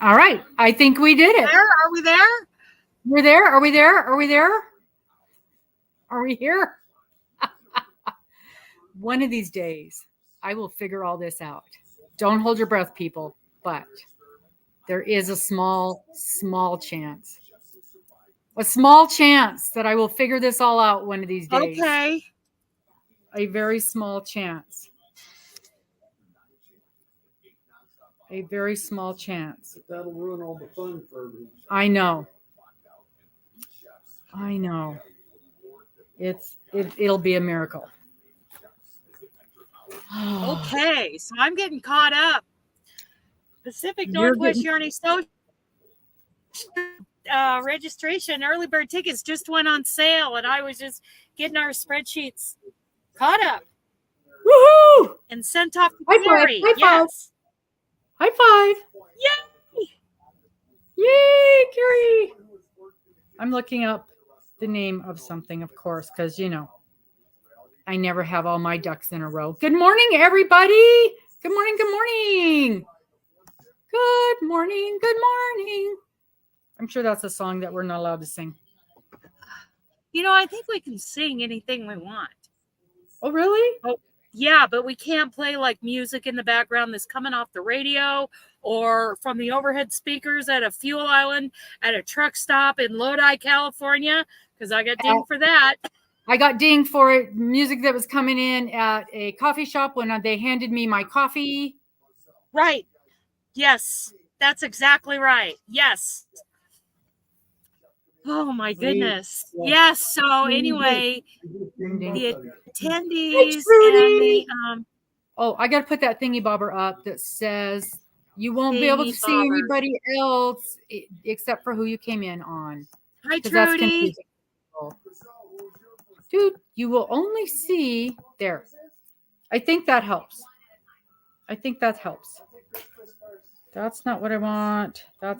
All right. I think we did it. Are we there? We're there. Are we there? Are we there? Are we here? One of these days, I will figure all this out. Don't hold your breath, people, but there is a small chance. A small chance that I will figure this all out one of these days. Okay. A very small chance. A very small chance. That'll ruin all the fun for me. I know. It'll be a miracle. Okay, so I'm getting caught up. Pacific Northwest Journey Social registration early bird tickets just went on sale, and I was just getting our spreadsheets caught up. Woohoo! And sent off to Carrie. Yes. High five. Yay! Yay, Carrie. I'm looking up the name of something, of course, because, I never have all my ducks in a row. Good morning, everybody. Good morning. Good morning. Good morning. Good morning. I'm sure that's a song that we're not allowed to sing. I think we can sing anything we want. Oh, really? Oh, yeah, but we can't play like music in the background that's coming off the radio or from the overhead speakers at a fuel island at a truck stop in Lodi, California, because I got dinged for that. I got dinged for music that was coming in at a coffee shop when they handed me my coffee. Right. Yes, that's exactly right. Yes. Oh, my goodness. Yes. So anyway, the attendees and oh, I got to put that thingy bobber up that says you won't be able to see anybody else except for who you came in on. Hi, Trudy. Dude, you will only see there. I think that helps. That's not what I want. How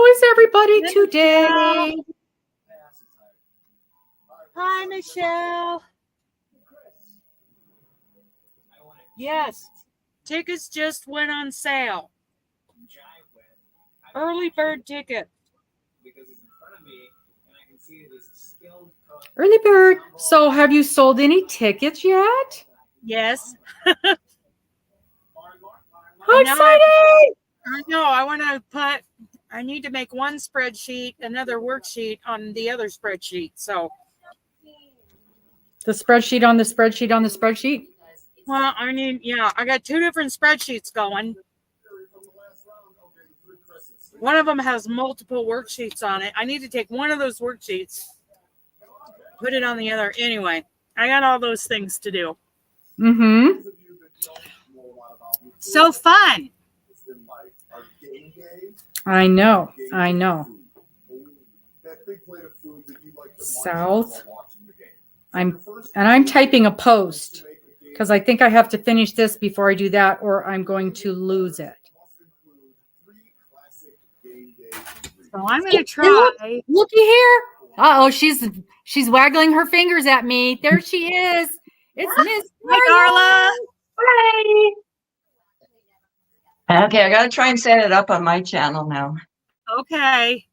is everybody today? Hi, Michelle. Yes. Tickets just went on sale. Early bird ticket. Early bird. So have you sold any tickets yet? Yes. How exciting! I know. I need to make one spreadsheet, another worksheet on the other spreadsheet. So the spreadsheet on the spreadsheet on the spreadsheet? Well, I got two different spreadsheets going. One of them has multiple worksheets on it. I need to take one of those worksheets, put it on the other. Anyway, I got all those things to do. Mm-hmm. So fun. I know. South. I'm typing a post because I think I have to finish this before I do that, or I'm going to lose it. So I'm going to try. Looky here. Uh-oh, she's waggling her fingers at me. There she is. It's Miss Darla. Hi. Okay, I got to try and set it up on my channel now. Okay.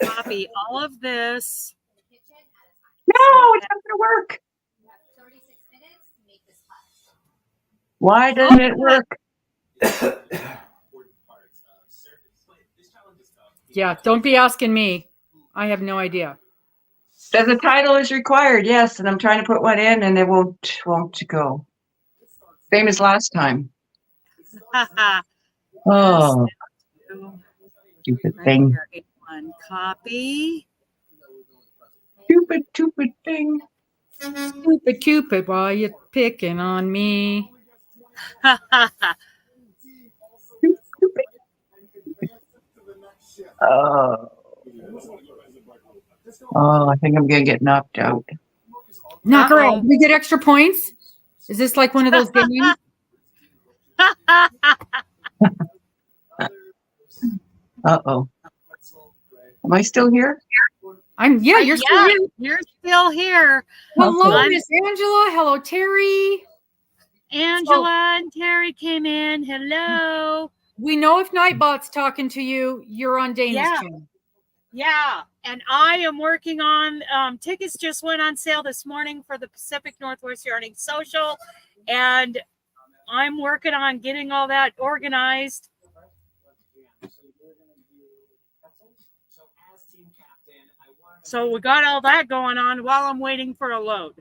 Copy all of this. No, it's not going to work. Why doesn't it work? Yeah, don't be asking me. I have no idea. Says the title is required, yes, and I'm trying to put one in and it won't go. Same as last time. Oh, stupid thing. One copy. Stupid thing. Stupid Cupid, why you picking on me? Oh, I think I'm gonna get knocked out. Knock her out. We get extra points? Is this like one of those games? Uh-oh. Am I still here? You're still here. You're still here. Hello, I'm- Miss Angela. Hello, Terry. Angela and Terry came in. Hello. We know if Nightbot's talking to you, you're on Dana's channel. Yeah, and I am working on tickets. Just went on sale this morning for the Pacific Northwest Yarning Social, and I'm working on getting all that organized. So we got all that going on while I'm waiting for a load.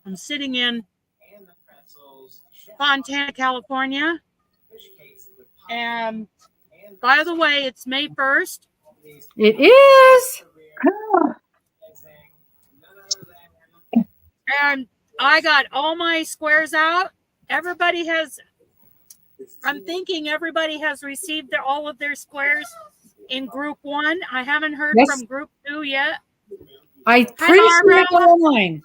I'm sitting in Fontana, California, and by the way, it's May 1st. It is. And I got all my squares out. I'm thinking everybody has received all of their squares in group 1. I haven't heard from group 2 yet. I pretty sure it's online.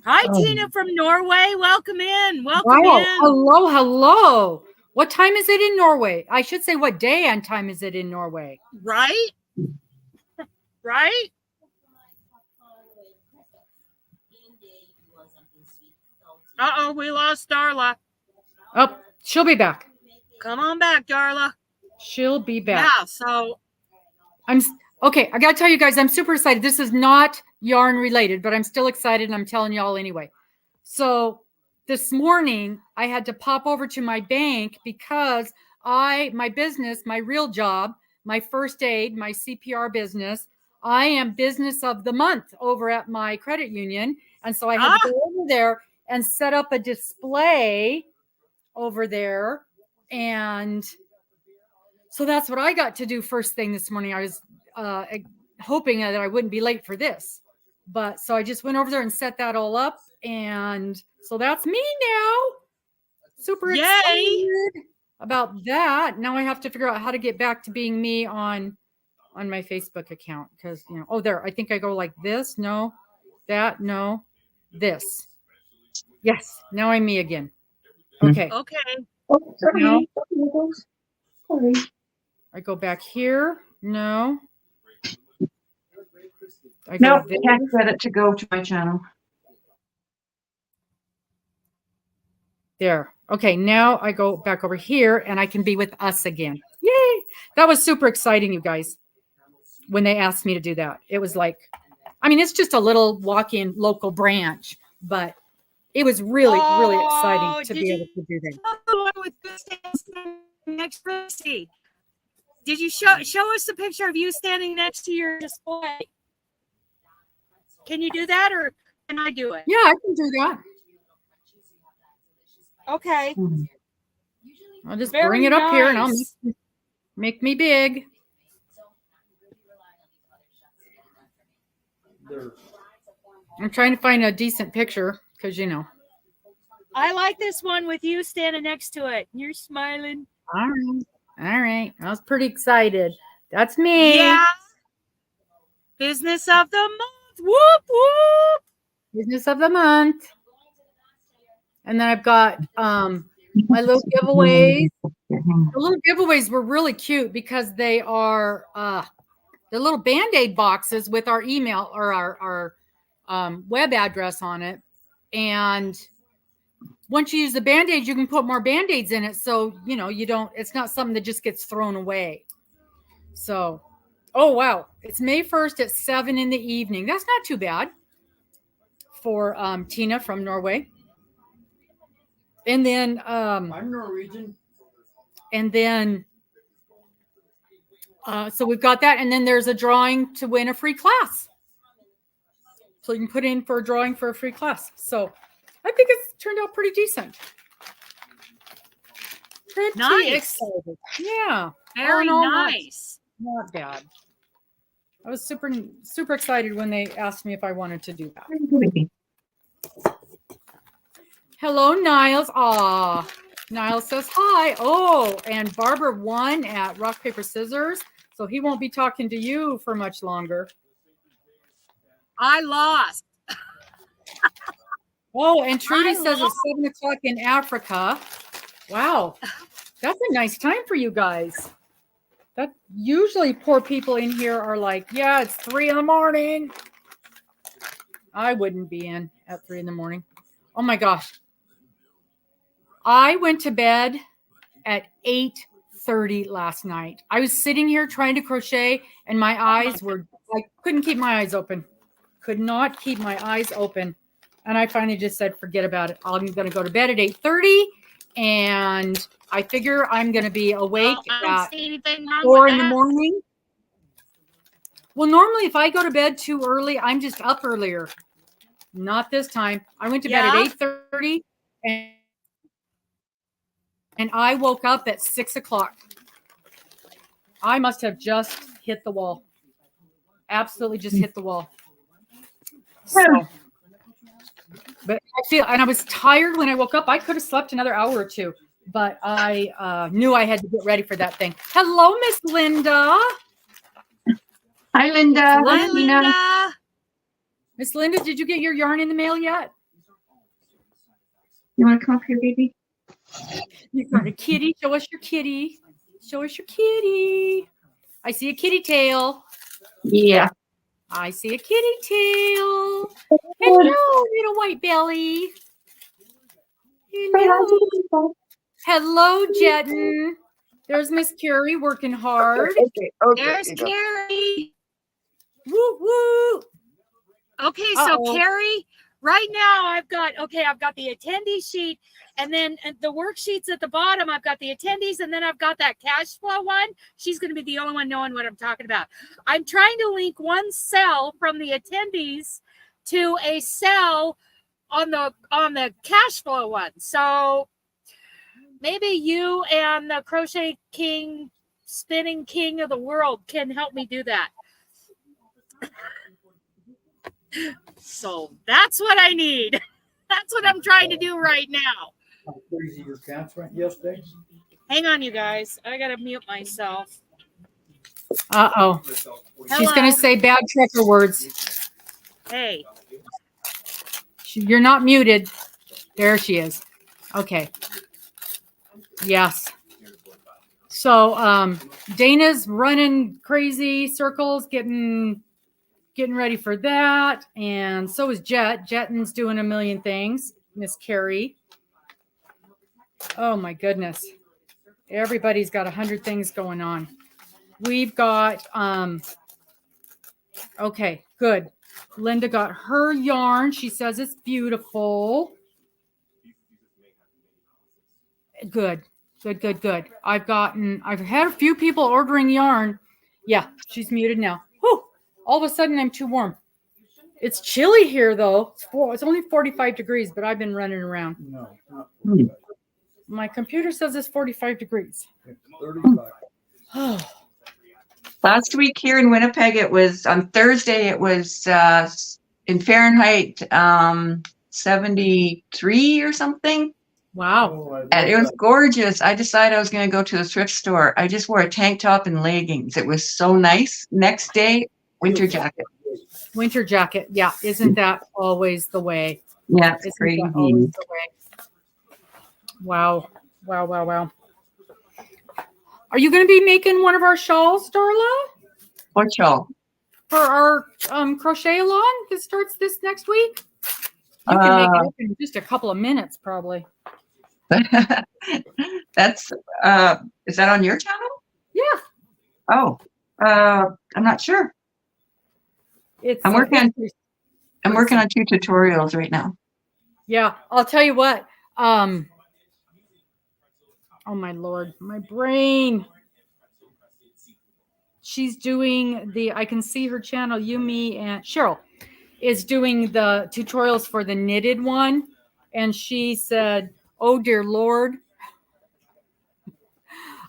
Hi, Tina from Norway. Welcome in. Wow. Hello. What time is it in Norway? I should say what day and time is it in Norway? Right? Uh-oh, we lost Darla. Oh, she'll be back. Come on back, Darla. She'll be back. Yeah, so okay, I gotta tell you guys, I'm super excited. This is not yarn related, but I'm still excited and I'm telling y'all anyway. So this morning I had to pop over to my bank because my business, my real job, my first aid, my CPR business, I am business of the month over at my credit union. And so I had to go over there and set up a display over there. And so that's what I got to do first thing this morning. I was hoping that I wouldn't be late for this. But so I just went over there and set that all up. And so that's me now. Super excited about that. Now I have to figure out how to get back to being me on my Facebook account. Because, there, I think I go like this. No, that, no, this. Yes, now I'm me again. Okay. Okay. Oh, sorry. No. Sorry. I go back here. No. No, can't set it to go to my channel. There. Okay, now I go back over here and I can be with us again. Yay! That was super exciting, you guys, when they asked me to do that. It was like, it's just a little walk-in local branch, but it was really, really exciting to be able to do that. Next to see. Did you show us the picture of you standing next to your display? Can you do that or can I do it? Yeah, I can do that. Okay. I'll just bring it up here and I'll make me big. I'm trying to find a decent picture because, I like this one with you standing next to it. You're smiling. All right. I was pretty excited. That's me. Yeah. Business of the month. Whoop, whoop. Business of the month. And then I've got my little giveaways. The little giveaways were really cute because they are the little Band-Aid boxes with our email or our web address on it. And once you use the Band-Aids, you can put more Band-Aids in it. So, it's not something that just gets thrown away. So, oh, wow. It's May 1st at 7 in the evening. That's not too bad for Tina from Norway. And then I'm Norwegian. And then so we've got that. And then there's a drawing to win a free class. So you can put in for a drawing for a free class. So I think it's turned out pretty decent. Pretty nice. Excited. Yeah. Very nice. Not bad. I was super, super excited when they asked me if I wanted to do that. Hello, Niles. Aw, Niles says hi. Oh, and Barbara won at Rock, Paper, Scissors. So he won't be talking to you for much longer. I lost. Oh, and Trudy says it's 7 o'clock in Africa. Wow. That's a nice time for you guys. That usually poor people in here are like, yeah, it's 3 a.m. I wouldn't be in at 3 a.m. Oh my gosh. I went to bed at 8:30 last night. I was sitting here trying to crochet and my eyes were, I couldn't keep my eyes open. Could not keep my eyes open. And I finally just said, forget about it. I'm going to go to bed at 8:30 and I figure I'm going to be awake I don't at see anything wrong 4 with in the that. morning. Well, normally if I go to bed too early, I'm just up earlier. Not this time. I went to bed at 8:30 and I woke up at 6 o'clock. I must have just hit the wall. Absolutely just hit the wall. So, but I feel, and I was tired when I woke up. I could have slept another hour or two, but I knew I had to get ready for that thing. Hello, Miss Linda. Hi, Linda. Hi, Hi, Tina. Linda. Miss Linda, did you get your yarn in the mail yet? You want to come up here, baby? You got a kitty. Show us your kitty. Show us your kitty. I see a kitty tail. Yeah. I see a kitty tail. Hello, little white belly. Hello. Hello, Jetton. There's Miss Carrie working hard. Okay. There's Carrie. Woo woo. Okay, so Uh-oh. Carrie, right now I've got the attendee sheet, and then the worksheets at the bottom, I've got the attendees, and then I've got that cash flow one. She's going to be the only one knowing what I'm talking about. I'm trying to link one cell from the attendees to a cell on the cash flow one. So maybe you and the Crochet King, Spinning King of the world can help me do that. So that's what I need. That's what I'm trying to do right now. How crazy your cats went yesterday? Hang on, you guys. I gotta mute myself. Uh-oh. She's going to say bad trucker words. Hey. You're not muted. There she is. Okay. Yes. So Dana's running crazy circles, getting ready for that. And so is Jet. Jetton's doing a million things. Miss Carrie. Oh my goodness. Everybody's got 100 things going on. We've got, okay, good. Linda got her yarn. She says it's beautiful. Good. I've had a few people ordering yarn. Yeah, she's muted now. Whew. All of a sudden I'm too warm. It's chilly here though. It's only 45 degrees, but I've been running around. No, not My computer says it's 45 degrees. it's 35. Oh, Last week here in Winnipeg, it was on Thursday. It was in Fahrenheit 73 or something. wow. Oh, And it was gorgeous. I decided I was going to go to the thrift store. I just wore a tank top and leggings. It was so nice. Next day, winter jacket. Winter jacket. Yeah. Isn't that always the way? Yeah, it's Isn't crazy. that always the way? Wow. Are you going to be making one of our shawls, Darla? What y'all? For our crochet along that starts this next week? You can make it up in just a couple of minutes, probably. That's is that on your channel? Yeah. Oh, I'm not sure. It's I'm working on 2 tutorials right now. Yeah, I'll tell you what. Oh my Lord, my brain. She's doing I can see her channel, Yumi, and Cheryl is doing the tutorials for the knitted one. And she said, oh dear Lord,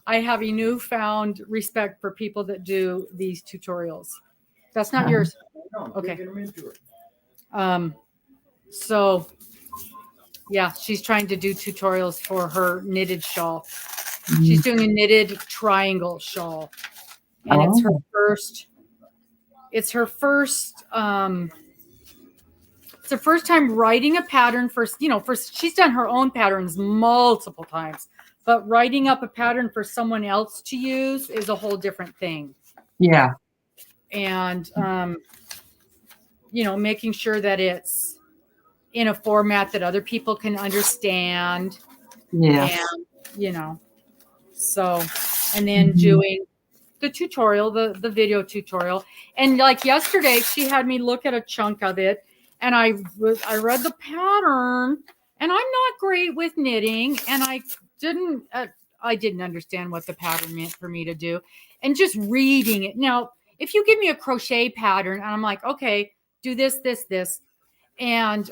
I have a newfound respect for people that do these tutorials. That's not yours. No, Okay. taking them into it. So yeah, she's trying to do tutorials for her knitted shawl. She's doing a knitted triangle shawl. And it's her first time writing a pattern she's done her own patterns multiple times, but writing up a pattern for someone else to use is a whole different thing. Yeah. And, making sure that it's in a format that other people can understand. Yes. And, so, and then doing the tutorial, the video tutorial. And like yesterday, she had me look at a chunk of it, and I read the pattern, and I'm not great with knitting, and I didn't understand what the pattern meant for me to do. And just reading it. Now, if you give me a crochet pattern and I'm like, okay, do this, this, this. And,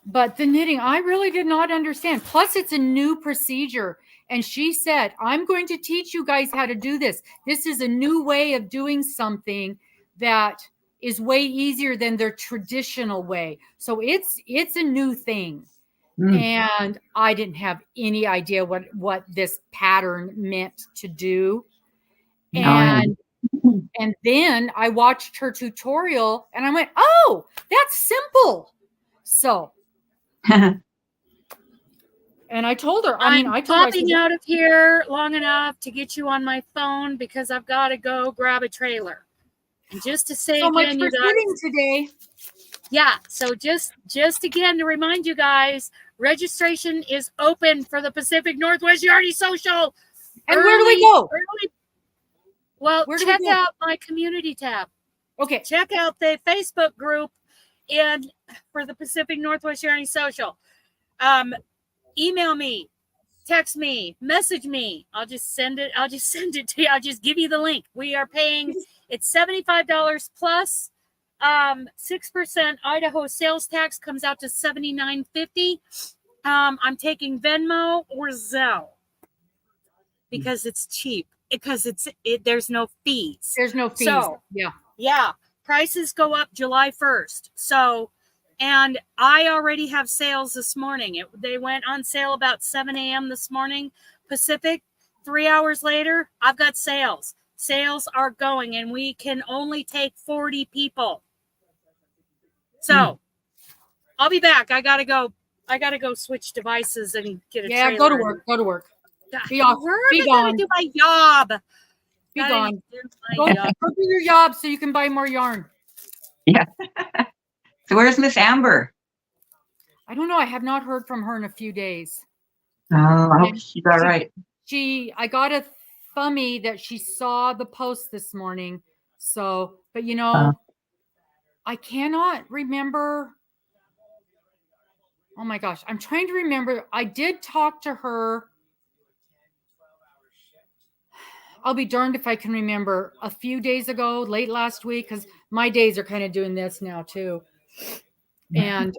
but the knitting, I really did not understand. Plus, it's a new procedure. And she said, I'm going to teach you guys how to do this. This is a new way of doing something that is way easier than their traditional way. So it's a new thing. And I didn't have any idea what this pattern meant to do. And then I watched her tutorial and I went, oh, that's simple. So, and I told her, I'm popping out of here long enough to get you on my phone because I've got to go grab a trailer. And just to say so again, much for sitting today. Yeah. So just again to remind you guys, registration is open for the Pacific Northwest Yardy Social. And where do we go? Well, check out my community tab. Okay. Check out the Facebook group for the Pacific Northwest Yardy Social. Email me, text me, message me. I'll just send it to you. I'll just give you the link. We are paying, it's $75 plus 6% Idaho sales tax comes out to $79.50. I'm taking Venmo or Zelle because it's cheap. Because there's no fees. There's no fees. So, yeah. Prices go up July 1st. So, and I already have sales this morning. They went on sale about 7 a.m. this morning, Pacific. 3 hours later, I've got sales. Sales are going, and we can only take 40 people. So, I'll be back. I gotta go switch devices and get a trailer. Go to work. Go to work. Be off. Be gone. Do my job. Be gone. Go do your job so you can buy more yarn. Yeah. So where's Miss Amber? I don't know. I have not heard from her in a few days. Oh, I hope she's all right. I got a thummy that she saw the post this morning. So, but I cannot remember. Oh my gosh. I'm trying to remember. I did talk to her. I'll be darned if I can remember a few days ago, late last week, because my days are kind of doing this now too. And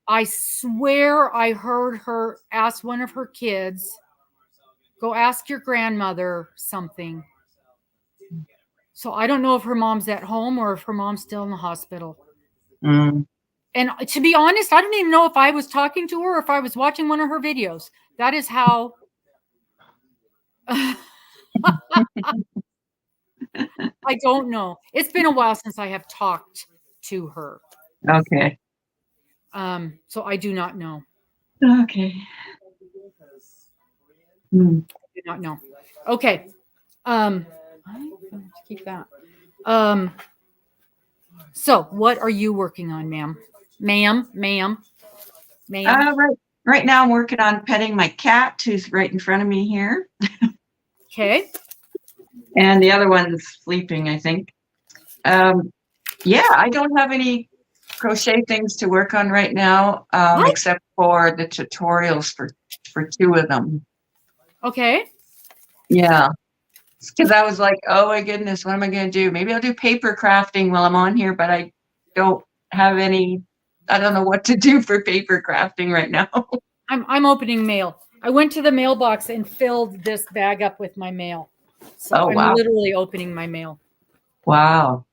I swear I heard her ask one of her kids, go ask your grandmother something. So I don't know if her mom's at home or if her mom's still in the hospital. And to be honest, I don't even know if I was talking to her or if I was watching one of her videos. That is how... I don't know. It's been a while since I have talked to her. Okay. So I do not know. Okay. I do not know. Okay. I'm going to keep that. So what are you working on, ma'am? Ma'am. Right now I'm working on petting my cat who's right in front of me here. Okay. And the other one's sleeping, I think. I don't have any crochet things to work on right now, except for the tutorials for 2 of them. Okay. Yeah. Because I was like, oh my goodness, what am I going to do? Maybe I'll do paper crafting while I'm on here, but I don't have any, I don't know what to do for paper crafting right now. I'm opening mail. I went to the mailbox and filled this bag up with my mail. So I'm literally opening my mail. Wow.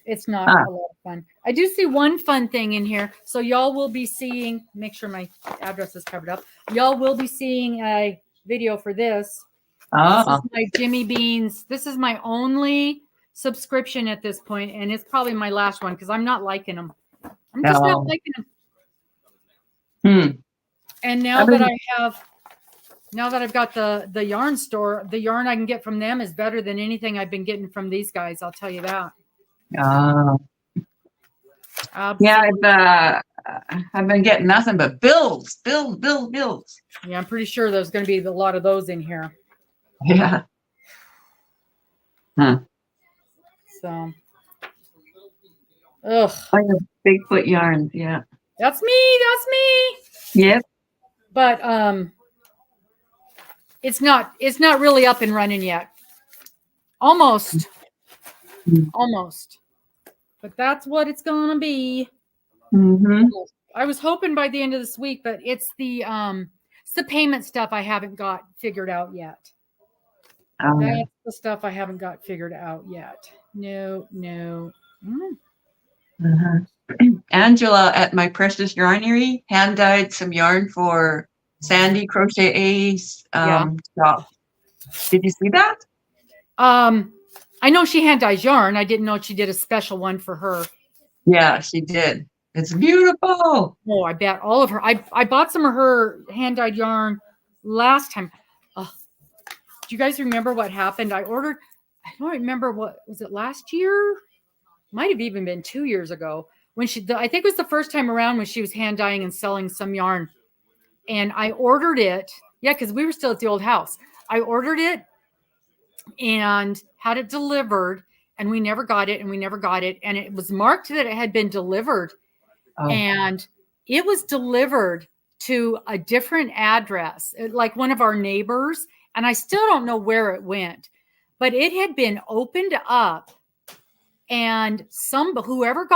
It's not a lot of fun. I do see one fun thing in here. So y'all will be seeing, make sure my address is covered up. Y'all will be seeing a video for this. This is my Jimmy Beans. This is my only subscription at this point, and it's probably my last one because I'm not liking them. I'm just not liking them. And now that I have Now that I've got the yarn store, the yarn I can get from them is better than anything I've been getting from these guys. I'll tell you that. Oh, yeah. Absolutely. I've been getting nothing but bills. Yeah, I'm pretty sure there's going to be a lot of those in here. Yeah. Huh. So, ugh, I have Bigfoot yarns. Yeah. that's me. That's me. Yep. But it's not really up and running yet. Almost. But that's what it's going to be. Mm-hmm. I was hoping by the end of this week, but it's the payment stuff I haven't got figured out yet. Oh, That's the stuff I haven't got figured out yet. No. Angela at My Precious Yarnery hand dyed some yarn for Sandy Crochet A's shop. Did you see that? I know she hand dyes yarn. I didn't know she did a special one for her. Yeah, she did. It's beautiful. Oh, I bet all of her. I bought some of her hand dyed yarn last time. Do you guys remember what happened? I don't remember what was it last year? Might have even been 2 years ago when I think it was the first time around when she was hand dyeing and selling some yarn. And I ordered it. Yeah, because we were still at the old house. I ordered it and had it delivered, and we never got it. And it was marked that it had been delivered. Oh. And it was delivered to a different address, like one of our neighbors. And I still don't know where it went, but it had been opened up, and whoever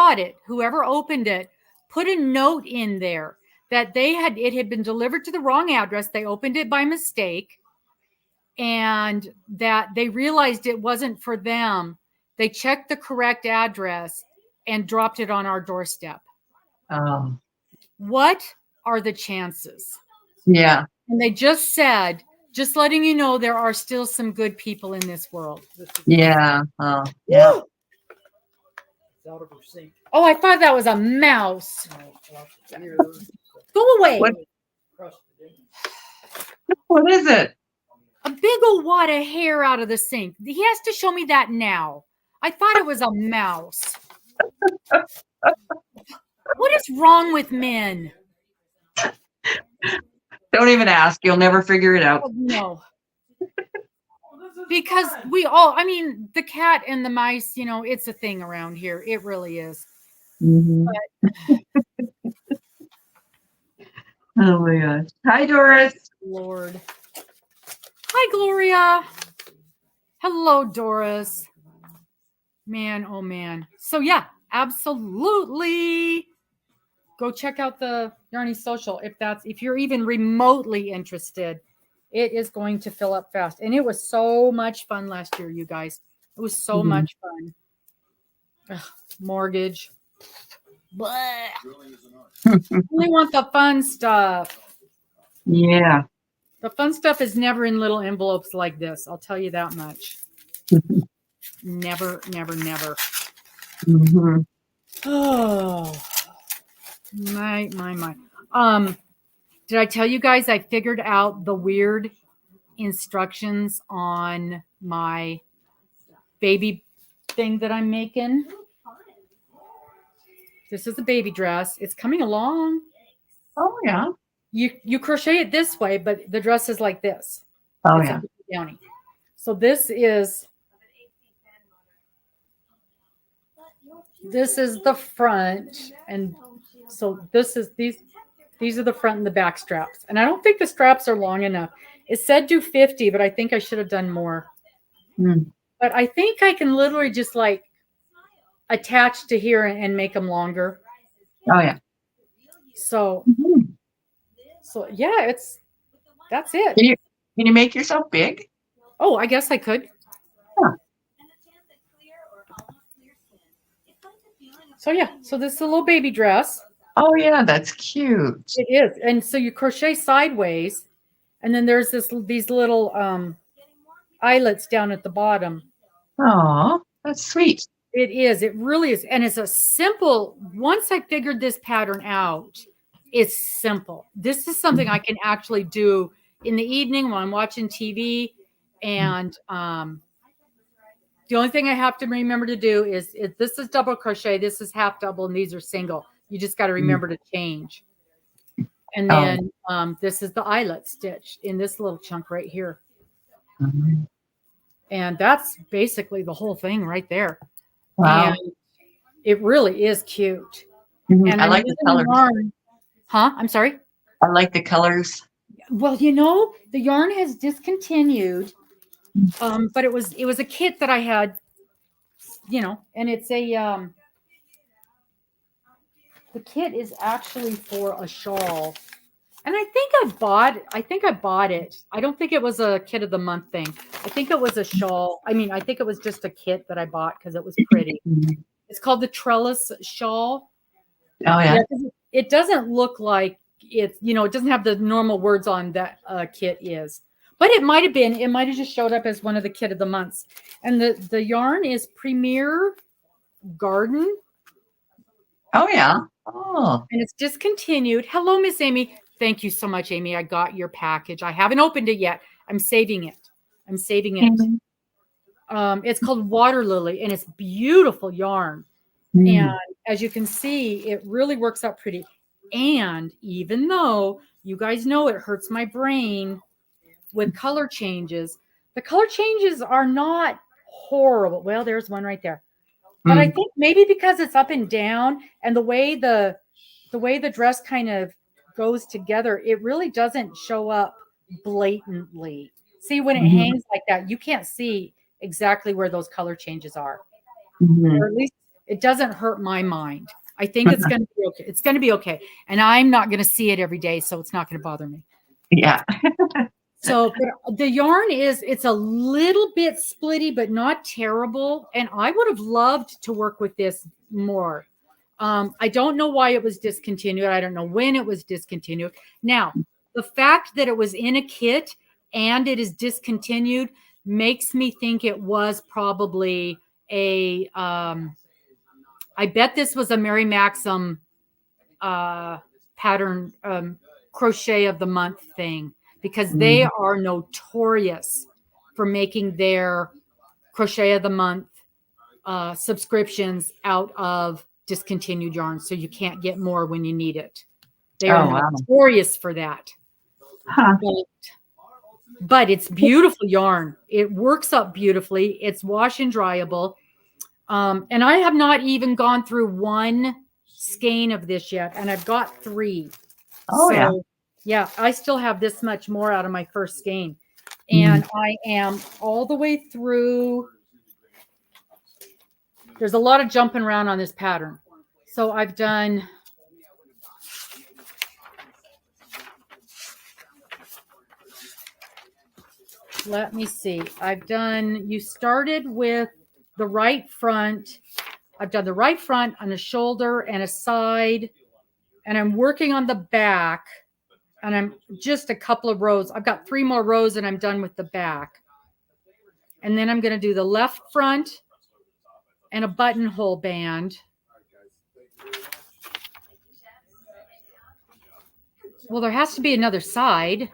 opened it, put a note in there that it had been delivered to the wrong address. They opened it by mistake, and that they realized it wasn't for them. They checked the correct address and dropped it on our doorstep. Oh. What are the chances? Yeah. And they just said, just letting you know, there are still some good people in this world. Yeah. Oh, yeah. Woo! Oh, I thought that was a mouse. Go away. What is it? A big old wad of hair out of the sink. He has to show me that now. I thought it was a mouse. What is wrong with men? Don't even ask. You'll never figure it out. Oh, no. Because the cat and the mice, it's a thing around here. It really is. Mm-hmm. Oh my gosh. Hi, Doris. Lord. Hi, Gloria. Hello, Doris. Man, oh man. So yeah, absolutely. Go check out the Yarny Social if you're even remotely interested. It is going to fill up fast. And it was so much fun last year, you guys. It was so much fun. Ugh, mortgage. I only want the fun stuff. Yeah. The fun stuff is never in little envelopes like this. I'll tell you that much. Never. Mm-hmm. Oh, my. Did I tell you guys I figured out the weird instructions on my baby thing that I'm making? This is a baby dress. It's coming along. Oh, yeah. You crochet it this way, but the dress is like this. Oh, it's yeah. Downy. So this is the front, and so these are the front and the back straps. And I don't think the straps are long enough. It said do 50, but I think I should have done more. But I think I can literally just like attach to here and make them longer. Oh, yeah. So yeah, that's it. Can you make yourself big? Oh, I guess I could. Huh. So yeah, so this is a little baby dress. Oh yeah, that's cute. It is. And so you crochet sideways, and then there's these little eyelets down at the bottom. Oh, that's sweet. It is. It really is. And it's a simple, once I figured this pattern out, it's simple. This is something I can actually do in the evening while I'm watching TV. And the only thing I have to remember to do is this is double crochet, this is half double, and these are single. You just got to remember to change. And then this is the eyelet stitch in this little chunk right here. Mhm. And that's basically the whole thing right there. Wow. And it really is cute. Mhm. And I I'm like the using colors. yarn. Huh? I'm sorry. I like the colors. Well, you know, the yarn has discontinued. But it was a kit that I had, you know, and it's a the kit is actually for a shawl. And I think I bought it. I don't think it was a kit of the month thing. I think it was a shawl. I mean, I think it was just a kit that I bought because it was pretty. Mhm. It's called the trellis shawl. Oh yeah. 'Cause it doesn't look like it's, you know, it doesn't have the normal words on that kit is. But it might have been. It might have just showed up as one of the kit of the months. And the yarn is Premier Garden. Oh yeah. Oh. And it's discontinued. Hello, Miss Amy. Thank you so much, Amy. I got your package. I haven't opened it yet. I'm saving it. Mhm. It's called Water Lily, and it's beautiful yarn. Mm. And as you can see, it really works out pretty. And even though you guys know it hurts my brain with color changes, the color changes are not horrible. Well, there's one right there. But I think maybe because it's up and down and the way the dress kind of goes together, it really doesn't show up blatantly. See, when it Mhm. hangs like that, you can't see exactly where those color changes are. Mhm. Or at least it doesn't hurt my mind. I think it's going to be okay. It's going to be okay. And I'm not going to see it every day, so it's not going to bother me. Yeah. So but the yarn it's a little bit splitty, but not terrible. And I would have loved to work with this more. I don't know why it was discontinued. I don't know when it was discontinued. Now, the fact that it was in a kit and it is discontinued makes me think it was probably a I bet this was a Mary Maxim pattern crochet of the month thing, because they are notorious for making their crochet of the month subscriptions out of discontinued yarn, so you can't get more when you need it. They are Oh wow. notorious for that. Huh. But it's beautiful yarn. It works up beautifully. It's wash and dryable. And I have not even gone through one skein of this yet, and I've got 3. Oh yeah. Yeah, I still have this much more out of my first skein. And I am all the way through. There's a lot of jumping around on this pattern. So I've done. Let me see. You started with the right front. I've done the right front on a shoulder and a side, and I'm working on the back, and I'm just a couple of rows. I've got 3 more rows and I'm done with the back. And then I'm going to do the left front and a buttonhole band. Well, there has to be another side.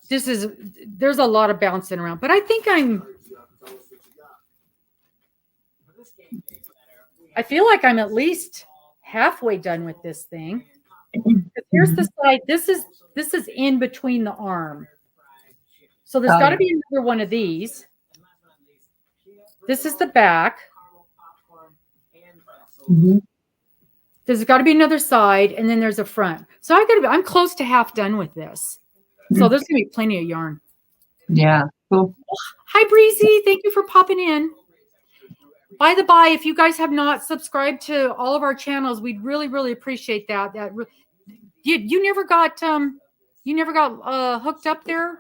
There's a lot of bouncing around, but I think I feel like I'm at least halfway done with this thing. Here's the side. This is in between the arm. So there's got to be another one of these. This is the back. There's got to be another side, and then there's a front. So I'm close to half done with this. So there's gonna be plenty of yarn. Yeah. Cool. Hi, Breezy. Thank you for popping in. By the by, if you guys have not subscribed to all of our channels, we'd really, really appreciate that. You never got hooked up there,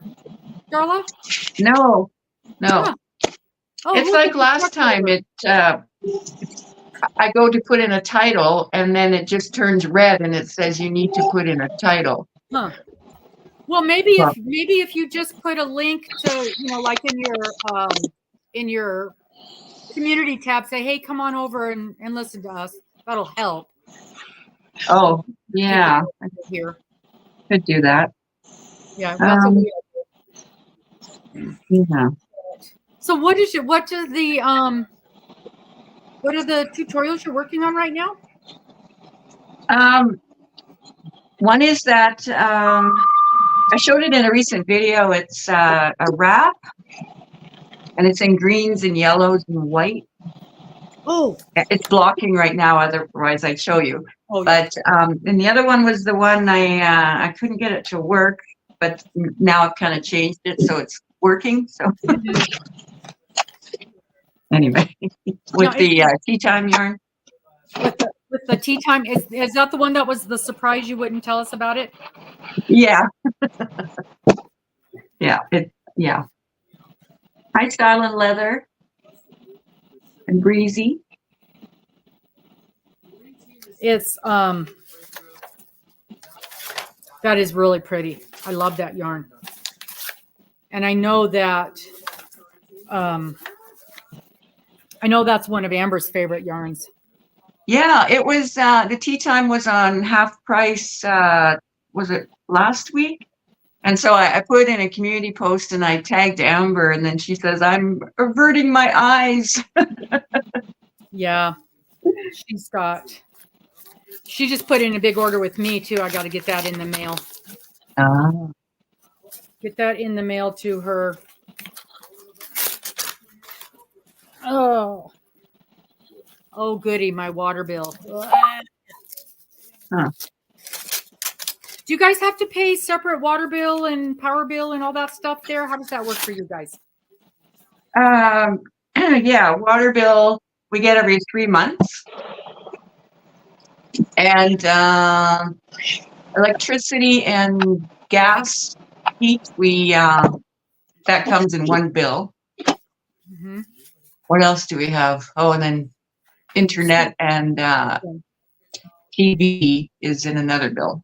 Darla? No. Huh. Oh, It's look, like it's last time. I go to put in a title, and then it just turns red, and it says you need to put in a title. Huh. Well, maybe if you just put a link to, like in your community tab, say, hey, come on over and listen to us. That'll help. Oh, yeah. Here. Could do that. Yeah, that's what we Yeah. So what are the tutorials you're working on right now? One is that I showed it in a recent video. It's a wrap, and it's in greens and yellows and white. Oh, It's blocking right now. Otherwise, I'd show you. oh, yeah. But and the other one was the one I couldn't get it to work, but now I've kind of changed it so it's working. So anyway, with Now, the tea time yarn. with the tea time, is that the one that was the surprise you wouldn't tell us about it? Yeah. Yeah. High style and leather and breezy. It's that is really pretty. I love that yarn. And I know that that's one of Amber's favorite yarns. Yeah, it was the tea time was on half price. Was it last week? And so I put in a community post and I tagged Amber, and then she says, "I'm averting my eyes." Yeah, she just put in a big order with me too. I got to get that in the mail. Get that in the mail to her. Oh goody, my water bill. Huh. Do you guys have to pay separate water bill and power bill and all that stuff there? How does that work for you guys? Yeah, water bill we get every 3 months, and electricity and gas heat that comes in one bill. Mm-hmm. What else do we have? Oh, and then internet and TV is in another bill.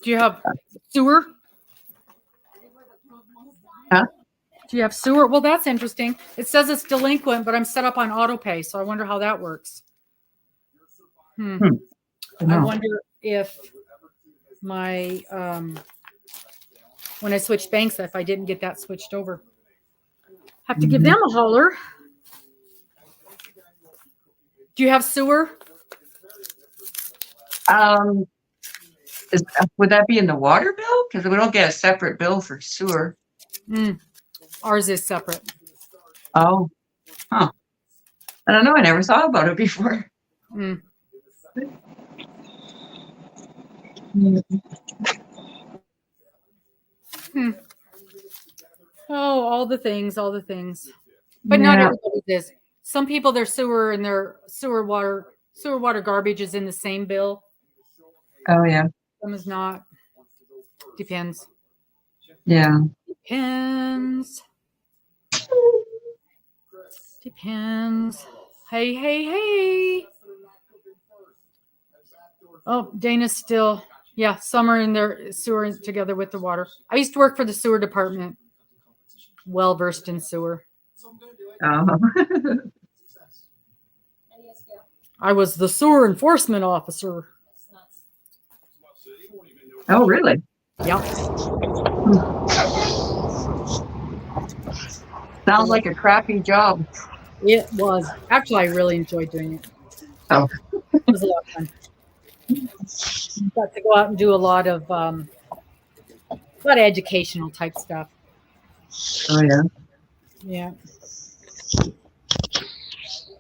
Do you have sewer? Huh? Do you have sewer? Well, that's interesting. It says it's delinquent, but I'm set up on auto pay, so I wonder how that works. I wonder if my when I switch banks, if I didn't get that switched over, have to give them a holler. Do you have sewer? Would that be in the water bill? Because we don't get a separate bill for sewer. Ours is separate. Oh, huh. I don't know. I never thought about it before. Oh, all the things. But not everybody is. Some people, their sewer and their sewer water garbage is in the same bill. Oh, yeah. Some is not. Depends. Yeah. Depends. Hey. Oh, Dana's still. Yeah, some are in their sewer together with the water. I used to work for the sewer department. Well versed in sewer. Oh. I was the sewer enforcement officer. Oh, really? Yep. Sounds like a crappy job. It was. Actually, I really enjoyed doing it. Oh. It was a lot of fun. Got to go out and do a lot of educational type stuff. Oh, yeah. Yeah.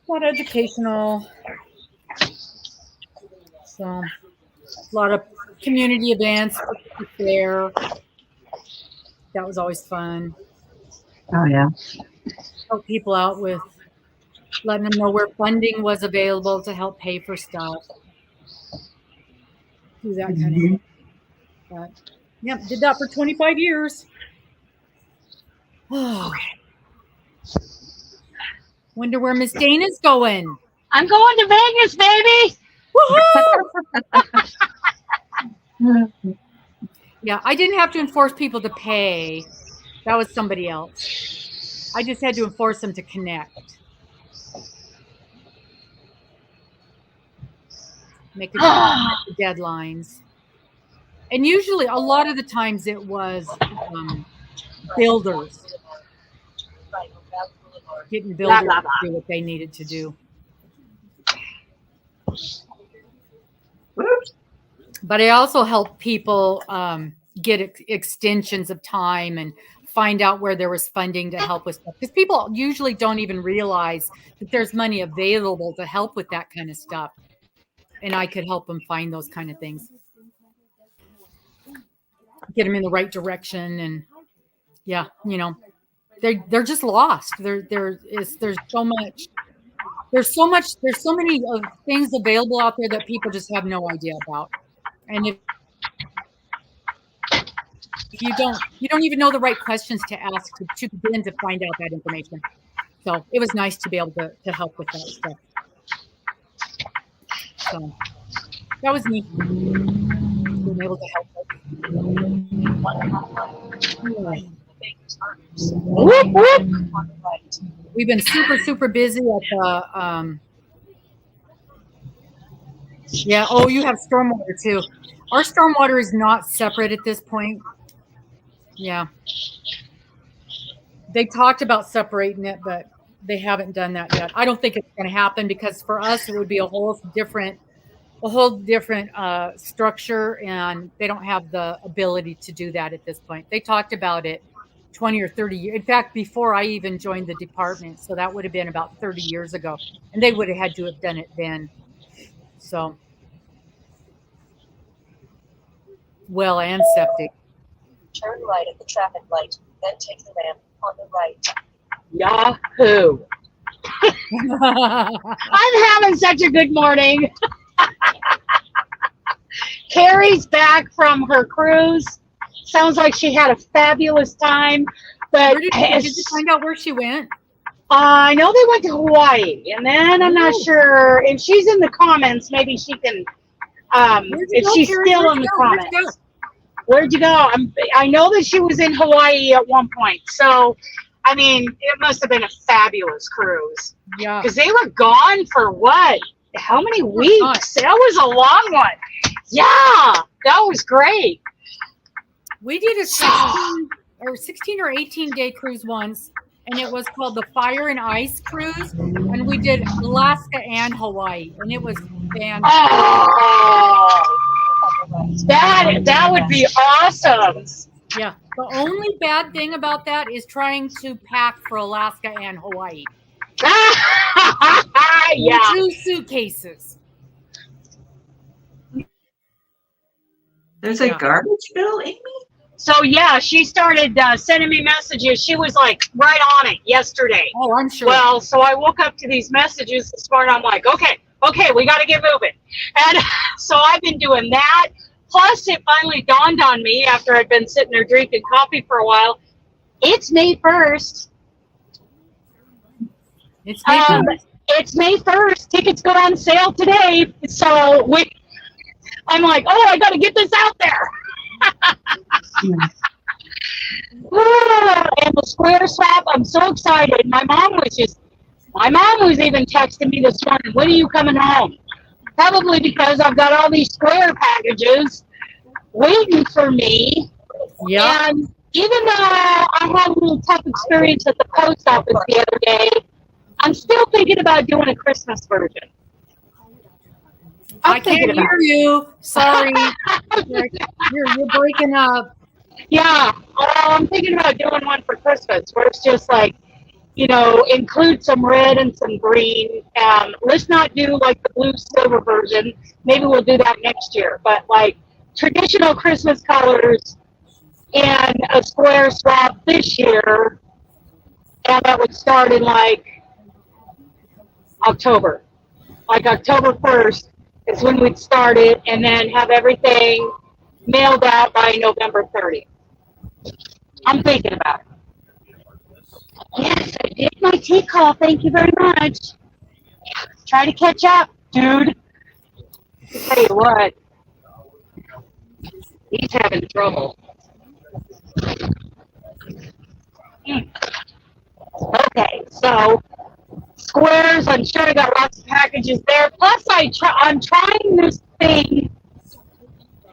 Not educational. So, a lot of community events, there. That was always fun. Oh, yeah. Help people out with letting them know where funding was available to help pay for stuff. Do that kind of thing. But, yeah, did that for 25 years. Wonder where Miss Dana's going. I'm going to Vegas, baby. Woohoo! Yeah, I didn't have to enforce people to pay. That was somebody else. I just had to enforce them to connect. Make it the deadlines. And usually, a lot of the times, it was builders getting builders blah, blah. to do what they needed to do. Whoops. But I also help people get extensions of time and find out where there was funding to help with stuff. Because people usually don't even realize that there's money available to help with that kind of stuff. And I could help them find those kind of things. Get them in the right direction. And yeah, you know, they're just lost. There's so much. There's so many things available out there that people just have no idea about. And if you don't even know the right questions to ask to begin to find out that information. So it was nice to be able to help with that stuff. So that was neat. Being able to help. Anyway. Whoop, whoop. We've been super busy at the yeah. Oh, you have stormwater too. Our stormwater is not separate at this point. Yeah. They talked about separating it, but they haven't done that yet. I don't think it's going to happen because for us it would be a whole different structure, and they don't have the ability to do that at this point. They talked about it 20 or 30 years. In fact, before I even joined the department, so that would have been about 30 years ago, and they would have had to have done it then. So, well, and septic. Turn right at the traffic light, then take the ramp on the right. Yahoo! I'm having such a good morning. Carrie's back from her cruise. Sounds like she had a fabulous time. But Did you find out where she went? I know they went to Hawaii, and then I'm not sure if she's in the comments. Maybe she can. If she's still in the comments. Where'd you go? I know that she was in Hawaii at one point. So, I mean, it must have been a fabulous cruise. Yeah. Because they were gone for what? How many weeks? That was a long one. Yeah, that was great. We did a 16 or 18 day cruise once, and it was called the Fire and Ice Cruise, and we did Alaska and Hawaii, and it was fantastic. Oh, that would be awesome. Yeah. The only bad thing about that is trying to pack for Alaska and Hawaii. Yeah. 2 suitcases. There's a garbage bill, Amy? So, yeah, she started sending me messages. She was like right on it yesterday. Oh, I'm sure. Well, so I woke up to these messages this morning. I'm like, okay, we got to get moving. And so I've been doing that. Plus, it finally dawned on me after I'd been sitting there drinking coffee for a while. It's May 1st. It's May 1st. It's May 1st. Tickets go on sale today. So I'm like, oh, I got to get this out there. And the square swap, I'm so excited. My mom was even texting me this morning, when are you coming home? Probably because I've got all these square packages waiting for me. Yeah. And even though I had a little tough experience at the post office the other day, I'm still thinking about doing a Christmas version. I can't hear you. Sorry. You're breaking up. Yeah. I'm thinking about doing one for Christmas where it's just like, include some red and some green. Let's not do like the blue silver version. Maybe we'll do that next year. But like traditional Christmas colors and a square swap this year. And that would start in like October. Like October 1st is when we'd start it, and then have everything mailed out by November 30th. I'm thinking about it. Yes, I did my tea call. Thank you very much. Try to catch up, dude. I'll tell you what. He's having trouble. Okay, so squares, I'm sure I got lots of packages there. Plus, I'm trying this thing.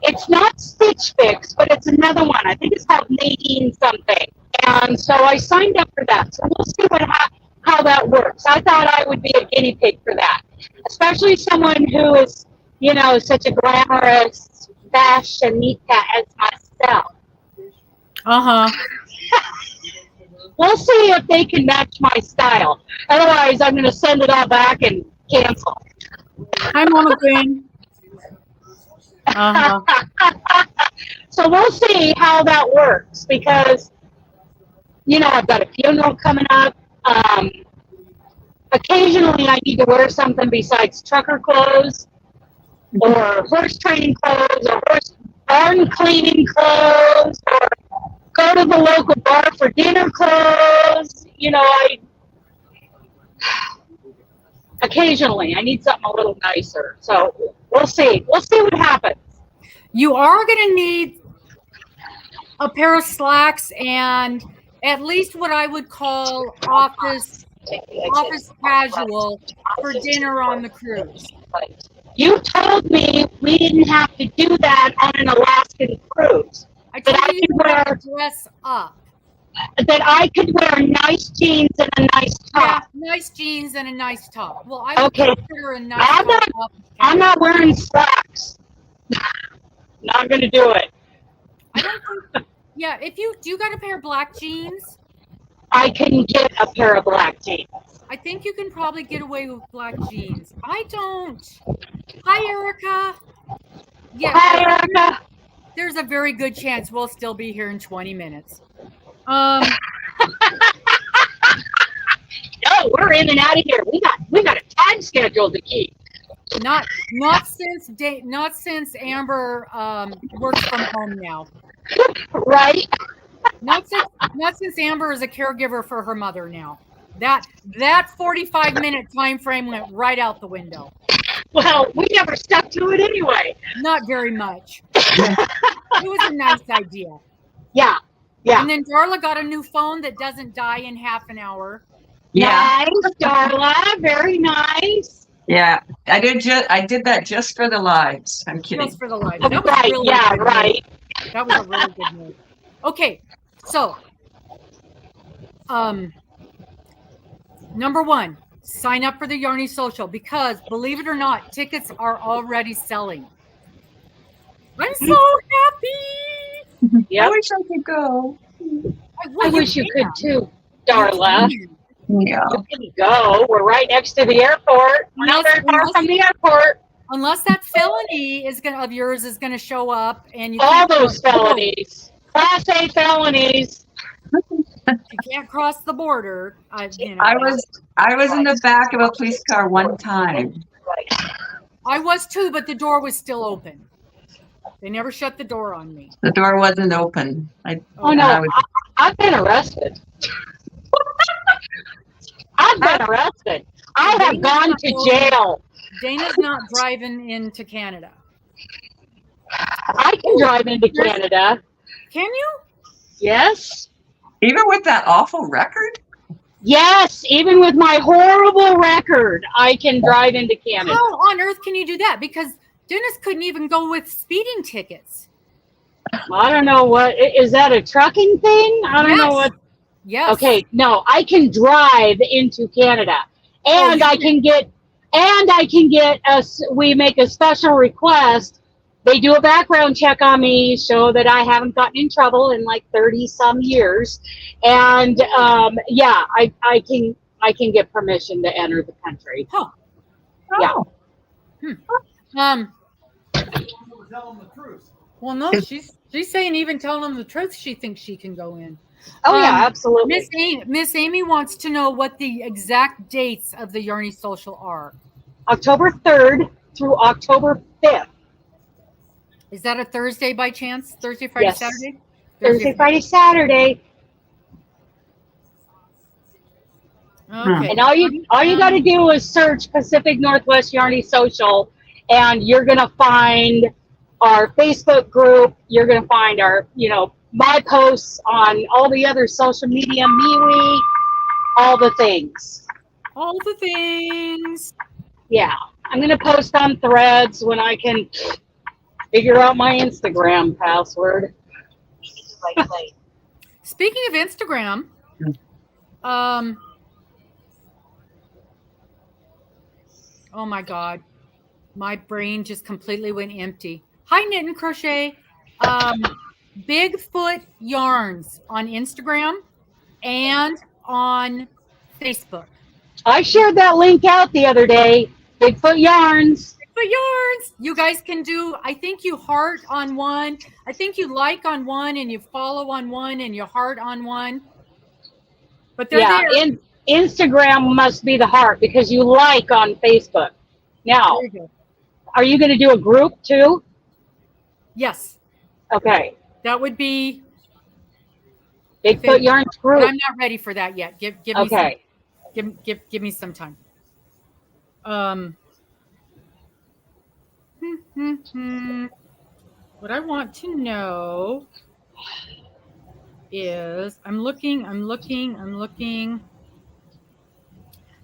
It's not Stitch Fix, but it's another one. I think it's called Nadine something. And so I signed up for that. So we'll see how that works. I thought I would be a guinea pig for that, especially someone who is, such a glamorous fashionista as myself. Uh-huh. We'll see if they can match my style. Otherwise, I'm going to send it all back and cancel. Hi, Mama Queen. Uh-huh. So we'll see how that works because, I've got a funeral coming up. Occasionally, I need to wear something besides trucker clothes or horse training clothes or horse barn cleaning clothes or go to the local bar for dinner clothes. Occasionally, I need something a little nicer. So we'll see. We'll see what happens. You are going to need a pair of slacks and at least what I would call office casual for dinner on the cruise. You told me we didn't have to do that on an Alaskan cruise. I told you to dress up. That I could wear nice jeans and a nice top. Yeah, nice jeans and a nice top. Well, I would Okay. consider a nice top. I'm not wearing slacks. Not going to do it. I don't think. Yeah, if you got a pair of black jeans? I can get a pair of black jeans. I think you can probably get away with black jeans. I don't. Hi, Erica. Yeah. Hi, Erica. There's a very good chance we'll still be here in 20 minutes. No, we're in and out of here. We got a time schedule to keep. Not since Amber works from home now. Right? Not since Amber is a caregiver for her mother now. That 45-minute time frame went right out the window. Well, we never stuck to it anyway. Not very much. It was a nice idea. Yeah. Yeah. And then Darla got a new phone that doesn't die in half an hour. Yeah. Nice, Darla. Very nice. Yeah. I did that just for the lives. I'm kidding. Just for the live. That was right. Really good right. Move. That was a really good move. Okay. So, number one, sign up for the Yarny Social because, believe it or not, tickets are already selling. I'm so happy. Yep. I wish I could go. I wish you could too, Darla. Yeah. You can go. We're right next to the airport. We're not very far from the airport. Unless that felony of yours is gonna show up and you all those felonies, Class A felonies. You can't cross the border. I was in the back of a police car one time. I was too, but the door was still open. They never shut the door on me. The door wasn't open. I've been arrested. I've been arrested. I have gone to jail. Dana's not driving into Canada. I can drive into Canada. Can you? Yes. Even with that awful record? Yes, even with my horrible record, I can drive into Canada. How on earth can you do that? Because Dennis couldn't even go with speeding tickets. I don't know what is that a trucking thing? I don't know what. Yes. Okay, no, I can drive into Canada, and I can get we make a special request. They do a background check on me, show that I haven't gotten in trouble in like 30 some years, and I can get permission to enter the country. Huh. Yeah. Tell them the truth. Well, no, she's saying even telling them the truth, she thinks she can go in. Oh yeah, absolutely. Miss Amy wants to know what the exact dates of the Yarny Social are. October 3rd through October 5th. Is that a Thursday by chance? Thursday, Friday, Yes. Saturday? Thursday, Friday, Saturday. Okay. And all you got to do is search Pacific Northwest Yarny Social, and you're gonna find our Facebook group. You're gonna find our, my posts on all the other social media, MeWe, all the things. All the things. Yeah, I'm gonna post on Threads when I can Figure out my Instagram password. Keep in the right lane. Speaking of Instagram, oh my God, my brain just completely went empty. Hi, Knit and Crochet. Bigfoot Yarns on Instagram and on Facebook. I shared that link out the other day. Bigfoot Yarns. Bigfoot Yarns. You guys can do, I think you heart on one. I think you like on one and you follow on one and you heart on one. But they're there. Instagram must be the heart because you like on Facebook. Now, are you going to do a group too? Yes. Okay. That would be Bigfoot Yarns group. But I'm not ready for that yet. Give me okay. Give me some time. What I want to know is I'm looking.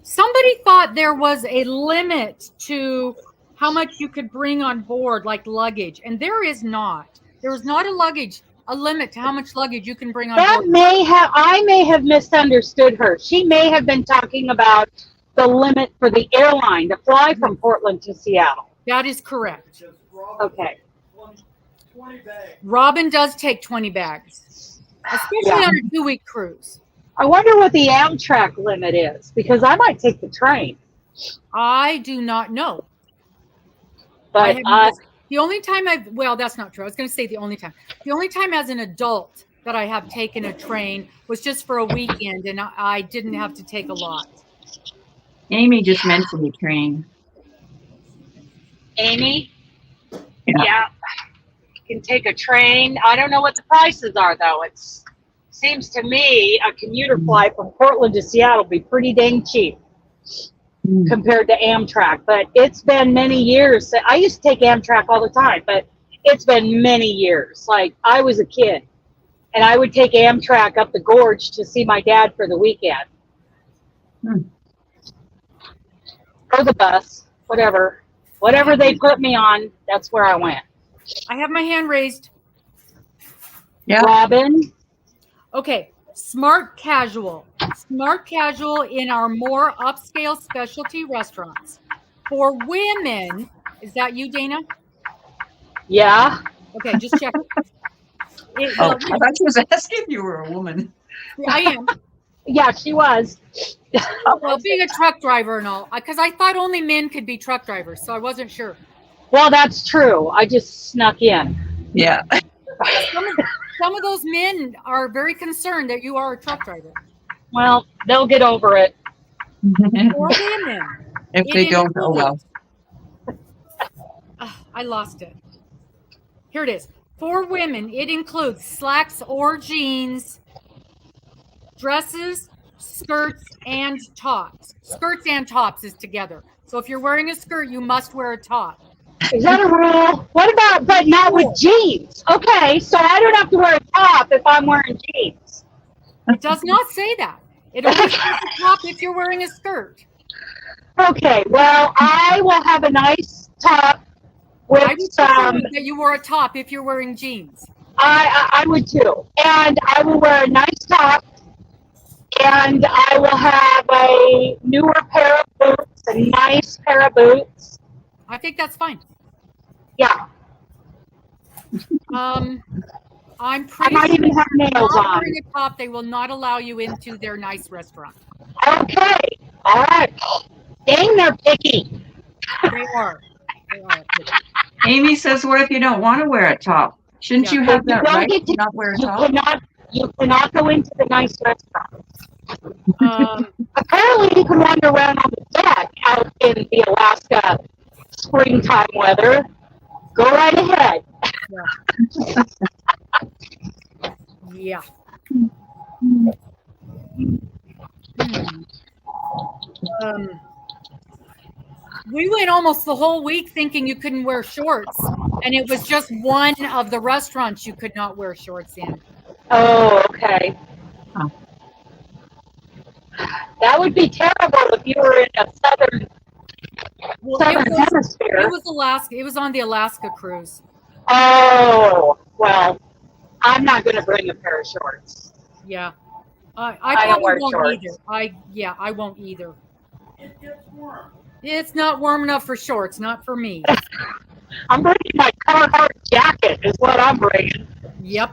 Somebody thought there was a limit to how much you could bring on board, like luggage, and there is not. There is not a limit to how much luggage you can bring on board. I may have misunderstood her. She may have been talking about the limit for the airline to fly from Portland to Seattle. That is correct. Okay. 20 bags. Robin does take 20 bags, especially on a 2-week cruise. I wonder what the Amtrak limit is because I might take the train. I do not know. But the only time that's not true. I was going to say the only time as an adult that I have taken a train was just for a weekend, and I didn't have to take a lot. Amy just mentioned the train. Amy? Yeah. You can take a train. I don't know what the prices are, though. It seems to me a commuter flight from Portland to Seattle would be pretty dang cheap compared to Amtrak. But it's been many years. I used to take Amtrak all the time, but it's been many years. Like, I was a kid, and I would take Amtrak up the gorge to see my dad for the weekend. Or the bus, whatever. Whatever they put me on, that's where I went. I have my hand raised. Yeah. Robin? Okay, smart casual. Smart casual in our more upscale specialty restaurants. For women, is that you, Dana? Yeah. Okay, just check. I thought she was asking if you were a woman. I am. Yeah, she was. Well, being a truck driver and all, because I thought only men could be truck drivers, so I wasn't sure. Well, that's true. I just snuck in. Yeah. Some of those men are very concerned that you are a truck driver. Well, they'll get over it. Or women. If they don't, oh well. I lost it. Here it is. For women, it includes slacks or jeans, dresses, skirts, and tops. Skirts and tops is together. So if you're wearing a skirt, you must wear a top. Is that a rule? What about, but not with jeans? Okay, so I don't have to wear a top if I'm wearing jeans. It does not say that. It only says a top if you're wearing a skirt. Okay, well, I will have a nice top with I would prefer that you wore a top if you're wearing jeans. I would too. And I will wear a nice top, and I will have a newer pair of boots, a nice pair of boots. I think that's fine. Yeah. I'm pretty I might even have nails on. Wearing a top, they will not allow you into their nice restaurant. Okay. All right. Dang, they're picky. They are. Picky. Amy says, what if you don't want to wear a top? Shouldn't you have that right to not wear a top? You cannot go into the nice restaurant. Apparently, you can wander around on the deck out in the Alaska springtime weather. Go right ahead. Yeah. We went almost the whole week thinking you couldn't wear shorts, and it was just one of the restaurants you could not wear shorts in. Oh, okay. That would be terrible if you were in a southern hemisphere. It was Alaska. It was on the Alaska cruise. Oh, well, I'm not going to bring a pair of shorts. Yeah. I I don't wear probably won't shorts. either. I won't either. It gets warm. It's not warm enough for shorts, not for me. I'm bringing my Carhartt jacket is what I'm bringing. Yep.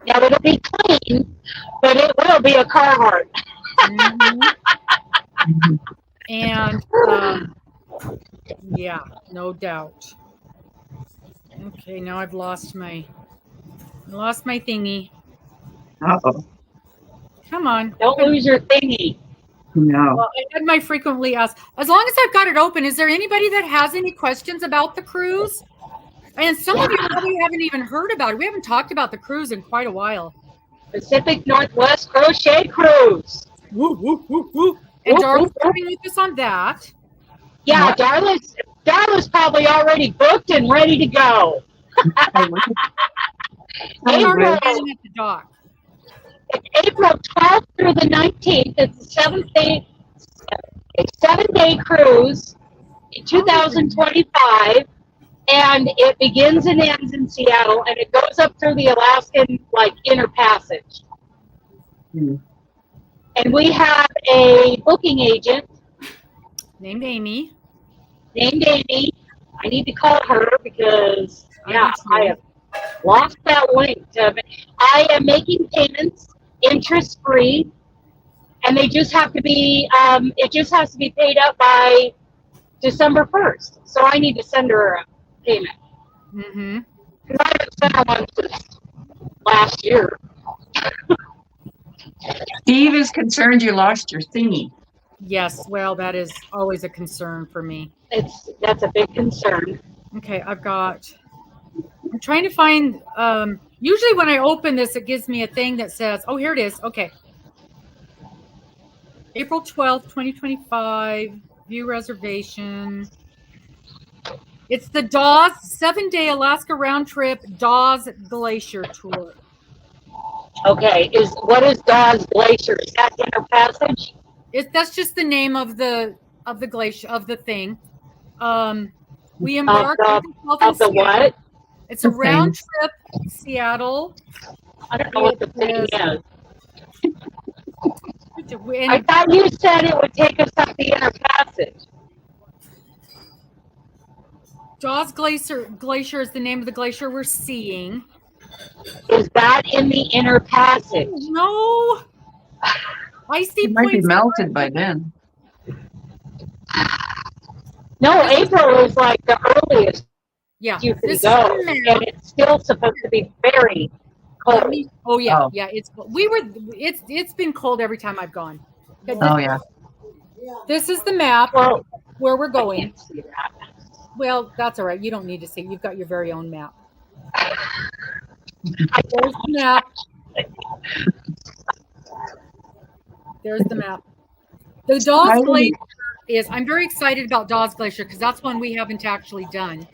Now, it'll be clean, but it will be a Carhartt. Mhm. And yeah, no doubt. Okay, now I've lost my thingy. Uh-oh. Come on. Don't lose your thingy. No. Well, I had my frequently asked. As long as I've got it open, is there anybody that has any questions about the cruise? And some of you probably haven't even heard about it. We haven't talked about the cruise in quite a while. Pacific Northwest Crochet Cruise. Woo, woo, woo, woo. And Whoop, Darla's whoop, whoop. coming with us on that. Yeah, What? Darla's probably already booked and ready to go. I wish. We're I already wish. standing at the dock. It's April 12th through the 19th. It's a 7-day cruise in 2025, and it begins and ends in Seattle, and it goes up through the Alaskan inner passage. Hmm. And we have a booking agent Named Amy. named Amy. I need to call her because I I do have lost that link. I am making payments interest-free, and they just have to be, it just has to be paid up by December 1st. So I need to send her a payment. Mm-hmm. Because I haven't sent her one since last year. Steve is concerned you lost your thingy. Yes, well, that is always a concern for me. That's a big concern. Okay, I'm trying to find, usually when I open this, it gives me a thing that says, oh, here it is. Okay. April 12th, 2025, view reservation. It's the Dawes 7-day Alaska round trip Dawes Glacier Tour. Okay, what is Dawes Glacier? Is that Inner Passage? That's just the name of the glacier, of the thing. We embarked Of the what? It's a The round thing. trip Seattle. I don't know what the thing It is. And I thought you said it would take us up the Inner Passage. Dawes Glacier is the name of the glacier we're seeing. Is that in the Inner Passage? No. Icy It might be points. melted by then. No, April is like the earliest Yeah. you can This is go, the map. and it's still supposed to be very Let cold. me- oh yeah, Oh. yeah. It's been cold every time I've gone. Okay, Oh, yeah. This is the map Well, where we're I going. can't see that. Well, that's all right. You don't need to see. You've got your very own map. I There's the map. There's the map. The Dawes Right. Glacier is. I'm very excited about Dawes Glacier because that's one we haven't actually done.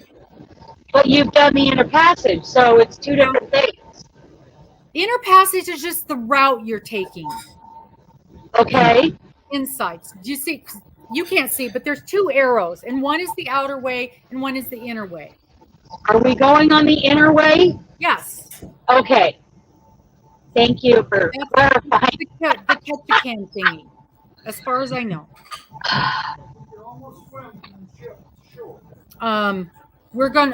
But you've done the Inner Passage, so it's two different things. Inner Passage is just the route you're taking. Okay? Insights. Do you see? You can't see, but there's two arrows, and one is the outer way, and one is the inner way. Are we going on the inner way? Yes. Okay. Thank you for clarifying. The Ketchikan thingy, as far as I know. You're almost swimming in the shore.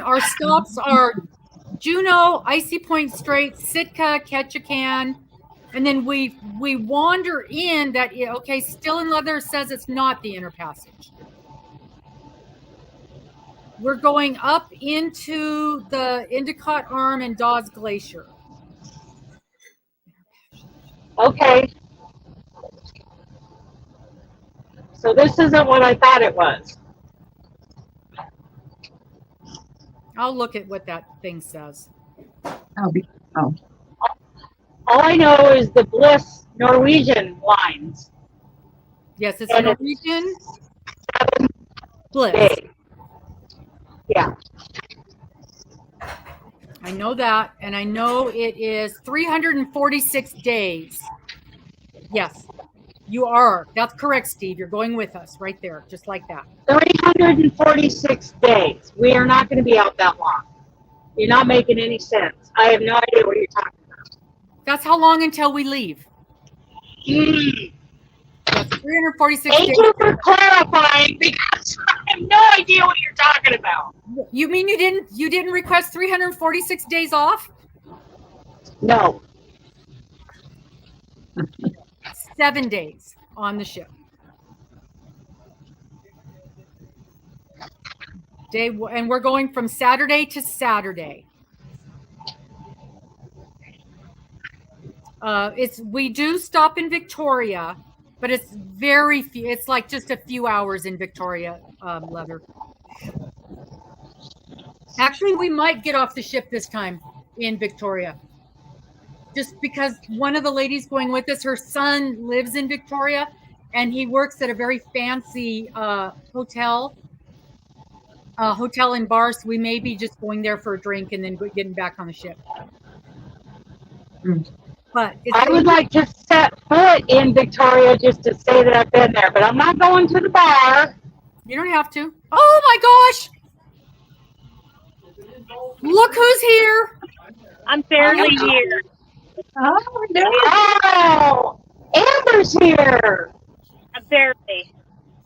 Our stops are Juneau, Icy Point Strait, Sitka, Ketchikan, and then we wander in that. Okay, Still in Leather says it's not the Inner Passage. We're going up into the Endicott Arm and Dawes Glacier. Okay. So this isn't what I thought it was. I'll look at what that thing says. Oh. All I know is the Bliss Norwegian lines. Yes, it's And it's Norwegian Bliss. Day. Yeah. I know that, and I know it is 346 days. Yes, you are. That's correct, Steve. You're going with us right there, just like that. 346 days. We are not going to be out that long. You're not making any sense. I have no idea what you're talking about. That's how long until we leave. That's 346 Thank days. you for clarifying because I have no idea what you're talking about. You mean you didn't request 346 days off? No. 7 days on the ship. And we're going from Saturday to Saturday. We do stop in Victoria, but it's very few. It's like just a few hours in Victoria, Leather. Actually, we might get off the ship this time in Victoria. Just because one of the ladies going with us, her son lives in Victoria, and he works at a very fancy hotel and bar. So we may be just going there for a drink and then getting back on the ship. But I would like to set foot in Victoria just to say that I've been there, but I'm not going to the bar. You don't have to. Oh my gosh! Look who's here! I'm barely here. Oh, no. Oh, Amber's here. I'm barely.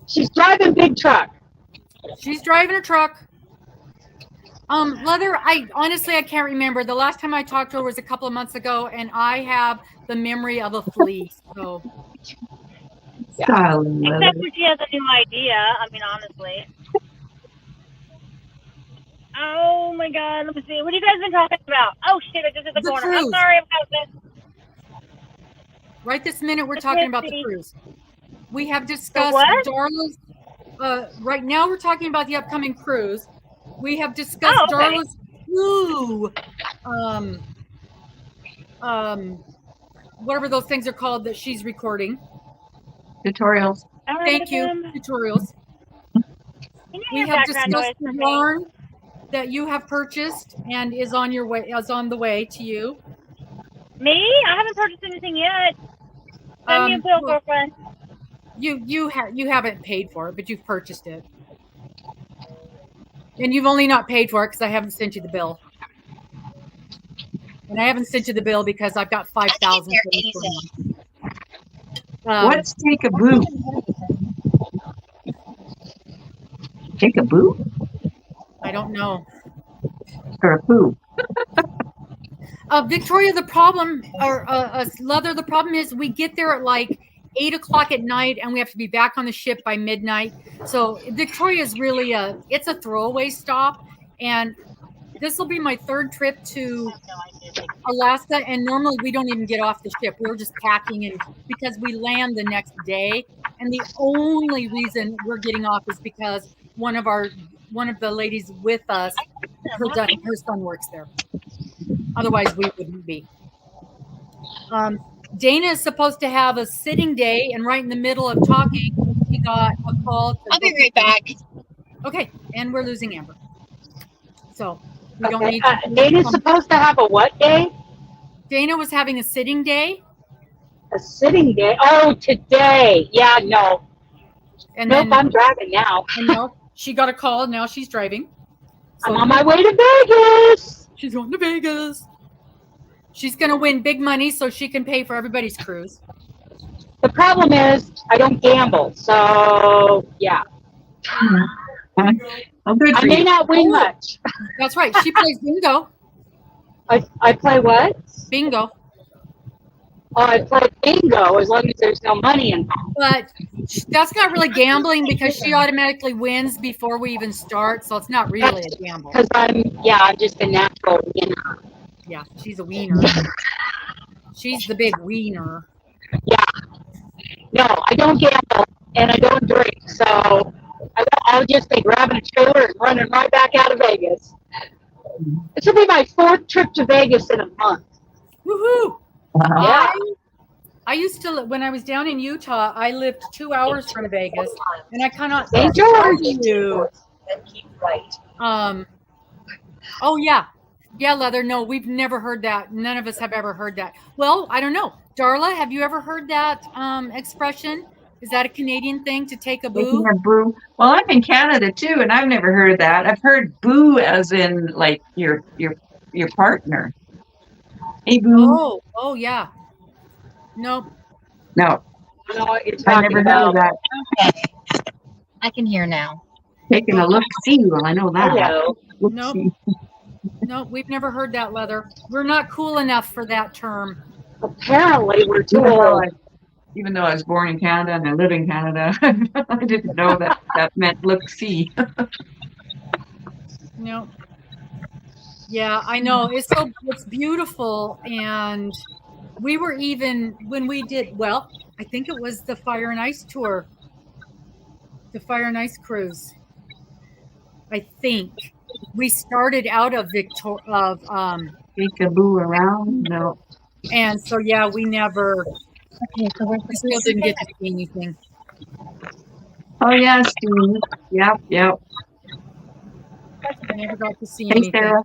She's driving big truck. She's driving a truck. Leather, I can't remember. The last time I talked to her was a couple of months ago, and I have the memory of a flea. So, Darling Except Leather. when she has a new idea. I mean, honestly. Oh my God! Let me see. What have you guys been talking about? Oh shit! I just hit the The corner. I'm cruise. sorry about this. right this minute, we're talking about the cruise. We have discussed what? Darla's. Right now, we're talking about the upcoming cruise. We have discussed Oh, okay. Darla's new, whatever those things are called that she's recording. Tutorials. All right, Thank you, tutorials. Can you We hear have background discussed noise the from me? yarn that you have purchased and is on the way to you. Me? I haven't purchased anything yet. Send me a bill, Well, girlfriend. you haven't paid for it, but you've purchased it, and you've only not paid for it because I haven't sent you the bill, and I haven't sent you the bill because I've got 5,000. What's take a boo? Take a boo I don't know. or a poo? Victoria, the problem, or Leather, the problem is we get there at like 8 o'clock at night, and we have to be back on the ship by midnight. So Victoria is really it's a throwaway stop, and this will be my third trip to Alaska, and normally we don't even get off the ship. We're just packing, and because we land the next day, and the only reason we're getting off is because one of the ladies with us, her son works there. Otherwise, we wouldn't be. Dana is supposed to have a sitting day, and right in the middle of talking, he got a call. I'll be right back. Okay, and we're losing Amber. So we don't need. Dana's supposed to have a what day? Dana was having a sitting day. A sitting day? Oh, today. Yeah, no. And nope, then, I'm driving now. And no, she got a call. Now she's driving. So I'm on my way to Vegas. She's going to Vegas. She's going to win big money so she can pay for everybody's cruise. The problem is I don't gamble, so yeah. Oh, good I for may you. not win much. That's right. She plays bingo. I play what? Bingo. Oh, I play bingo as long as there's no money involved. But that's not really gambling because she automatically wins before we even start. So it's not really a gamble. Because I'm just a natural winner. Yeah, she's a wiener. She's the big wiener. Yeah. No, I don't gamble and I don't drink. So I'll just be grabbing a trailer and running right back out of Vegas. This will be my 4th trip to Vegas in a month. Woohoo! Yeah. I used to, when I was down in Utah, I lived 2 hours from Vegas, and I cannot St. tell George. you. Then keep right. Oh yeah, Leather. No, we've never heard that. None of us have ever heard that. Well, I don't know. Darla, have you ever heard that expression? Is that a Canadian thing to take a Taking boo? a boo. Well, I'm in Canada too, and I've never heard of that. I've heard boo as in like your partner. Hey boo. Oh yeah. Nope. No, I don't know what you're I talking never heard of about. that. Okay. I can hear now. Taking a look see. Well, I know that. Hello. Look Nope. see. Nope, we've never heard that, Leather. We're not cool enough for that term. Apparently, we're too Even though old. even though I was born in Canada and I live in Canada, I didn't know that meant look see. Nope. Yeah, I know. It's beautiful. And we were even when we did, well, I think it was the Fire and Ice tour. The Fire and Ice cruise. I think we started out of Take a boo around. No. and so yeah, we never Okay, so we're we still didn't get to see anything. Oh yeah, Steve. Yep. Never got to see Hey anything. Sarah.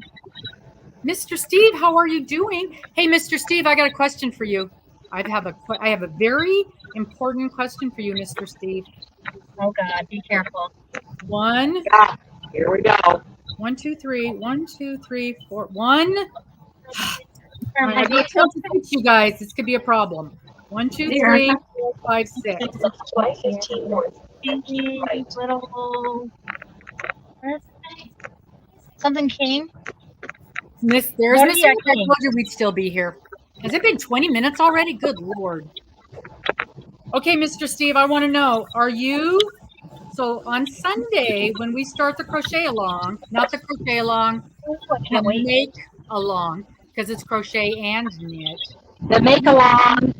Mr. Steve, how are you doing? Hey, Mr. Steve, I got a question for you. I have a very important question for you, Mr. Steve. Oh God, be careful. One, Ah, here we go. 1, 2, 3, 1, 2, 3, 4, 1. I I don't want to teach you guys. This could be a problem. 1, 2, 3, 4, 5, 6. Try 15 north. little. Something came. There's What are Mr. you I saying? told you we'd still be here. Has it been 20 minutes already? Good Lord. Okay, Mr. Steve, I want to know, are you, so on Sunday, when we start the crochet along, not the crochet along, the make along, because it's crochet and knit. The make along.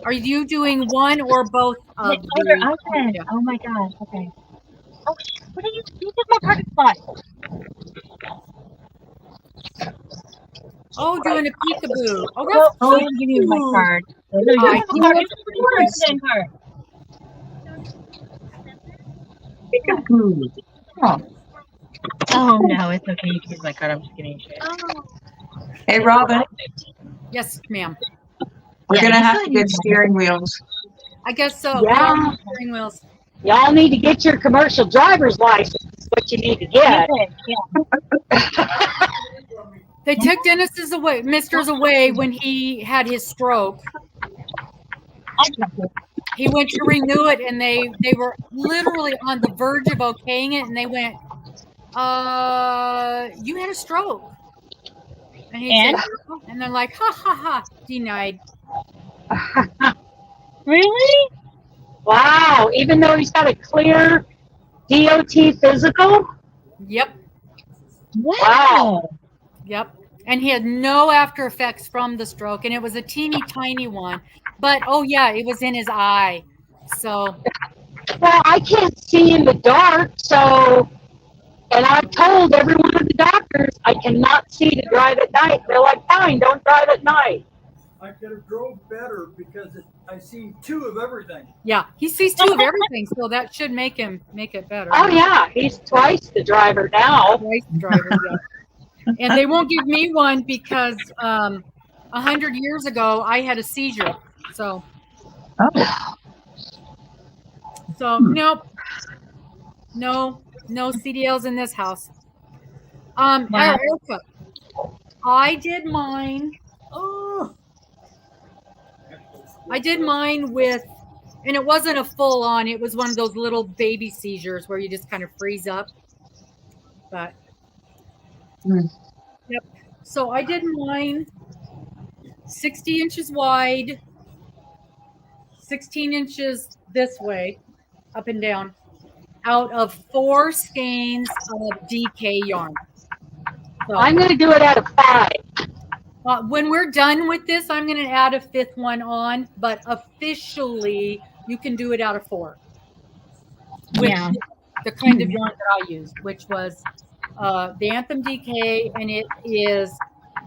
Are you doing one or both of the? Okay. Oh my God. Okay. Oh, what are you? You took my parking spot. Oh, doing a peekaboo. Oh, Well, that's I'm giving you my card. No, you I have a card. It's a card. Take a boo. Oh. Oh no, it's okay. You can use my card. I'm just kidding. Hey Robin, Yes, ma'am. we're Yeah, gonna you have said to you get had steering wheels. I guess so. Yeah. Steering wheels. Y'all need to get your commercial driver's license. Is what you need to get. Yeah. They took Mister's away when he had his stroke. He went to renew it, and they were literally on the verge of okaying it, and they went, you had a stroke. And he said, "Oh," and they're like, ha ha ha, denied. Really? Wow. Even though he's got a clear DOT physical. Yep. Wow. Yep. And he had no after effects from the stroke, and it was a teeny tiny one. But oh yeah, it was in his eye. So Well, I can't see in the dark, so, and I've told every one of the doctors I cannot see to drive at night. They're like, fine, don't drive at night. I could have drove better because I see two of everything. yeah, he sees two of everything, so that should make it better. Oh yeah, he's twice the driver now. Twice the driver, yeah. And they won't give me one because 100 years ago I had a seizure. So Oh. nope. No CDLs in this house. Wow. Erica, I did mine. Oh, I did mine with, and it wasn't a full on. It was one of those little baby seizures where you just kind of freeze up. But yep. So I did mine 60 inches wide, 16 inches this way, up and down, out of 4 skeins of DK yarn. So, I'm going to do it out of 5. when we're done with this, I'm going to add a 5th one on, but officially you can do it out of 4. Which Yeah. is the kind of yarn that I used, which was the Anthem DK, and it is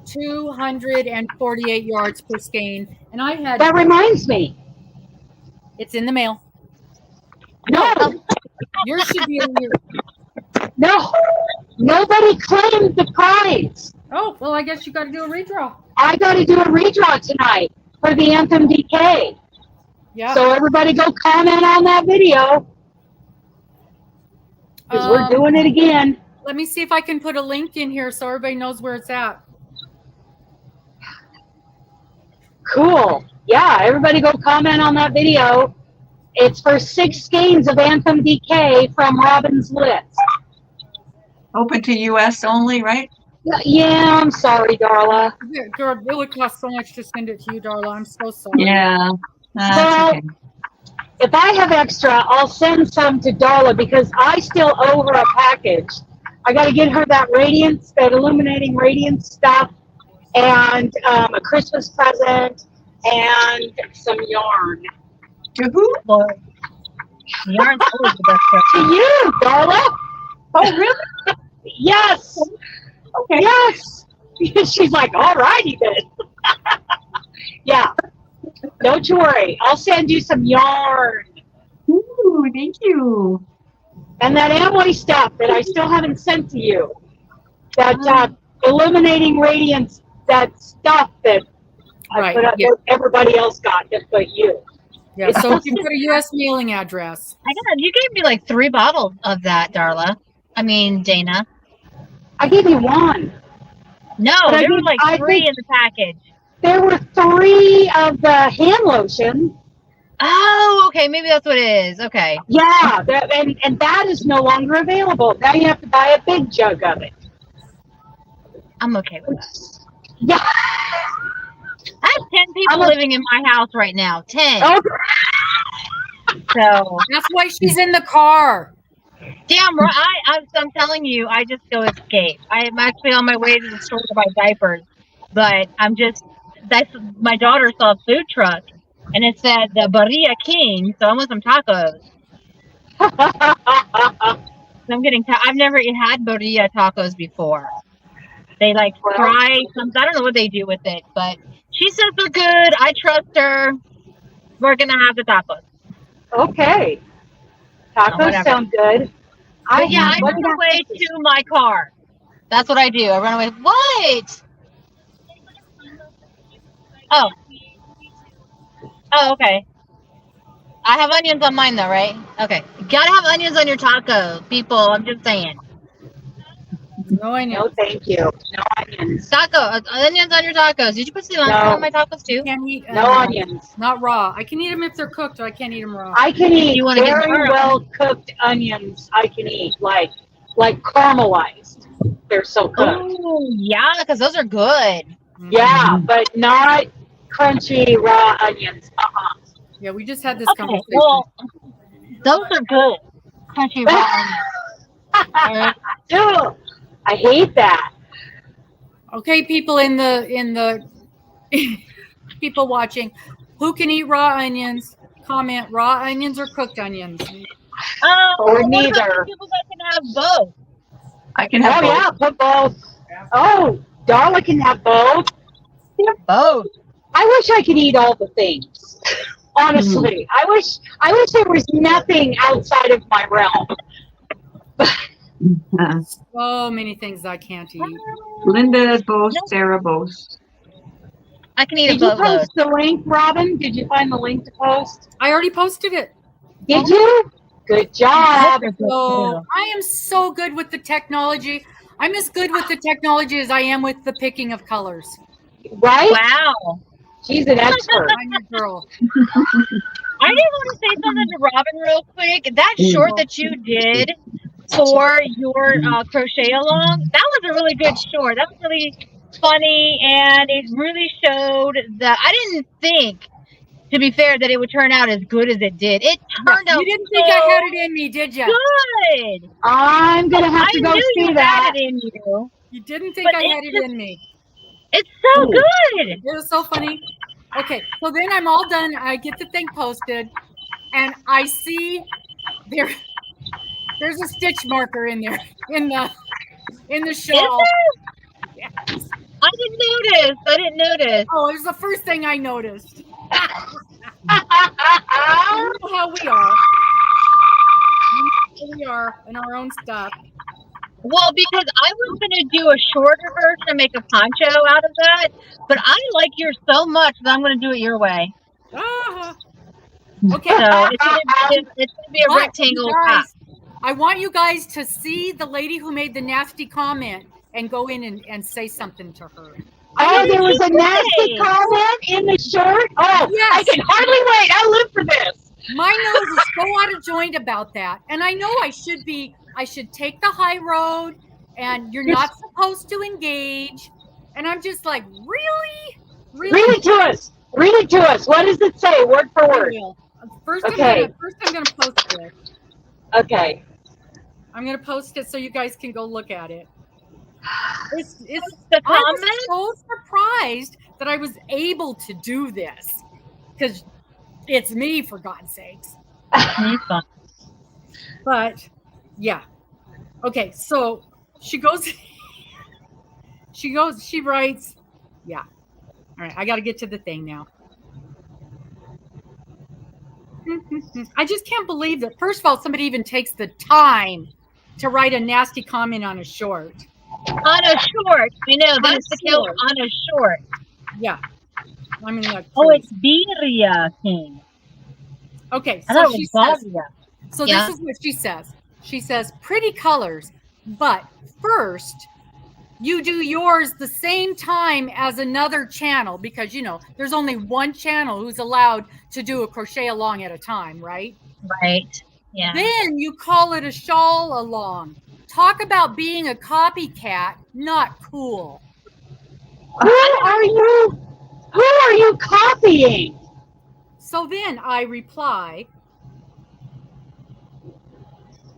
248 yards per skein. And I had, That reminds me. it's in the mail. No, Yours should be in your, no, nobody claimed the prize. oh, well, I guess you got to do a redraw. I got to do a redraw tonight for the Anthem DK. Yeah. So everybody go comment on that video because we're doing it again. Let me see if I can put a link in here so everybody knows where it's at. Cool. Yeah, everybody go comment on that video. It's for 6 games of Anthem DK from Robin's list. Open to US only, right? Yeah, I'm sorry, Darla. Girl, it would cost so much to send it to you, Darla. I'm so sorry. Yeah. That's Well, okay. if I have extra, I'll send some to Darla because I still owe her a package. I got to get her that radiance, that illuminating radiance stuff, and a Christmas present, and some yarn. To who? Lord. Yarn's always the best part. To you, Darla. Oh, really? Yes. Okay. Yes. She's like, all righty then. Yeah. Don't you worry. I'll send you some yarn. Ooh, thank you. And that Amway stuff that I still haven't sent to you. That illuminating radiance, that stuff that I put up, that everybody else got, just but you. Yeah, so if you put a U.S. mailing address. I got you gave me like 3 bottles of that, Darla. I mean, Dana. I gave you one. No, But there were like I 3 think in the package. There were 3 of the hand lotion. Oh, okay. Maybe that's what it is. Okay. Yeah, and that is no longer available. Now you have to buy a big jug of it. I'm okay with that. Yeah. I have 10 people living in my house right now. 10. Oh. So That's why she's in the car. damn right. I'm telling you, I just go escape. I'm actually on my way to the store to buy diapers, but that's my daughter saw a food truck and it said the Barilla King, so I want some tacos. I'm getting. I've never had Barilla tacos before. They like fry some. I don't know what they do with it, but she says they're good. I trust her. We're gonna have the tacos. Okay. Tacos sound good. I run away to my car. That's what I do. I run away. What? Oh. Oh, okay. I have onions on mine though, right? Okay. You gotta have onions on your taco, people. I'm just saying. No onions. No, thank you. No onions. Onions on your tacos. Did you put cilantro on my tacos too? Can't eat, No onions. Not raw. I can eat them if they're cooked, but I can't eat them raw. I can eat You wanna get very more well cooked onions. I can eat like caramelized. They're so good. Oh yeah, because those are good. Yeah, but not crunchy raw onions. Yeah, we just had this Okay, conversation. well, those are good. Crunchy raw onions. Dude, I hate that. Okay, people in the people watching, who can eat raw onions? Comment raw onions or cooked onions. Or what about neither. people that can have both? I can have Oh yeah, put both. Oh, Darla can have both. Both. I wish I could eat all the things. Honestly, I wish there was nothing outside of my realm. So many things I can't eat. Linda boasts, Sarah boasts. I can eat Did a you boatload. post the link, Robin? Did you find the link to post? I already posted it. Did you? Good job. So I am so good with the technology. I'm as good with the technology as I am with the picking of colors. Right? Wow. She's an expert. I'm your girl. I did want to say something to Robin real quick. That short that you did for your crochet along, that was a really good short. That was really funny, and it really showed that I didn't think, to be fair, that it would turn out as good as it did. It turned out. You didn't think I had it in me, did you? Good. I'm gonna have to go knew see you that. had it in you. You didn't think I had it in me. It's so good. It was so funny. Okay, so then I'm all done. I get the thing posted, and I see there's a stitch marker in there in the shawl. Yes. I didn't notice. Oh, it was the first thing I noticed. You know how we are. We are in our own stuff. Well, because I was going to do a shorter version and make a poncho out of that, but I like yours so much that I'm going to do it your way. Ah. Okay. So it's gonna be a But rectangle you top. guys, I want you guys to see the lady who made the nasty comment and go in and say something to her. Oh, there was a nasty say? comment in the short. Oh, Yes. I can hardly wait. I live for this. My nose is so out of joint about that. And I know I should take the high road and you're not supposed to engage. And I'm just like, really? Read it to us. Read it to us. What does it say, word for I word? will. First, Okay. I'm gonna post it. Okay. I'm gonna post it so you guys can go look at it. It's The I comment? was so surprised that I was able to do this because it's me, for God's sakes. But yeah, okay. So she goes. She writes. Yeah. All right. I got to get to the thing now. I just can't believe that. First of all, somebody even takes the time to write a nasty comment on a short. On a short. I know, that's the killer. short. On a short. Yeah. I mean, like, Oh, it's Birria King. okay. I So thought it she was says. Bavia. So Yeah. this is what she says. She says, pretty colors, but first you do yours the same time as another channel because, you know, there's only one channel who's allowed to do a crochet along at a time, right? Right. Yeah. Then you call it a shawl along. Talk about being a copycat, not cool. Who are you copying? So then I reply.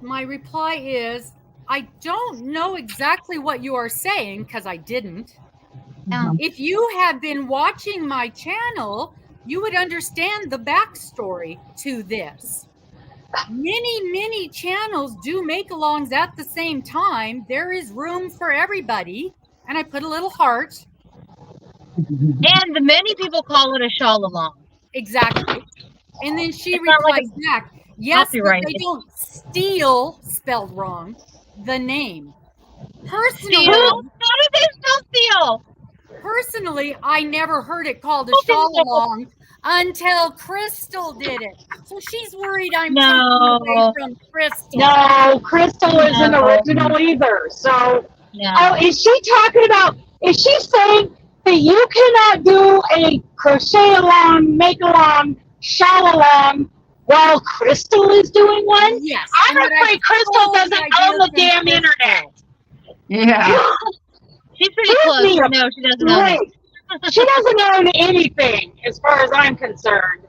My reply is, I don't know exactly what you are saying because I didn't. Yeah. If you had been watching my channel, you would understand the backstory to this. Many channels do make-alongs at the same time. There is room for everybody. And I put a little heart. And the many people call it a shawl along. Exactly. And then she It's not like replies back, yes, but copyright. they don't steal, spelled wrong, the name. Personally, Steal? How did they spell steal? Personally, I never heard it called a shawl along until Crystal did it. So she's worried I'm taking away from Crystal. No, Crystal isn't original either. So, oh, is she saying that you cannot do a crochet along, make along, shawl along while Crystal is doing one? Yes. I'm afraid Crystal doesn't own the damn internet. Yeah. She's pretty close. No, she doesn't own it. She doesn't own anything as far as I'm concerned.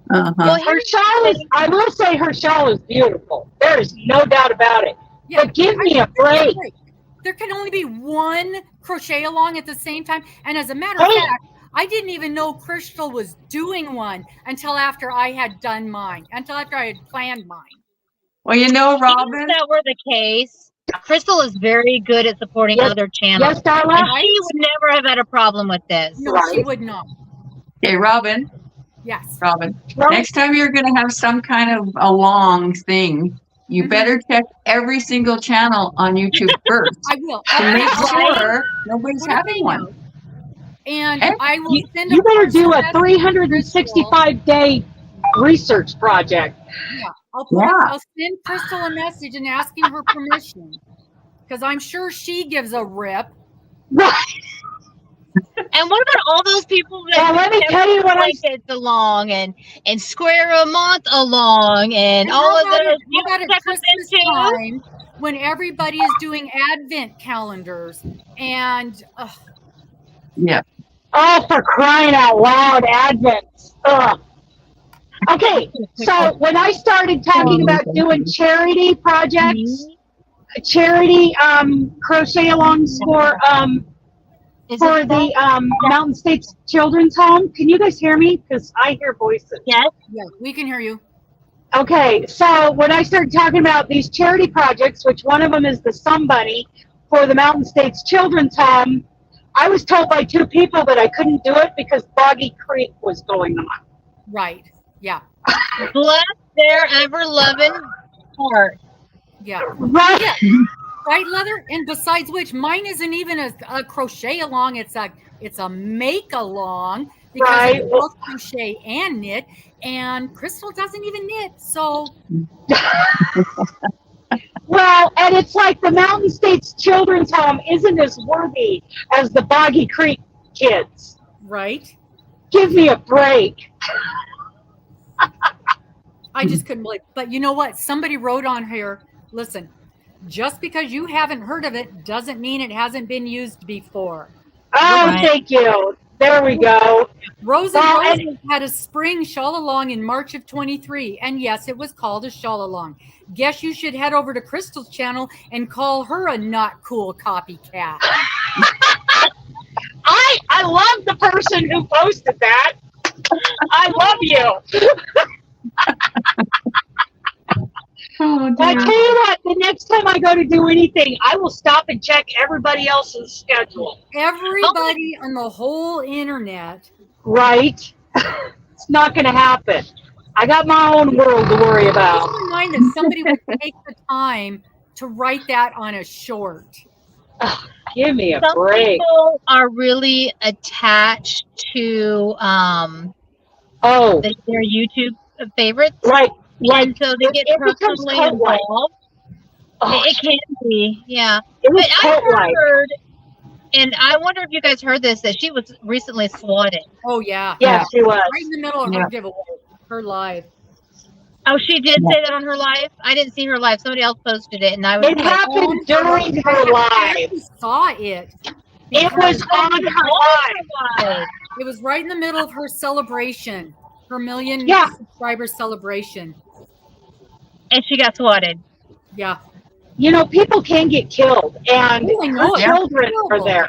Uh-huh. Her shawl is, I will say her shawl is beautiful. There is no doubt about it. Yeah, but give me a break. There can only be one crochet along at the same time. And as a matter of fact, I didn't even know Crystal was doing one until after I had done mine, until after I had planned mine. Well, you know, Robin. If that were the case, Crystal is very good at supporting other channels. Yes, Darla. And she would never have had a problem with this. No, she would not. Okay, Robin. Yes. Robin. Next time you're going to have some kind of a long thing, you better check every single channel on YouTube first. I will. To make sure nobody's having one. And I will send You better do a 365-day research project. Yeah. I'll send Crystal a message and asking her permission. Because I'm sure she gives a rip. Right. And what about all those people that let me tell you what it's along and square a month along and all of those. You got at Christmas time when everybody is doing Advent calendars and yeah. Oh, for crying out loud, Advent. Ugh. Okay, so when I started talking about doing charity projects, charity crochet alongs for the Mountain States Children's Home. Can you guys hear me? Because I hear voices. Yes. Yeah, we can hear you. Okay, so when I started talking about these charity projects, which one of them is the Sun Bunny for the Mountain States Children's Home, I was told by two people that I couldn't do it because Boggy Creek was going on. Right. Yeah. Bless their ever-loving heart. Yeah. Right. Yeah. Right, Leather? And besides which, mine isn't even a crochet along. It's a make along because Right. they both crochet and knit, and Crystal doesn't even knit. So Well, and it's like the Mountain States Children's Home isn't as worthy as the Boggy Creek kids. right. Give me a break. I just couldn't believe. But you know what? Somebody wrote on here, listen, just because you haven't heard of it doesn't mean it hasn't been used before. Oh, Right. thank you. There we go. Rose Well, and Roses had a spring shawl along in March of 23. And yes, it was called a shawl along. Guess you should head over to Crystal's channel and call her a not cool copycat. I love the person who posted that. I love you. Oh, I dear. tell you what, the next time I go to do anything, I will stop and check everybody else's schedule. Everybody on the whole internet. Right? It's not going to happen. I got my own world to worry about. Keep in mind that somebody would take the time to write that on a short. Give me a Some break. people are really attached to Oh, their YouTube favorites, right. and so they get it becomes personally cult-like. involved. Oh, It can be, yeah. it was But I cult-like. heard, and I wonder if you guys heard this, that she was recently swatted. Oh, yeah. Yes, she was. Right in the middle of Yeah. her giveaway, her live. Oh, she did say that on her live? I didn't see her live. Somebody else posted it, and I was It like, happened during her I live. actually saw it. It was on her live. live. It was right in the middle of her celebration, her million Yeah. subscriber celebration. And she got swatted. Yeah. You know, people can get killed, and Oh, I know her it. children are there.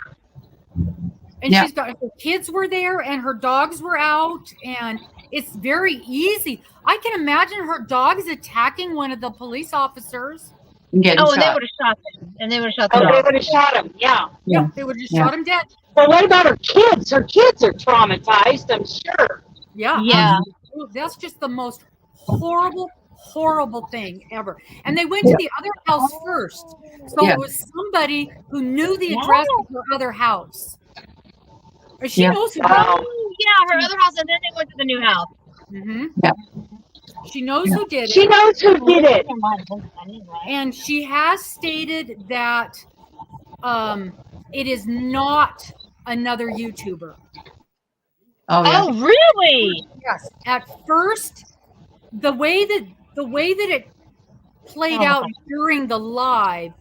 And Yeah. she's got her kids were there and her dogs were out, and it's very easy. I can imagine her dogs attacking one of the police officers. And getting Oh, and they shot. would have shot them. And they would have shot the Oh, they dog. would have shot him. Yeah. Yeah. They would just Yeah. shot him dead. But what about her kids? Her kids are traumatized, I'm sure. Yeah. Yeah. absolutely. That's just the most horrible thing ever. And they went to the other house first. So Yeah. it was somebody who knew the address of her other house. Or she Yeah. knows who Wow. Oh, yeah, her other house, and then they went to the new house. hmm Yeah. She knows who did She it. knows who did it. And she has stated that it is not another YouTuber. Oh, yeah. Oh, really? Yes. At first, the way that it played Oh, out okay. during the live,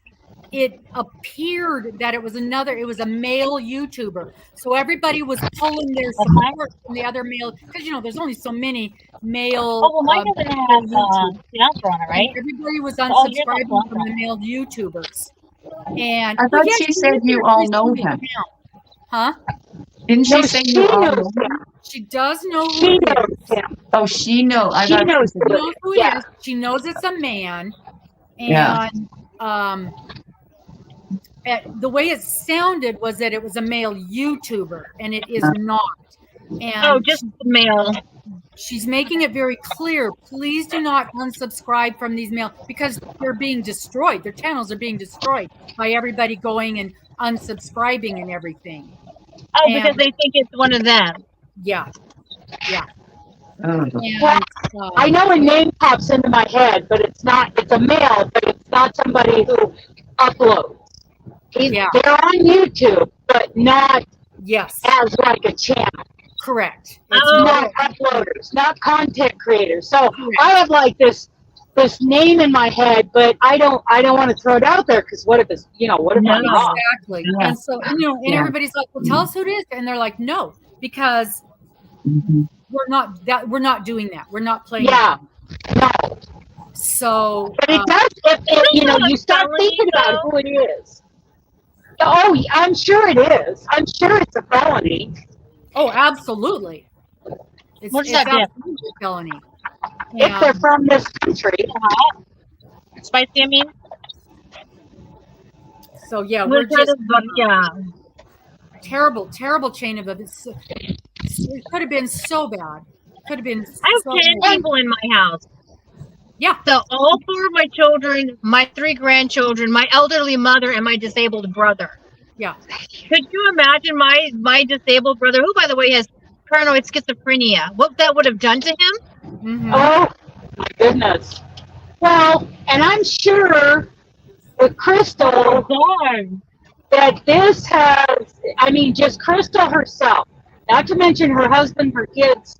it appeared that it was a male YouTuber. So everybody was pulling their support from the other male, because there's only so many male. Oh, well, mine doesn't have the answer on it, right? Everybody was Oh, you're not unsubscribing from the male YouTubers. And I thought yeah, she said did you get all a know recent him. account. Huh? Didn't No, she say she you all knows know him? him. She does know who She it knows is. him. Oh, she knows. I She thought knows she She said- knows who it Yeah. is. She knows it's a man. And Yeah. the way it sounded was that it was a male YouTuber, and it is not. And Oh, just the male. she's making it very clear. Please do not unsubscribe from these male, because they're being destroyed. Their channels are being destroyed by everybody going and unsubscribing and everything. Oh, And- because they think it's one of them. Yeah. Oh, And, I know a name pops into my head, but it's a male, but it's not somebody who uploads. Yeah. They're on YouTube, but not yes, as like a channel. correct. Oh. It's Not uploaders, not content creators. So I have like this name in my head, but I don't want to throw it out there, because what if it's what if I'm No. wrong? Exactly. Yeah. And so, and Yeah. everybody's like, well, tell us who it is. And they're like, no, because Mhm. we're not doing that. We're not playing. Yeah, no. So, But it does if you start felony, thinking about though? who it is. Oh, I'm sure it is. I'm sure it's a felony. absolutely. It's, What's it's that, Deb? absolutely a felony. If they're And, from this country. Spicy, I mean? so yeah, we're just Yeah. terrible chain of events. It could have been so bad. Could have been I have so 10 bad. people in my house. Yeah. So all 4 of my children, my 3 grandchildren, my elderly mother, and my disabled brother. Yeah. Could you imagine my disabled brother, who, by the way, has paranoid schizophrenia. What that would have done to him? Mhm. Oh my goodness. Well, and I'm sure with Crystal God. that this has, I mean, just Crystal herself, not to mention her husband, her kids,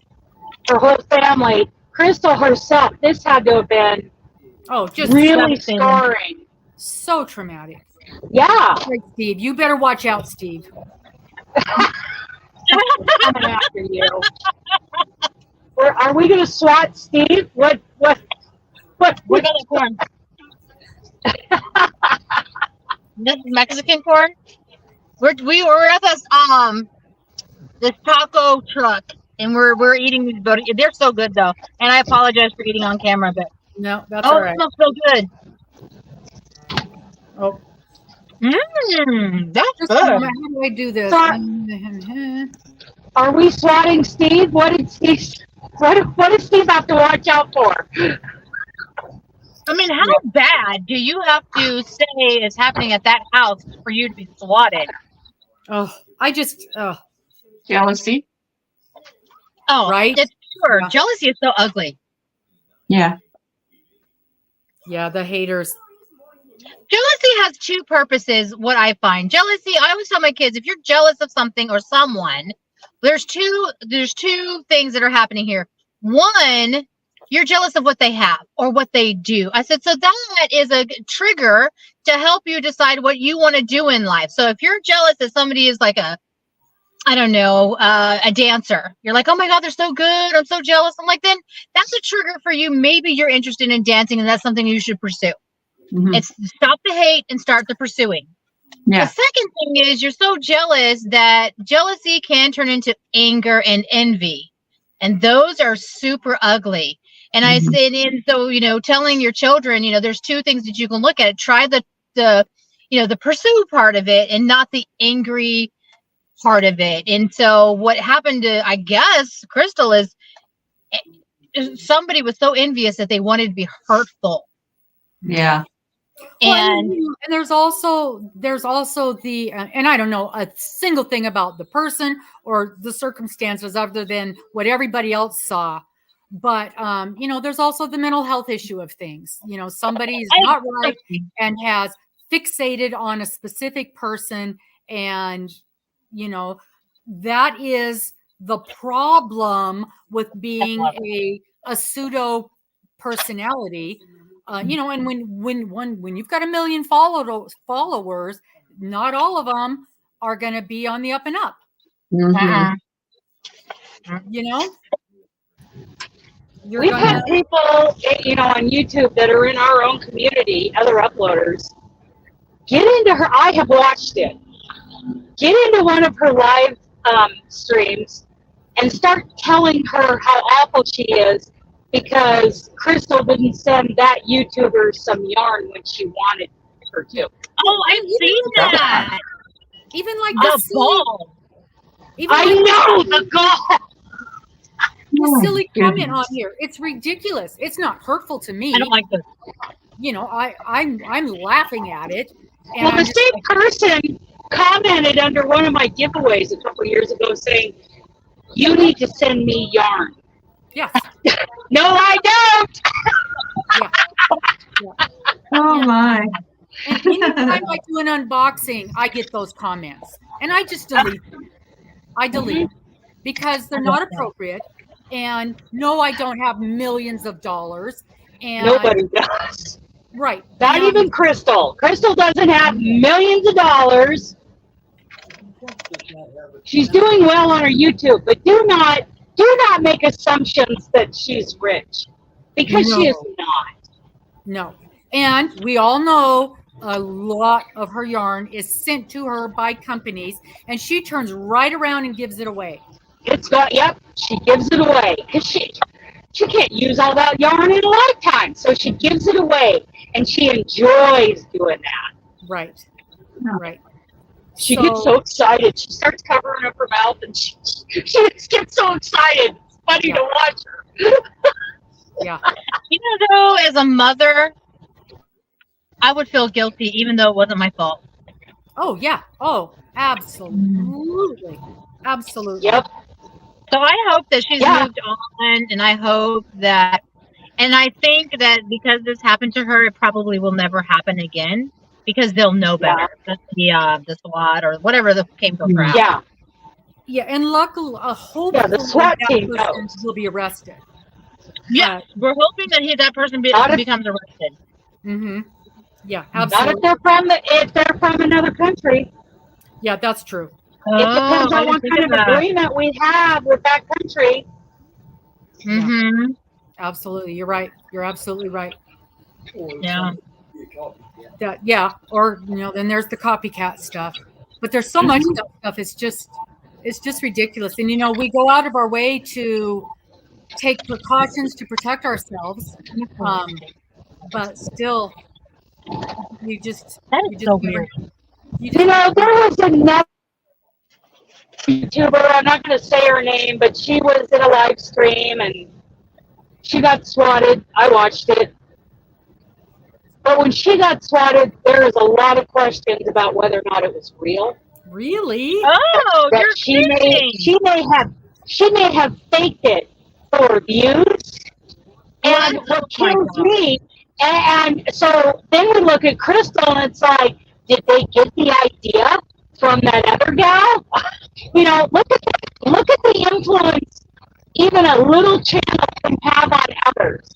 her whole family, Crystal herself, this had to have been Oh, just really devastating. scarring. so traumatic. Yeah. Right, Steve, you better watch out, Steve. Coming after you. Are we going to SWAT Steve? What? What about the corn? This is Mexican corn. We were at this taco truck, and we're eating these burritos. They're so good though, and I apologize for eating on camera, but No, that's all it right. smells so good. Oh, That's just a good. moment. How do I do this? Sorry. Are we swatting Steve? What did Steve have to watch out for? I mean, how bad do you have to say is happening at that house for you to be swatted? Oh, Jealousy. Oh, Right? it's pure. Yeah. Jealousy is so ugly. Yeah. yeah, the haters. Jealousy has two purposes, what I find. Jealousy, I always tell my kids, if you're jealous of something or someone, there's two things that are happening here. One, you're jealous of what they have or what they do. I said, so that is a trigger to help you decide what you want to do in life. So if you're jealous that somebody is like a dancer, you're like, oh my God, they're so good. I'm so jealous. I'm like, then that's a trigger for you. Maybe you're interested in dancing and that's something you should pursue. Mhm. It's stop the hate and start the pursuing. Yeah. The second thing is you're so jealous that jealousy can turn into anger and envy. And those are super ugly. And I Mhm. said, and so, telling your children, there's two things that you can look at. Try the pursue part of it and not the angry part of it. And so what happened to, I guess, Crystal is somebody was so envious that they wanted to be hurtful. Yeah. And there's also the and I don't know a single thing about the person or the circumstances other than what everybody else saw, but there's also the mental health issue of things. Somebody's not right and has fixated on a specific person, and that is the problem with being a pseudo personality. And when you've got 1 million followers, not all of them are going to be on the up and up. Mhm. We've had people, on YouTube that are in our own community, other uploaders, get into her. I have watched it. Get into one of her live streams and start telling her how awful she is because Crystal didn't send that YouTuber some yarn when she wanted her to. oh, I've seen that. Even like The ball. I know the goal. the silly Oh, comment goodness. on here. It's ridiculous. It's not hurtful to me. I don't like this. I'm laughing at it. And Well, I'm the just same person commented under one of my giveaways a couple years ago saying, "You need to send me yarn." yes. No, I don't. Oh my. And anytime I do an unboxing, I get those comments, and I just delete them. I delete them because they're not appropriate. And no, I don't have millions of dollars. And Nobody does. right. Not And- even Crystal. Crystal doesn't have millions of dollars. She's doing well on her YouTube, but do not make assumptions that she's rich because she is not. No. And we all know a lot of her yarn is sent to her by companies, and she turns right around and gives it away. She gives it away because she can't use all that yarn in a lifetime, so she gives it away, and she enjoys doing that. Right. Right. She gets so excited. She starts covering up her mouth, and she just gets so excited. It's funny to watch her. Yeah. Though, as a mother, I would feel guilty even though it wasn't my fault. Oh, yeah. Oh, absolutely. Absolutely. Yep. So I hope that she's moved on, and I hope that, and I think that because this happened to her, it probably will never happen again because they'll know better. The SWAT or whatever came to her house. Yeah. Yeah, and luckily, hopefully the SWAT that team person knows. will be arrested. Yeah, we're hoping that that person becomes arrested. Mm-hmm. Yeah, Not absolutely. if they're from another country. Yeah, that's true. It depends on what kind of agreement we have with that country. Mm-hmm. Absolutely, you're right. You're absolutely right. Yeah. Or then there's the copycat stuff. But there's so much stuff. It's just ridiculous. And we go out of our way to take precautions to protect ourselves. But still, you just so weird. There was another YouTuber, I'm not going to say her name, but she was in a live stream and she got swatted. I watched it. But when she got swatted, there was a lot of questions about whether or not it was real. Really? Oh, you're kidding. She may have faked it for views. And what kills me, and so then we look at Crystal and it's like, did they get the idea from that other gal? Look at the influence even a little channel can have on others.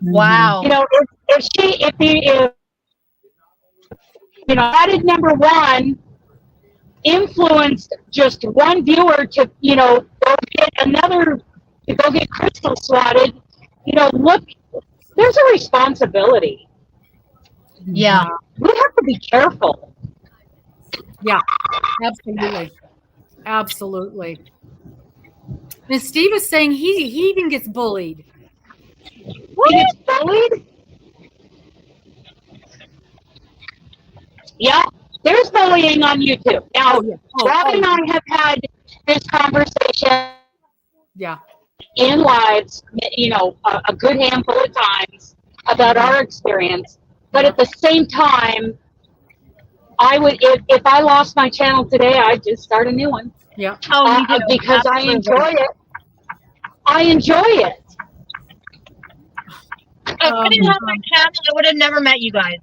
Wow. If added number one influenced just one viewer to, go get Crystal swatted, look, there's a responsibility. Yeah. We have to be careful. Yeah, absolutely. Absolutely. And Steve is saying he even gets bullied. What? He gets bullied? Yeah, there's bullying on YouTube. Now, Rob and I have had this conversation in lives, a good handful of times about our experience. But at the same time, I would, if I lost my channel today, I'd just start a new one. Yeah. Because I enjoy it. I enjoy it. If I didn't have my channel, I would have never met you guys.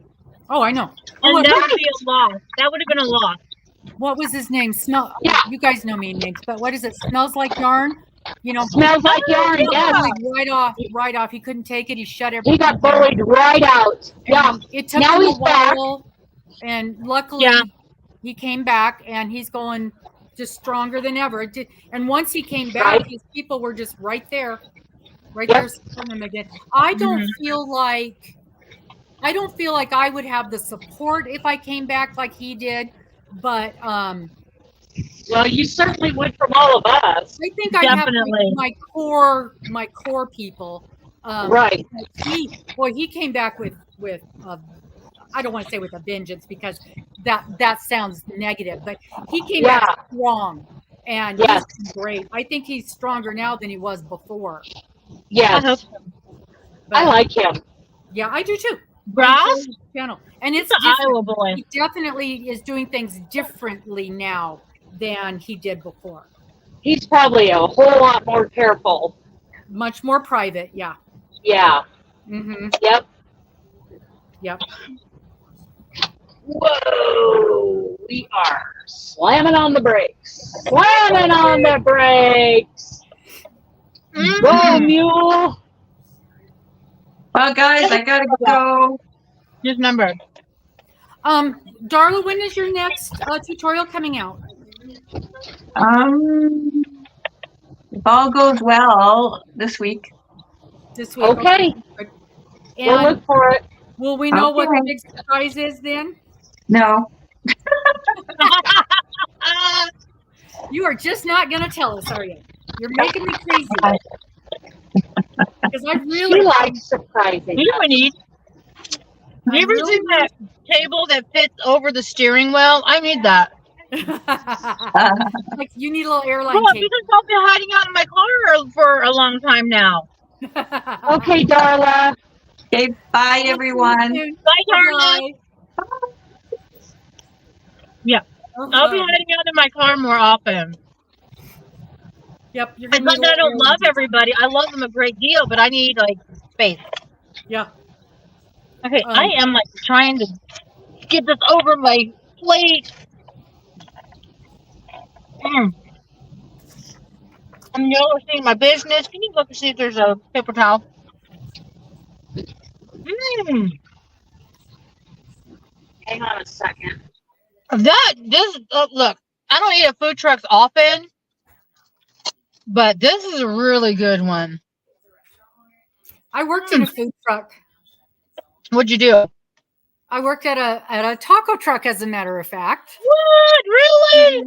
Oh, I know. And that would be a loss. That would have been a loss. What was his name? You guys know me names, but what is it? Smells like yarn. Smells like yarn. Yeah. Right off. He couldn't take it. He shut everything. He got bullied right out. Yeah. It took him a while, and luckily he came back, and he's going just stronger than ever. And once he came back, his people were just right there supporting him again. I don't feel like I would have the support if I came back like he did, but well, you certainly would from all of us. I think I have my core people. Right. He came back with I don't want to say with a vengeance because that sounds negative, but he came back strong and he's great. I think he's stronger now than he was before. Yes. I like him. Yeah, I do too. Ross? Channel. And it's Iowa boy. He definitely is doing things differently now than he did before. He's probably a whole lot more careful. Much more private, yeah. Yeah. Mm-hmm. Yep. Whoa! We are slamming on the brakes. Slamming on the brakes. Go, mule. Well, guys, I gotta go. Just remember. Darla, when is your next tutorial coming out? If all goes well this week. This week. Okay. We'll look for it. Will we know what the big surprise is then? No. You are just not going to tell us, are you? You're making me crazy. Because I really like surprising. You ever seen that table that fits over the steering wheel? I need that. Like you need a little airline because table. I've been hiding out in my car for a long time now. Okay, Darla. Okay, bye everyone. Bye, Darla. Yeah. I'll be hiding out in my car more often. Yep. You're It's gonna like need a I don't little love room. everybody. I love them a great deal, but I need like space. Yeah. Okay, I am like trying to get this over my plate. I'm noticing my business. Can you look and see if there's a paper towel? Hang on a second. Look, I don't eat at food trucks often, but this is a really good one. I worked at a food truck. What'd you do? I worked at a taco truck, as a matter of fact. What? Really?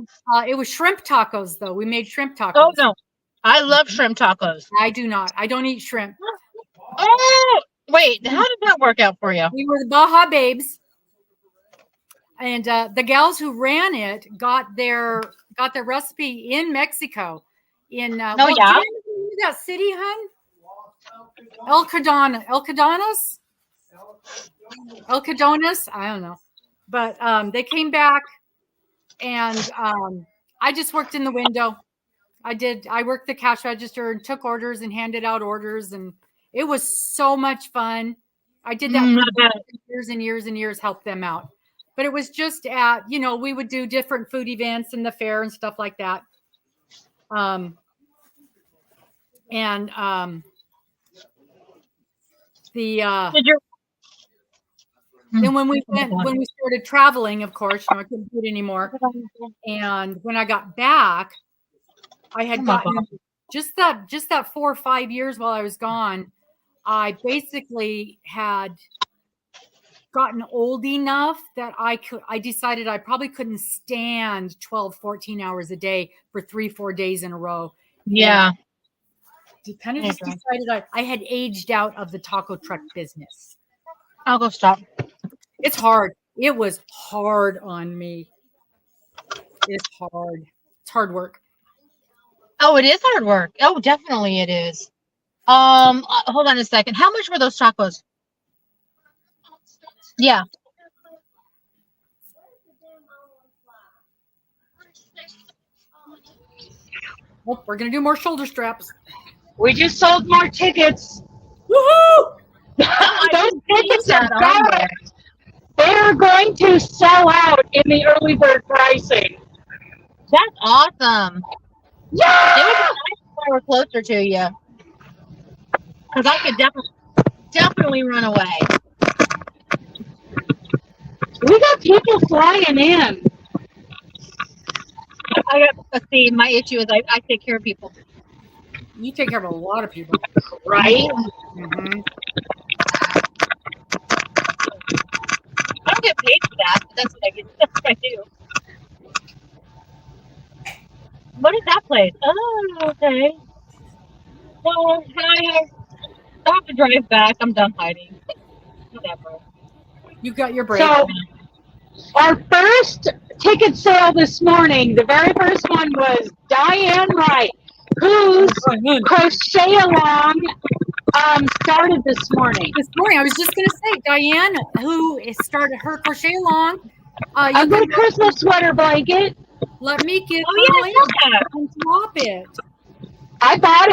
It was shrimp tacos, though. We made shrimp tacos. Oh no, I love shrimp tacos. I do not. I don't eat shrimp. Oh wait, how did that work out for you? We were the Baja Babes, and the gals who ran it got their recipe in Mexico. In yeah, do you remember that city, hun? El Cadonas. I don't know, but they came back, and I just worked in the window. I worked the cash register and took orders and handed out orders, and it was so much fun. I did that for years and years and years, helped them out. But it was just at, we would do different food events in the fair and stuff like that. Then when we started traveling, of course, I couldn't do it anymore. And when I got back, I had gotten just that 4 or 5 years while I was gone. I basically had gotten old enough that I decided I probably couldn't stand 12, 14 hours a day for 3-4 days in a row. Yeah. And kind of just decided I had aged out of the taco truck business. I'll go stop. It's hard. It was hard on me. It's hard. It's hard work. Oh, it is hard work. Oh, definitely it is. Hold on a second. How much were those tacos? Yeah. Oh, we're gonna do more shoulder straps. We just sold more tickets. Woohoo! Those tickets are gone. They're going to sell out in the early bird pricing. That's awesome. Yeah! It would be nice if I were closer to you. Because I could definitely run away. We got people flying in. Let's see, my issue is I take care of people. You take care of a lot of people. Right? Mm-hmm. I don't get paid for that, but that's what I do. What is that place? Oh, okay. Well, I have to drive back. I'm done hiding. Whatever. You got your break. So, our first ticket sale this morning, the very first one was Diane Wright, whose crochet along started this morning. I was just going to say, Diane, who started her crochet along. A good Christmas sweater blanket. Let me get the link and swap it. I bought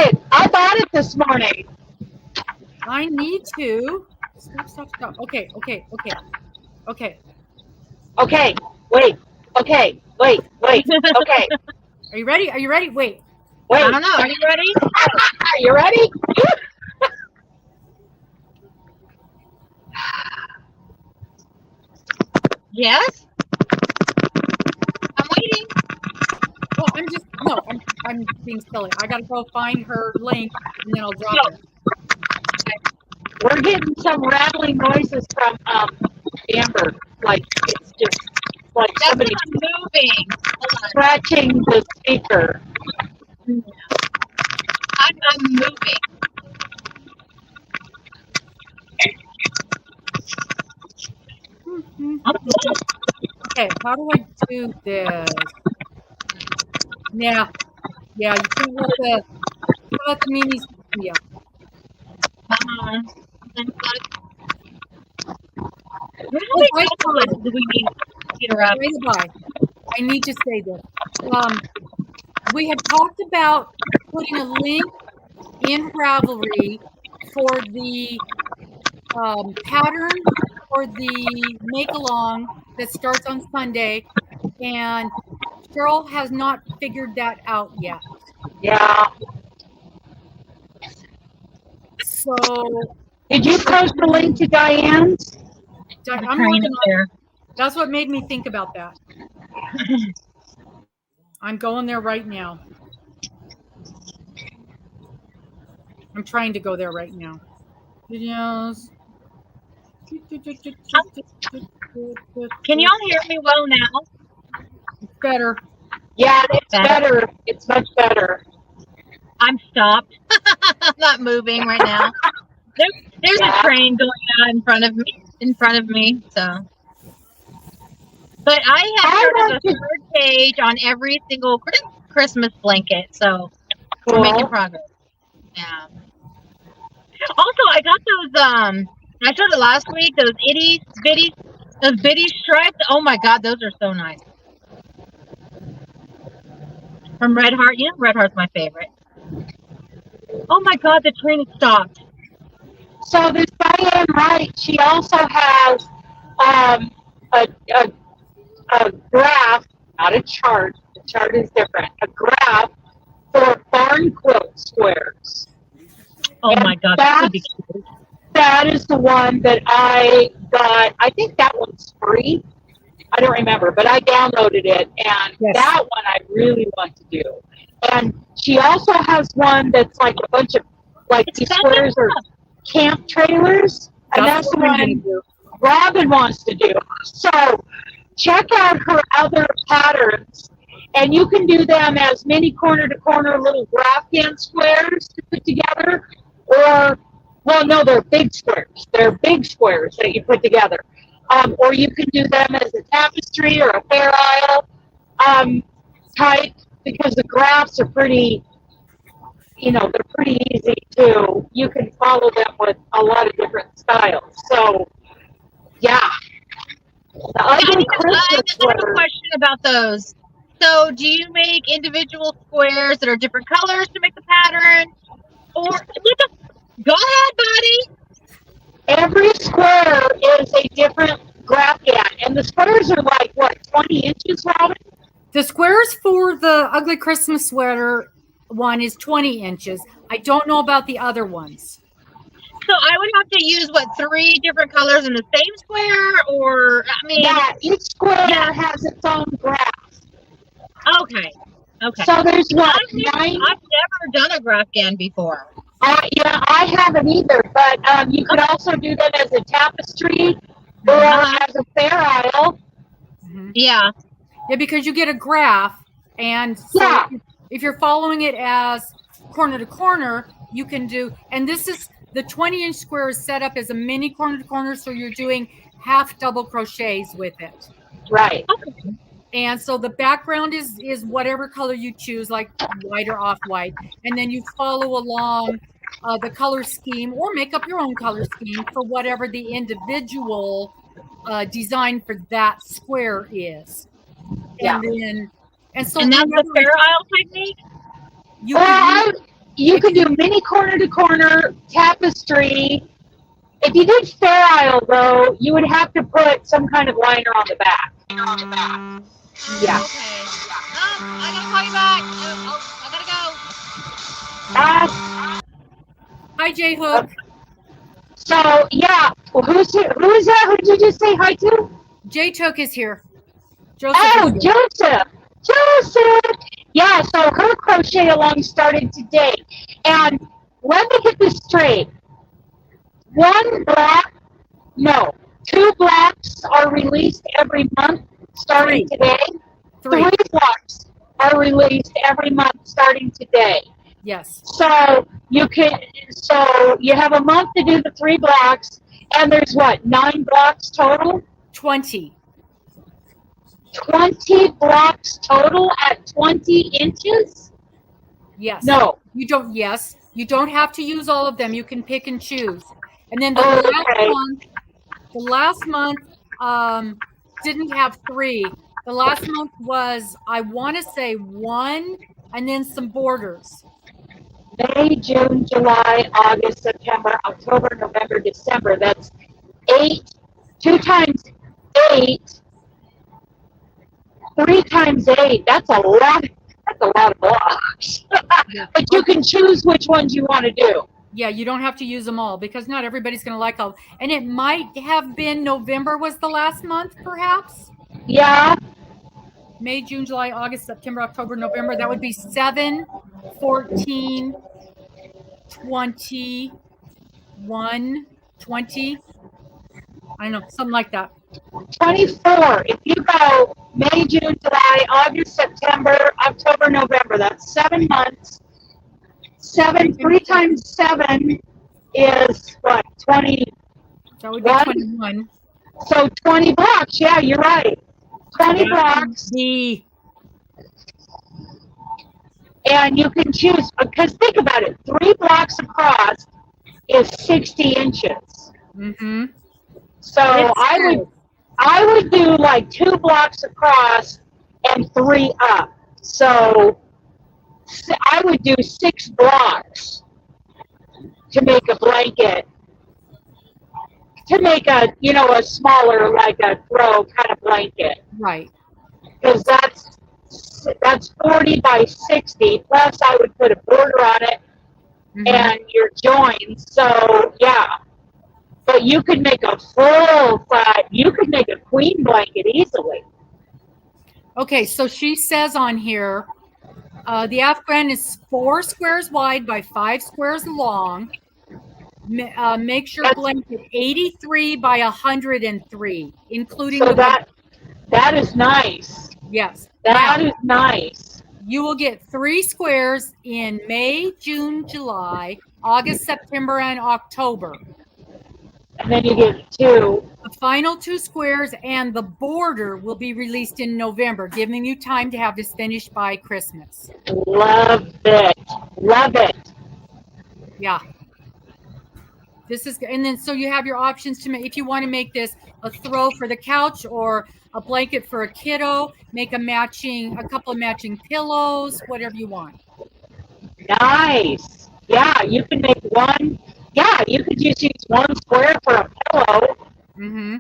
it this morning. I need to. Stop. Okay. Okay, wait. Okay. Are you ready? Wait. I don't know. Are you ready? Are you ready? Yes? I'm waiting. Well, I'm being silly. I gotta go find her link and then I'll drop it. We're getting some rattling noises from Amber. Like it's just like That's somebody moving. scratching the speaker. I'm moving. Okay, how do I do this? Yeah, you can't let the meanies see you. Do we need Peter up? I need to say this. We had talked about putting a link in Ravelry for the pattern for the make along that starts on Sunday, and Cheryl has not figured that out yet. Yeah. So Did you post the link to Diane's? I'm Train working up on there. That's what made me think about that. I'm going there right now. I'm trying to go there right now. Videos. Can y'all hear me well now? It's better. Yeah, it's better. It's much better. I'm stopped. I'm not moving right now. There's a train going on in front of me. So, but I have started the third page on every single Christmas blanket. So we're making progress. Yeah. Also, I got those. I showed it last week. Those those bitty stripes. Oh my God, those are so nice. From Red Heart. You know, Red Heart's my favorite. Oh my God, the train has stopped. So this Diane Wright, she also has a graph, not a chart. The chart is different. A graph for barn quilt squares. Oh and my God, that would be cute. That is the one that I got. I think that one's free. I don't remember, but I downloaded it, and that one I really want to do. And she also has one that's like a bunch of, like, these squares are camp trailers, and that's the one Robin wants to do. So check out her other patterns, and you can do them as mini corner-to-corner little graph-can squares to put together, or, well, no, they're big squares. They're big squares that you put together. Or you can do them as a tapestry or a fair isle type, because the graphs are pretty, they're pretty easy to, you can follow them with a lot of different styles. So, yeah. I have a question about those. So, do you make individual squares that are different colors to make the pattern? Or, go ahead, buddy. Every square is a different graph can, and the squares are like, what, 20 inches, Robin? The squares for the ugly Christmas sweater one is 20 inches. I don't know about the other ones. So I would have to use, 3 different colors in the same square? Or, I mean... Yeah, each square has its own graph. Okay. So there's what, I've never done a graph can before. Yeah, I haven't either, but you could also do them as a tapestry or as a fair isle. Yeah. Yeah, because you get a graph, and so if you're following it as corner to corner, you can do, and this is the 20-inch square is set up as a mini corner to corner, so you're doing half double crochets with it. Right. Okay. And so the background is whatever color you choose, like white or off-white, and then you follow along the color scheme or make up your own color scheme for whatever the individual design for that square is. Yeah. And that's the fair isle technique? You can do mini corner to corner, tapestry. If you did fair isle, though, you would have to put some kind of liner on the back. Yeah. Okay. I gotta call you back. I gotta go. Hi, J Hook. So, yeah. Well, who is that? Who did you just say hi to? J Took is here. Joseph. Joseph. Yeah, so her crochet along started today. And let me get this straight. 2 blocks are released every month starting today. 3 blocks are released every month starting today. Yes. So you have a month to do the 3 blocks, and there's what, 9 blocks total? 20. 20 blocks total at 20 inches? Yes. No. You don't. Yes. You don't have to use all of them. You can pick and choose. And then the last month didn't have 3. The last month was, I want to say 1 and then some borders. May, June, July, August, September, October, November, December. That's 8. 2 times 8. 3 times 8. That's a lot. That's a lot of blocks. But you can choose which ones you want to do. Yeah, you don't have to use them all because not everybody's going to like all. And it might have been November was the last month, perhaps. Yeah. May, June, July, August, September, October, November. That would be 7, 14, 21, 20. I don't know, something like that. 24. If you go May, June, July, August, September, October, November, that's 7 months. 7, 3 times 7 is what, 20? That would be 21. So 20 blocks. Yeah, you're right. 20 blocks. And you can choose, because think about it, 3 blocks across is 60 inches. Mm-hmm. So I would do like 2 blocks across and 3 up. So I would do 6 blocks to make a blanket, to make a, you know, a smaller, like a throw kind of blanket. Right. Because that's 40 by 60, plus I would put a border on it and your joins. So, yeah. But you could make a you could make a queen blanket easily. Okay, so she says on here, the Afghan is 4 squares wide by 5 squares long. Makes your blanket 83 by 103, including so that is nice. Yes. That is nice. You will get 3 squares in May, June, July, August, September, and October. And then you get 2. The final 2 squares and the border will be released in November, giving you time to have this finished by Christmas. Love it. Love it. Yeah. This is, and then so you have your options to make, if you want to make this a throw for the couch or a blanket for a kiddo, make a couple of matching pillows, whatever you want. Nice. Yeah, you can make one. Yeah, you could just use 1 square for a pillow. Mm-hmm.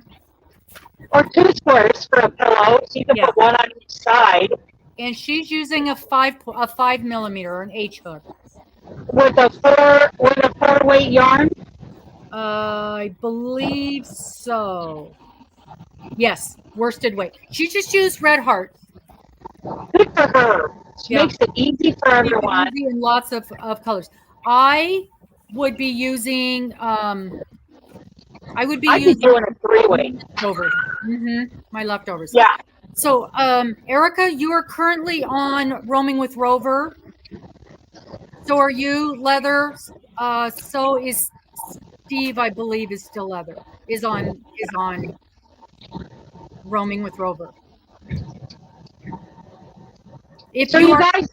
Or 2 squares for a pillow. So you can put 1 on each side. And she's using a 5 millimeter, an H hook. With a 4-weight yarn? I believe so. Yes, worsted weight. She just used Red Heart. Good for her. She makes it easy for everyone. Easy and lots of colors. I would be using using a 3-weight. leftovers. My leftovers. Yeah. So Erica, you are currently on Roaming with Rover. So are you, Leather. So is Steve, I believe, is still Leather. Is on Roaming with Rover. If so you guys,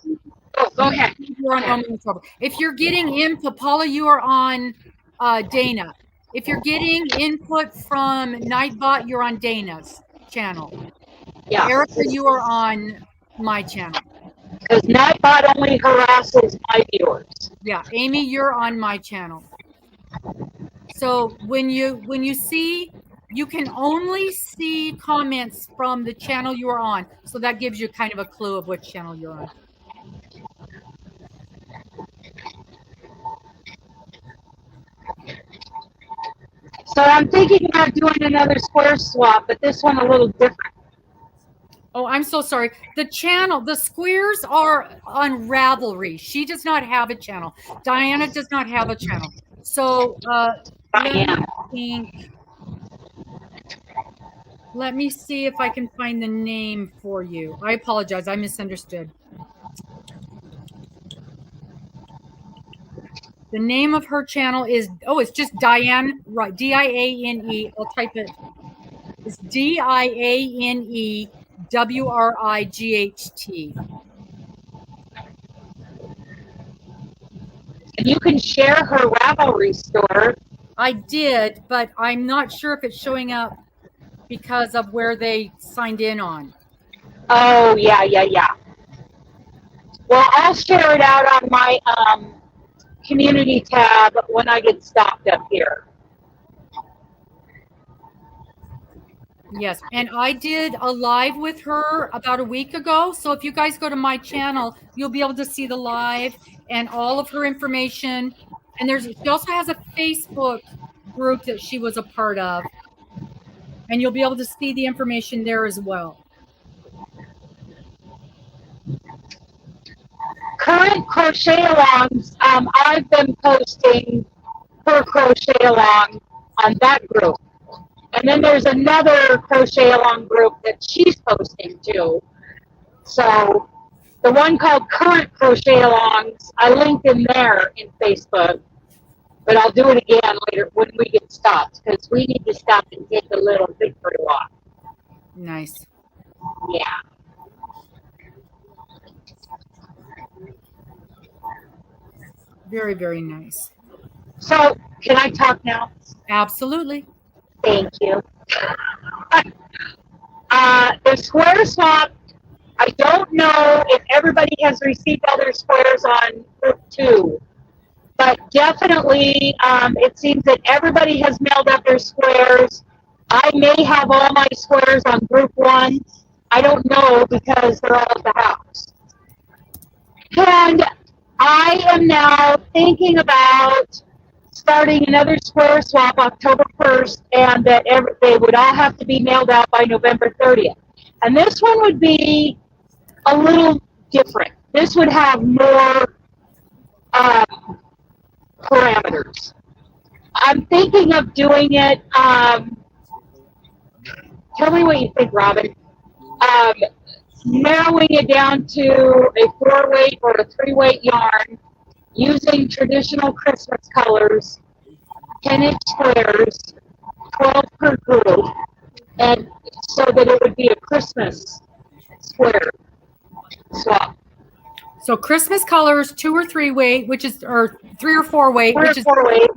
go ahead. You're on Roaming with Rover. If you're getting input, Paula, you are on Dana. If you're getting input from Nightbot, you're on Dana's channel. Yeah. Erica, you are on my channel. Because Nightbot only harasses my viewers. Yeah, Amy, you're on my channel. So when you see, you can only see comments from the channel you are on. So that gives you kind of a clue of which channel you're on. So I'm thinking about doing another square swap, but this one a little different. Oh, I'm so sorry. The squares are on Ravelry. She does not have a channel. Diana does not have a channel. So let me see if I can find the name for you. I apologize. I misunderstood. The name of her channel is, it's just Diane, right? D-I-A-N-E. I'll type it. It's D-I-A-N-E-W-R-I-G-H-T. And you can share her Ravelry store. I did, but I'm not sure if it's showing up because of where they signed in on. Oh, yeah. Well, I'll share it out on my community tab when I get stopped up here. Yes, and I did a live with her about a week ago. So if you guys go to my channel, you'll be able to see the live and all of her information. And she also has a Facebook group that she was a part of. And you'll be able to see the information there as well. Current crochet alongs, I've been posting her crochet along on that group. And then there's another crochet along group that she's posting to. So the one called Current Crochet Alongs, I linked in there in Facebook. But I'll do it again later when we get stopped, because we need to stop and take a little victory walk. Nice. Yeah. Very, very nice. So, can I talk now? Absolutely. Thank you. The square swap, I don't know if everybody has received all their squares on group 2, but definitely it seems that everybody has mailed up their squares. I may have all my squares on group 1. I don't know because they're all at the house. And I am now thinking about starting another square swap October 1st, and that they would all have to be mailed out by November 30th. And this one would be a little different. This would have more parameters. I'm thinking of doing it, tell me what you think, Robin. Narrowing it down to a 4-weight or a 3-weight yarn, using traditional Christmas colors, 10-inch squares, 12 per group, and so that it would be a Christmas square swap. So Christmas colors, 2 or 3 weight, or 3 or 4 weight, 3 or 4 weight.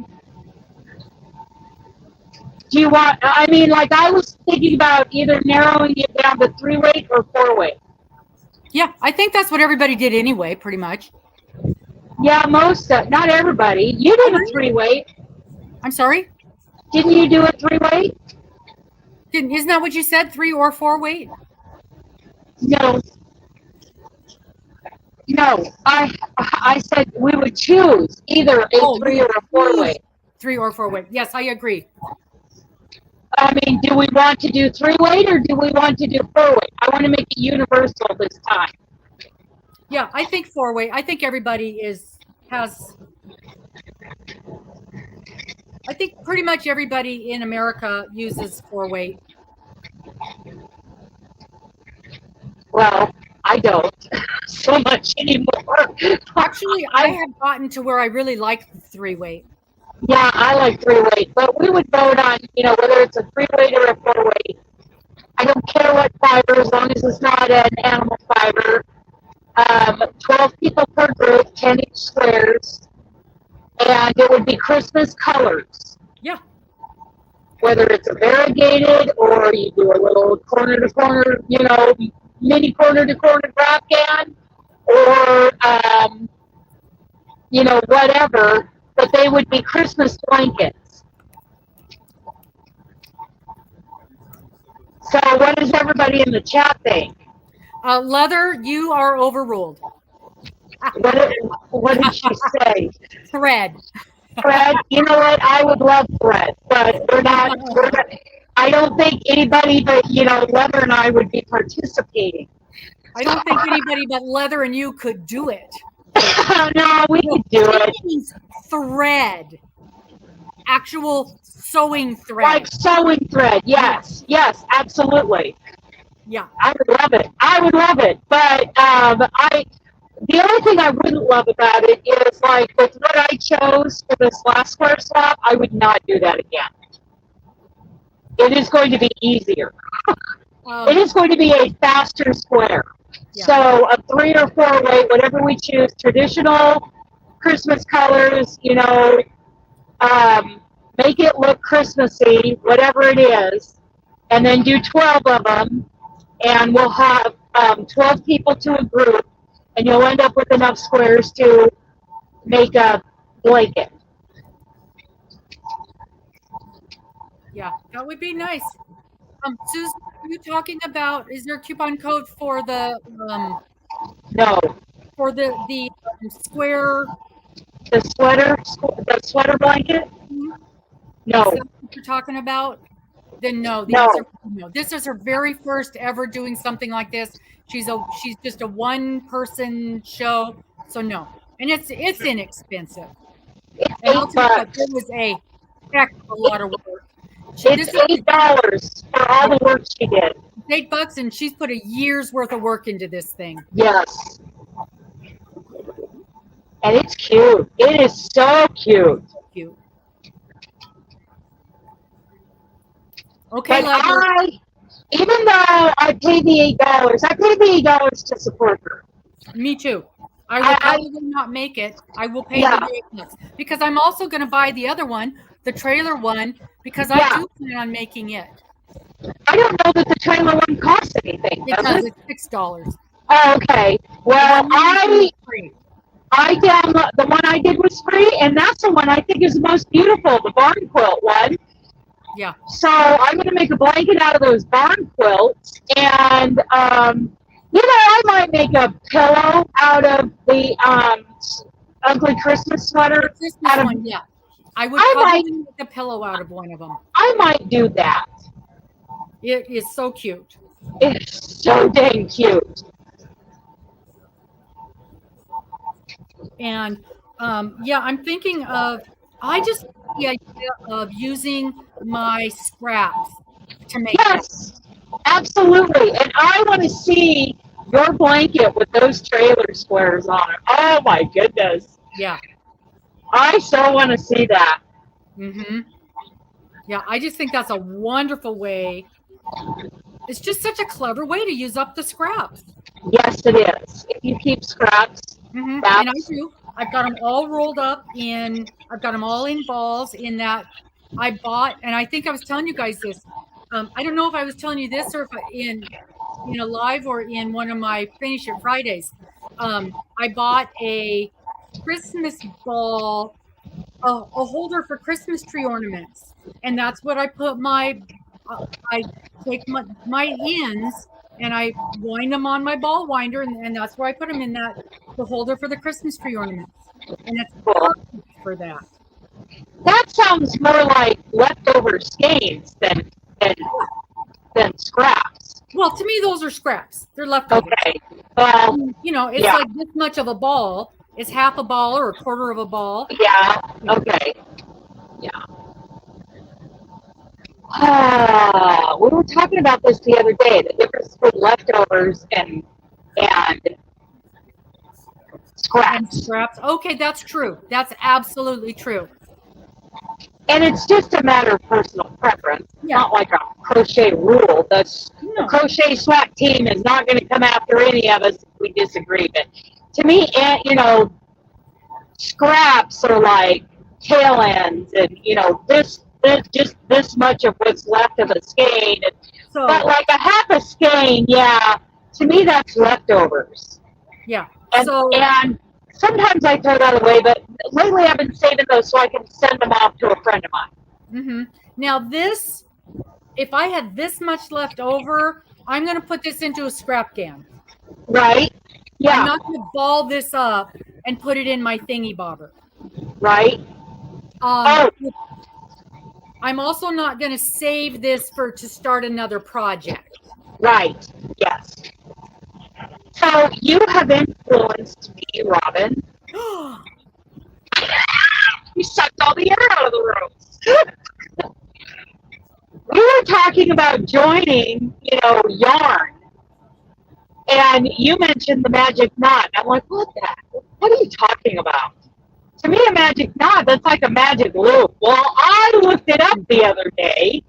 Do you want, I mean, like I was thinking about either narrowing it down to 3-weight or 4-weight. Yeah, I think that's what everybody did anyway, pretty much. Yeah, not everybody. You did a 3-weight. I'm sorry? Didn't you do a 3-weight? Isn't that what you said, 3 or 4 weight? No. No, I said we would choose either a 3 or a 4-weight. 3 or 4 weight. Yes, I agree. I mean, do we want to do 3-weight or do we want to do 4-weight? I want to make it universal this time. Yeah, I think 4-weight. I think everybody has. I think pretty much everybody in America uses 4-weight. Well, I don't so much anymore. Actually, I have gotten to where I really like the 3-weight. Yeah, I like 3-weight, but we would vote on, whether it's a 3-weight or a 4-weight. I don't care what fiber, as long as it's not an animal fiber. 12 people per group, 10-inch squares, and it would be Christmas colors. Yeah. Whether it's a variegated or you do a little corner-to-corner, mini corner-to-corner drop can, or, whatever, but they would be Christmas blankets. So what does everybody in the chat think? Leather, you are overruled. What did she say? Thread. Thread, you know what? I would love thread, but we're not, I don't think anybody but, Leather and I would be participating. I don't think anybody but Leather and you could do it. No, we could do it. Thread. Actual sewing thread. Like sewing thread, yes, absolutely. Yeah. I would love it. But the only thing I wouldn't love about it is, like, with what I chose for this last square swap, I would not do that again. It is going to be easier. It is going to be a faster square. Yeah. So a 3 or 4 weight, whatever we choose, traditional Christmas colors, make it look Christmassy, whatever it is, and then do 12 of them, and we'll have 12 people to a group, and you'll end up with enough squares to make a blanket. Yeah, that would be nice. Susan, are you talking about, is there a coupon code for the No, square? the sweater blanket. Is No, that what you're talking about? Then no, the No. answer is no. This is her very first ever doing something like this. She's just a one person show, so no. And it's inexpensive. it's And I'll tell you what, $8. it was a heck of a lot of work. It's $8 for all the work she did. $8, and she's put a year's worth of work into this thing. Yes. And it's cute. It is so cute. Cute. Okay, But even though I paid the $8, I paid the $8 to support her. me too. I will probably not make it. I will pay the $8 because I'm also going to buy the other one, the trailer one, because I do plan on making it. I don't know that the trailer one costs anything. It does. It's $6. Oh, okay. Well, I download the one I did was free, and that's the one I think is the most beautiful, the barn quilt one. Yeah. So I'm going to make a blanket out of those barn quilts, and I might make a pillow out of the ugly Christmas sweater. Christmas one, yeah. I would probably make a pillow out of one of them. I might do that. It is so cute. It's so dang cute. And I'm thinking of, I just like the idea of using my scraps to make Yes, absolutely. And I want to see your blanket with those trailer squares on it. Oh my goodness. Yeah. I so want to see that. Mm-hmm. Yeah, I just think that's a wonderful way. It's just such a clever way to use up the scraps. Yes, it is. If you keep scraps, and I do. I've got them all rolled up I've got them all in balls in that I bought, and I think I was telling you guys this. I don't know if I was telling you this or if in a live or in one of my Finish It Fridays. I bought a Christmas ball, a holder for Christmas tree ornaments, and that's what I put I take my ends and I wind them on my ball winder, and that's where I put them in the holder for the Christmas tree ornaments, and it's perfect for that. That sounds more like leftover skeins than scraps. Well, to me, those are scraps. They're leftovers. Okay. Well, it's like this much of a ball. It's half a ball or a quarter of a ball. Yeah. Okay. Yeah. We were talking about this the other day, the difference between leftovers and scraps. Okay, that's true. That's absolutely true. And it's just a matter of personal preference. It's Yeah. not like a crochet rule. The crochet SWAT team is not going to come after any of us if we disagree. But to me, scraps are like tail ends, and just this much of what's left of a skein. But like a half a skein, to me that's leftovers. Yeah. And sometimes I throw that away, but lately I've been saving those so I can send them off to a friend of mine. Mm-hmm. Now if I had this much left over, I'm going to put this into a scrap can. Right? Yeah. I'm not going to ball this up and put it in my thingy bobber. Right? I'm also not going to save this to start another project. Right. Yes. So you have influenced me, Robin. You sucked all the air out of the room. We were talking about joining, yarn. And you mentioned the magic knot. I'm like, what are you talking about? To me, a magic knot, that's like a magic loop. Well, I looked it up the other day.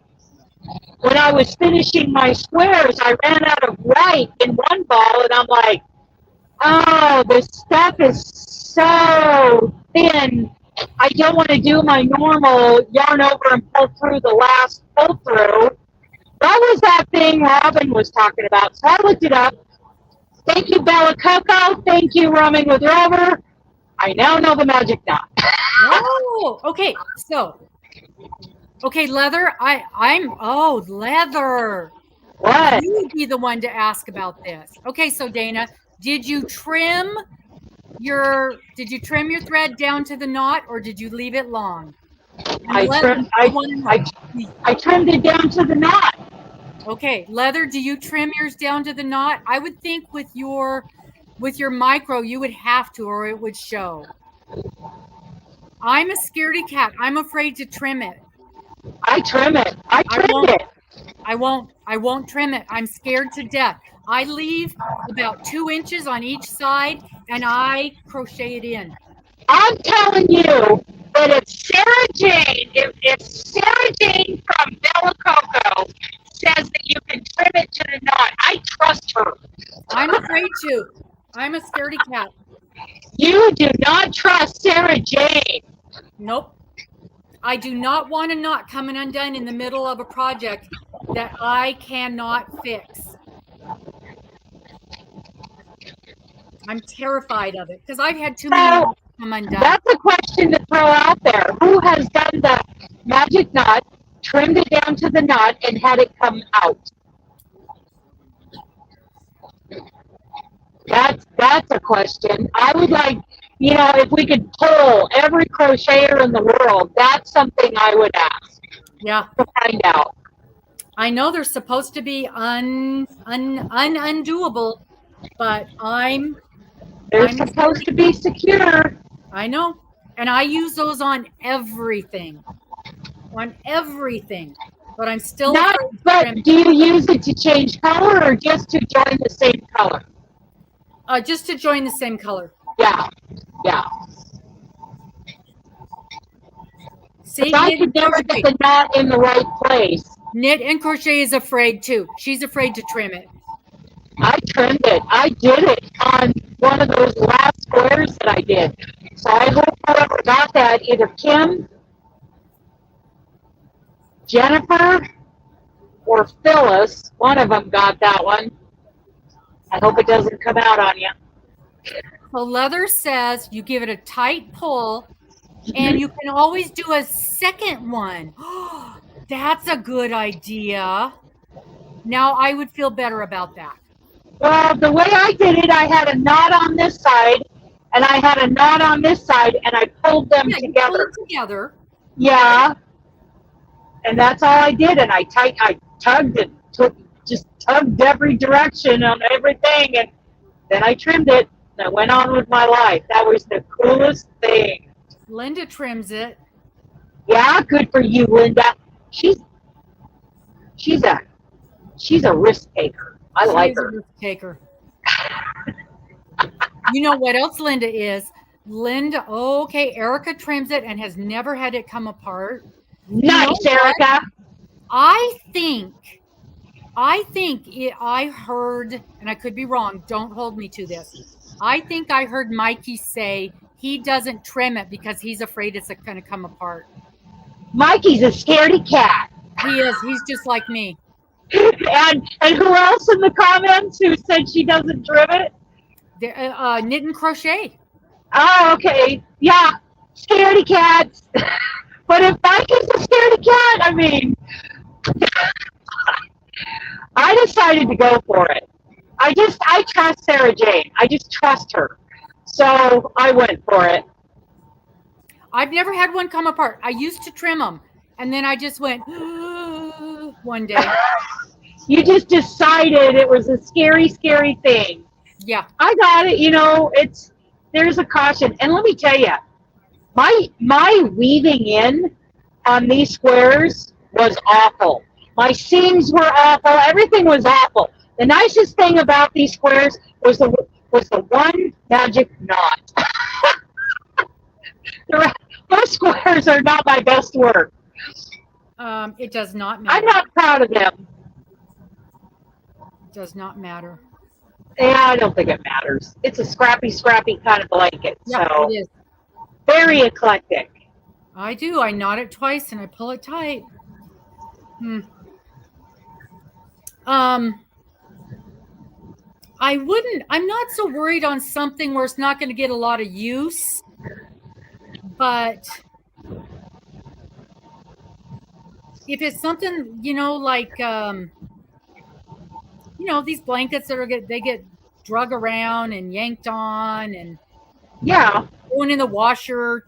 When I was finishing my squares, I ran out of white in one ball, and I'm like, oh, this stuff is so thin. I don't want to do my normal yarn over and pull through the last pull through. That was that thing Robin was talking about. So I looked it up. Thank you, Bella Coco. Thank you, Roaming with Rover. I now know the magic knot. Oh, okay. So, okay, leather. Leather. What? You would be the one to ask about this. Okay, so Dana, did you trim your thread down to the knot, or did you leave it long? I trimmed it down to the knot. Okay, leather, do you trim yours down to the knot? I would think with your micro, you would have to, or it would show. I'm a scaredy cat. I'm afraid to trim it. I trim it. I trimmed it. I won't trim it. I'm scared to death. I leave about 2 inches on each side and I crochet it in. I'm telling you that if Sarah Jane, if Sarah Jane from Bella Coco says that you can trim it to the knot, I trust her. I'm afraid to. I'm a scaredy cat. You do not trust Sarah Jane. Nope. I do not want a knot coming undone in the middle of a project that I cannot fix. I'm terrified of it because I've had too many knots come undone. That's a question to throw out there. Who has done the magic knot, trimmed it down to the knot, and had it come out? That's a question. I would like, if we could poll every crocheter in the world, that's something I would ask. Yeah. To find out. I know they're supposed to be undoable, but they're supposed to be secure. I know. And I use those on everything. But I'm still But do you use it to change color or just to join the same color? Just to join the same color. Yeah. See, I could never get the knot in the right place. Knit and crochet is afraid too. She's afraid to trim it. I trimmed it. I did it on one of those last squares that I did. So I hope whoever got that, either Kim, Jennifer, or Phyllis, one of them got that one. I hope it doesn't come out on you. So leather says you give it a tight pull and you can always do a second one. That's a good idea. Now I would feel better about that. Well, the way I did it, I had a knot on this side and I had a knot on this side and I pulled them together. You pull it together. Yeah. And that's all I did. And I tugged it, just tugged every direction on everything. And then I trimmed it and I went on with my life. That was the coolest thing. Linda trims it. Yeah, good for you, Linda. She's a risk taker. I like her. A risk taker. You know what else Linda is? Erica trims it and has never had it come apart. Nice, Erica. I heard, and I could be wrong, don't hold me to this. I think I heard Mikey say he doesn't trim it because he's afraid it's going to come apart. Mikey's a scaredy cat. He is. He's just like me. And who else in the comments who said she doesn't trim it? Knit and crochet. Oh, okay. Yeah, scaredy cats. But if Mikey's a scaredy cat, I mean, I decided to go for it. I trust Sarah Jane. I just trust her. So I went for it. I've never had one come apart. I used to trim them, and then I just went one day. You just decided it was a scary, scary thing. Yeah. I got it. There's a caution. And let me tell you, my weaving in on these squares was awful. My seams were awful. Everything was awful. The nicest thing about these squares was the one magic knot. Those squares are not my best work. It does not matter. I'm not proud of them. It does not matter. Yeah, I don't think it matters. It's a scrappy kind of blanket. Yeah, so it is. Very eclectic. I do. I knot it twice and I pull it tight. I'm not so worried on something where it's not going to get a lot of use. But if it's something, like, these blankets that they get drug around and yanked on and Yeah. going in the washer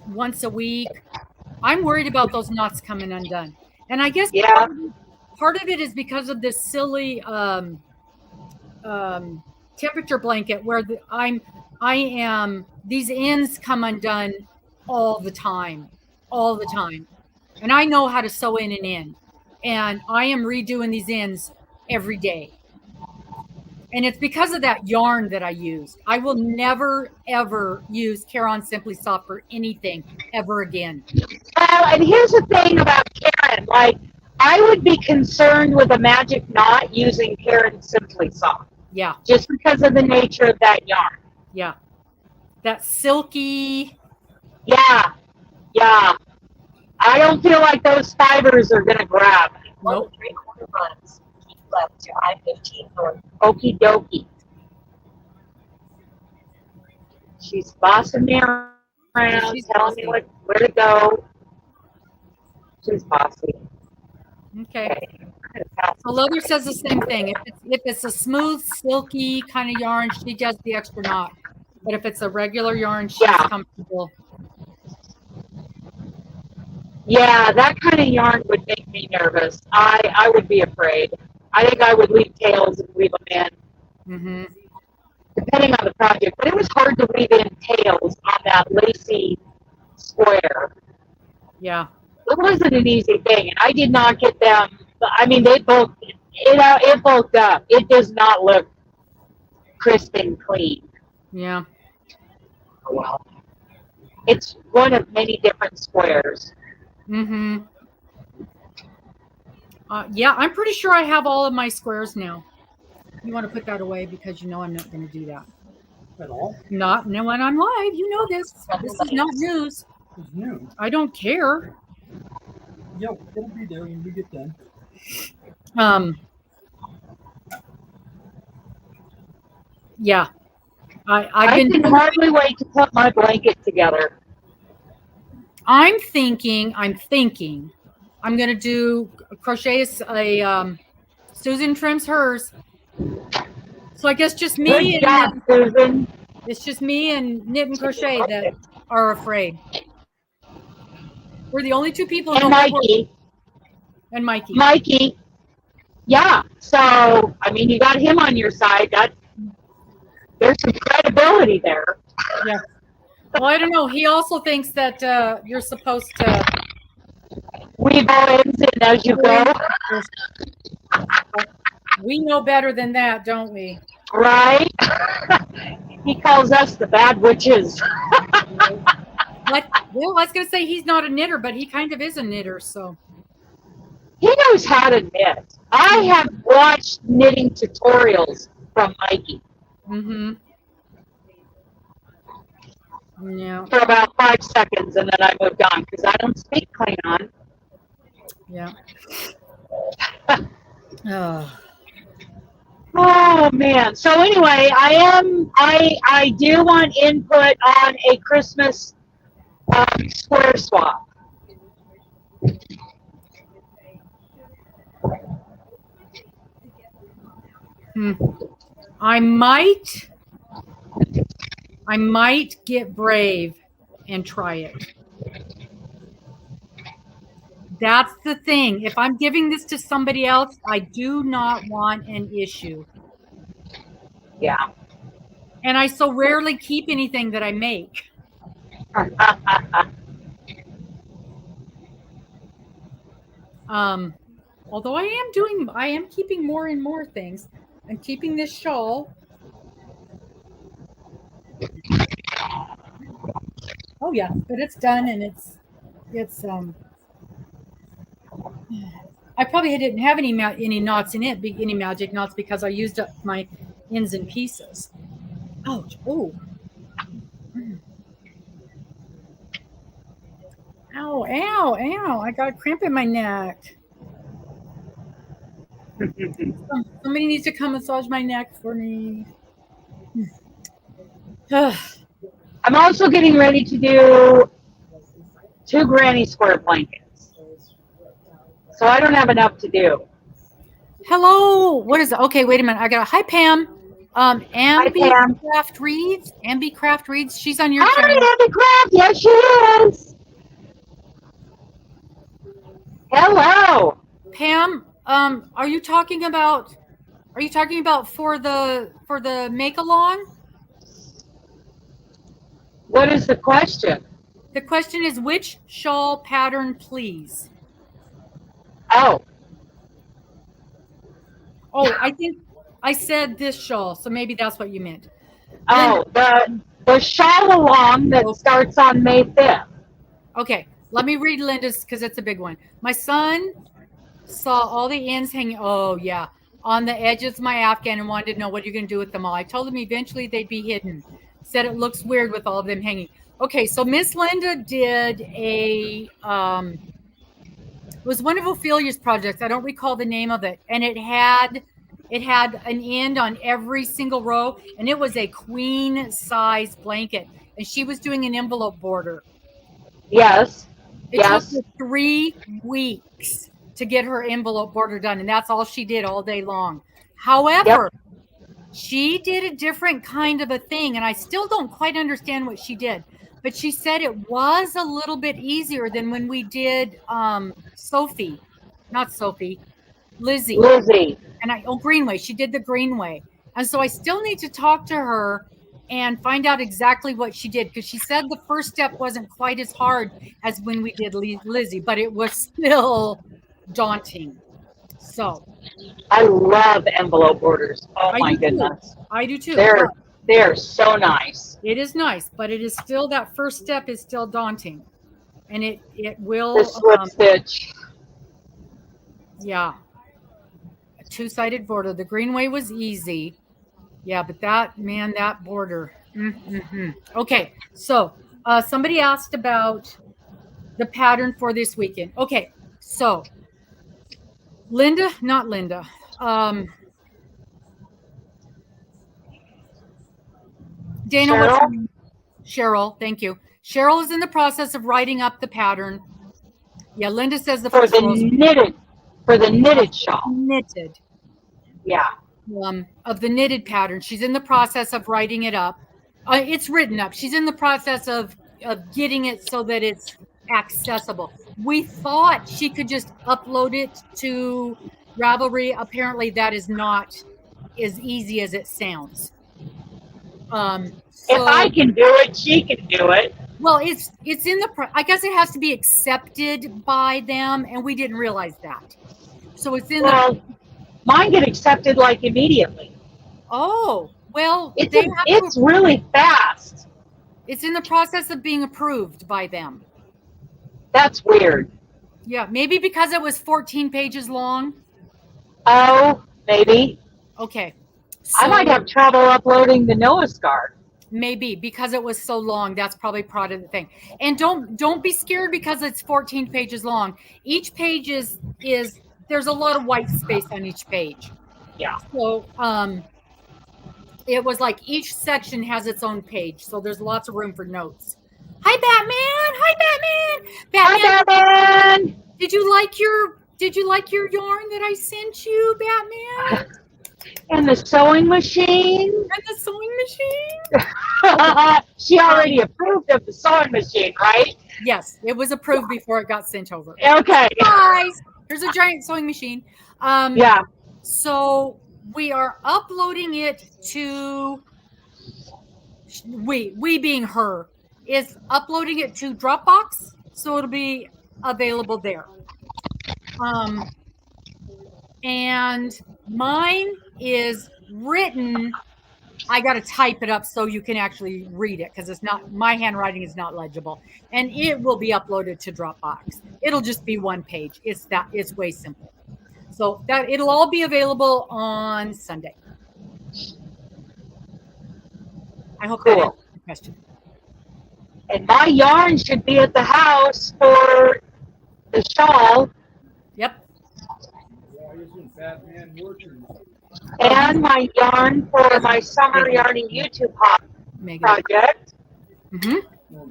once a week, I'm worried about those knots coming undone. And I guess Yeah. part of it is because of this silly temperature blanket where these ends come undone all the time, and I know how to sew in an end, and I am redoing these ends every day, and it's because of that yarn that I used. I will never ever use Caron Simply Soft for anything ever again. Well, and here's the thing about Karen. Like, I would be concerned with a magic knot using Karen Simply Soft. Yeah. Just because of the nature of that yarn. Yeah. That silky. Yeah. Yeah. I don't feel like those fibers are going to grab. Nope. 1 3/4 miles. Keep left to I-15 north. Okie dokie. She's bossing me around, She's telling me bossy. where to go. She's bossy. Okay. So Leather says the same thing. If it's a smooth, silky kind of yarn, she does the extra knot. But if it's a regular yarn, she's comfortable. Yeah, that kind of yarn would make me nervous. I would be afraid. I think I would leave tails and weave them in. Mm-hmm. Depending on the project. But it was hard to weave in tails on that lacy square. Yeah. It wasn't an easy thing, and I did not get them. I mean, they bulked. It bulked up. It does not look crisp and clean. Yeah. Oh, well. It's one of many different squares. Mm-hmm. Yeah, I'm pretty sure I have all of my squares now. You want to put that away because I'm not going to do that. At all? Not when I'm live. You know this. This is not news. It's new. I don't care. Yeah, it'll be there when we get done. Yeah. I can hardly wait to put my blanket together. I'm thinking I'm going to do crochet Susan trims hers. So I guess just me. Good job, Susan. It's just me and knit and crochet that are afraid. We're the only two people. And Mikey. And Mikey. Mikey. Yeah. So, I mean, you got him on your side. There's some credibility there. Yeah. Well, I don't know. He also thinks that you're supposed to weave all ends in as you go. We know better than that, don't we? Right? He calls us the bad witches. Well, I was going to say he's not a knitter, but he kind of is a knitter, so. He knows how to knit. I have watched knitting tutorials from Mikey. Mm-hmm. Yeah. For about 5 seconds, and then I moved on because I don't speak Klingon. Yeah. Oh. Oh man. So anyway, I do want input on a Christmas square swap. I might get brave and try it. That's the thing. If I'm giving this to somebody else, I do not want an issue. Yeah. And I so rarely keep anything that I make. Although I am keeping more and more things. I'm keeping this shawl. Oh yeah, but it's done and it's I probably didn't have any knots in it, any magic knots, because I used up my ends and pieces. Ouch. Oh. Ow, ow, ow. I got a cramp in my neck. Somebody needs to come massage my neck for me. I'm also getting ready to do 2 granny square blankets. So I don't have enough to do. Hello. What is it? Okay, wait a minute. I got hi Pam. Pam. Ambi Craft Reads. Ambi Craft Reads. She's on your Hi, channel. Abby Craft. Yes, she is. Hello. Pam, are you talking about for the make along? What is the question? The question is which shawl pattern, please? Oh, I think I said this shawl, so maybe that's what you meant. oh, the shawl along that starts on May 5th. Okay, let me read Linda's because it's a big one. My son saw all the ends hanging. Oh yeah, on the edges of my Afghan and wanted to know what you're going to do with them all. I told him eventually they'd be hidden. Said it looks weird with all of them hanging. Okay, so Miss Linda did a it was one of Ophelia's projects. I don't recall the name of it, and it had an end on every single row, and it was a queen size blanket, and she was doing an envelope border. Yes. It took her 3 weeks to get her envelope border done, and that's all she did all day long. However, she did a different kind of a thing, and I still don't quite understand what she did, but she said it was a little bit easier than when we did Lizzie. And Greenway. She did the Greenway. And so I still need to talk to her and find out exactly what she did, because she said the first step wasn't quite as hard as when we did Lizzie, but it was still daunting. So I love envelope borders. Oh my goodness. I do too. They're so nice. It is nice, but it is still, that first step is still daunting. And it will The slip stitch. Yeah. A 2-sided border. The Greenway was easy. Yeah, but that border. Okay, so somebody asked about the pattern for this weekend. Okay, so Dana, Cheryl? Cheryl, thank you. Cheryl is in the process of writing up the pattern. Yeah, Linda says for the knitted shawl. Knitted. Yeah. Of the knitted pattern. She's in the process of writing it up. It's written up. She's in the process of getting it so that it's accessible. We thought she could just upload it to Ravelry. Apparently that is not as easy as it sounds. If I can do it, she can do it. Well, it's in the, I guess it has to be accepted by them, and we didn't realize that. So it's in mine get accepted like immediately. Oh, well, it's really fast. It's in the process of being approved by them. That's weird. Yeah, maybe because it was 14 pages long. Oh, maybe. Okay. So, I might have trouble uploading the Noah's Guard. Maybe because it was so long. That's probably part of the thing. And don't be scared because it's 14 pages long. Each page is there's a lot of white space on each page. Yeah. So it was like each section has its own page. So there's lots of room for notes. Hi Batman! Hi Batman! Hi Batman! Did you like your yarn that I sent you, Batman? And the sewing machine. She already approved of the sewing machine, right? Yes, it was approved before it got sent over. Okay. Guys, here's a giant sewing machine. Yeah. So we are uploading it to, we being her, is uploading it to Dropbox. So it'll be available there. And mine is written, I got to type it up so you can actually read it because it's not, my handwriting is not legible, and it will be uploaded to Dropbox. It'll just be one page. It's way simple. So that it'll all be available on Sunday. I hope that answers the question. And my yarn should be at the house for the shawl. Yep. And my yarn for my summer yarning YouTube project. Mm-hmm.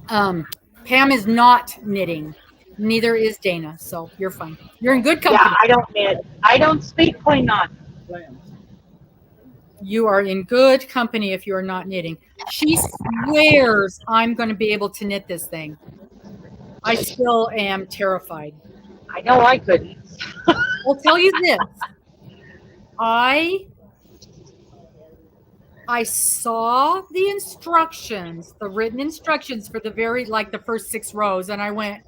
Pam is not knitting. Neither is Dana. So you're fine. You're in good Yeah, company. I don't knit. I don't speak Klingon. You are in good company if you are not knitting. She swears I'm going to be able to knit this thing. I still am terrified. I know I couldn't. I'll tell you this. I saw the instructions, the written instructions for the the first 6 rows, and I went,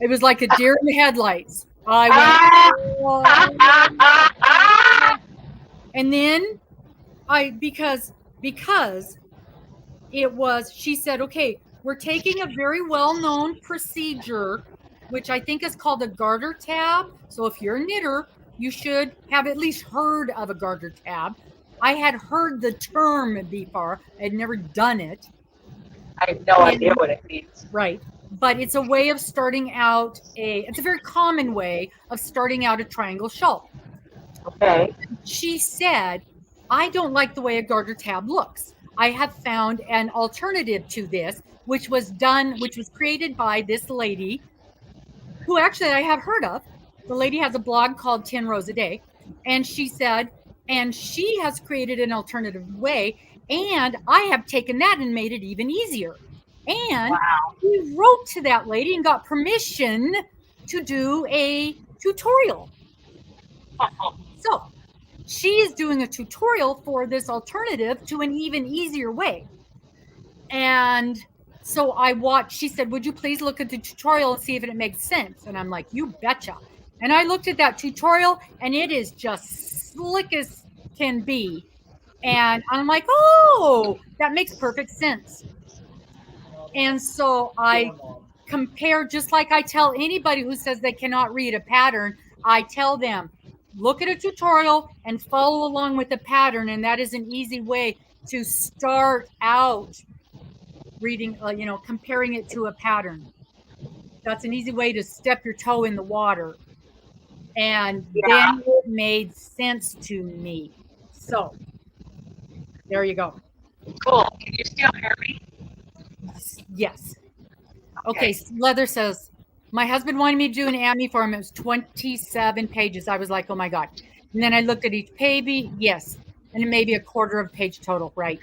it was like a deer in the headlights. I went, oh. And then because it was, she said, okay, we're taking a very well-known procedure, which I think is called a garter tab. So if you're a knitter, you should have at least heard of a garter tab. I had heard the term before. I had never done it. I have no idea what it means. Right. But it's a way of starting out it's a very common way of starting out a triangle shawl. Okay. She said, I don't like the way a garter tab looks. I have found an alternative to this, which was created by this lady who actually I have heard of. The lady has a blog called 10 Rows a Day. And she said, and she has created an alternative way. And I have taken that and made it even easier. And we wrote to that lady and got permission to do a tutorial. So she is doing a tutorial for this alternative to an even easier way. And so I watched, she said, would you please look at the tutorial and see if it makes sense? And I'm like, you betcha. And I looked at that tutorial and it is just slick as can be. And I'm like, oh, that makes perfect sense. And so I compare, just like I tell anybody who says they cannot read a pattern, I tell them, look at a tutorial and follow along with the pattern. And that is an easy way to start out reading, comparing it to a pattern. That's an easy way to step your toe in the water. And then it made sense to me. So there you go. Cool. Can you still hear me? Yes. Okay. Leather says, my husband wanted me to do an AMI for him. It was 27 pages. I was like, oh my God. And then I looked at each page. Yes. And it may be a quarter of a page total. Right.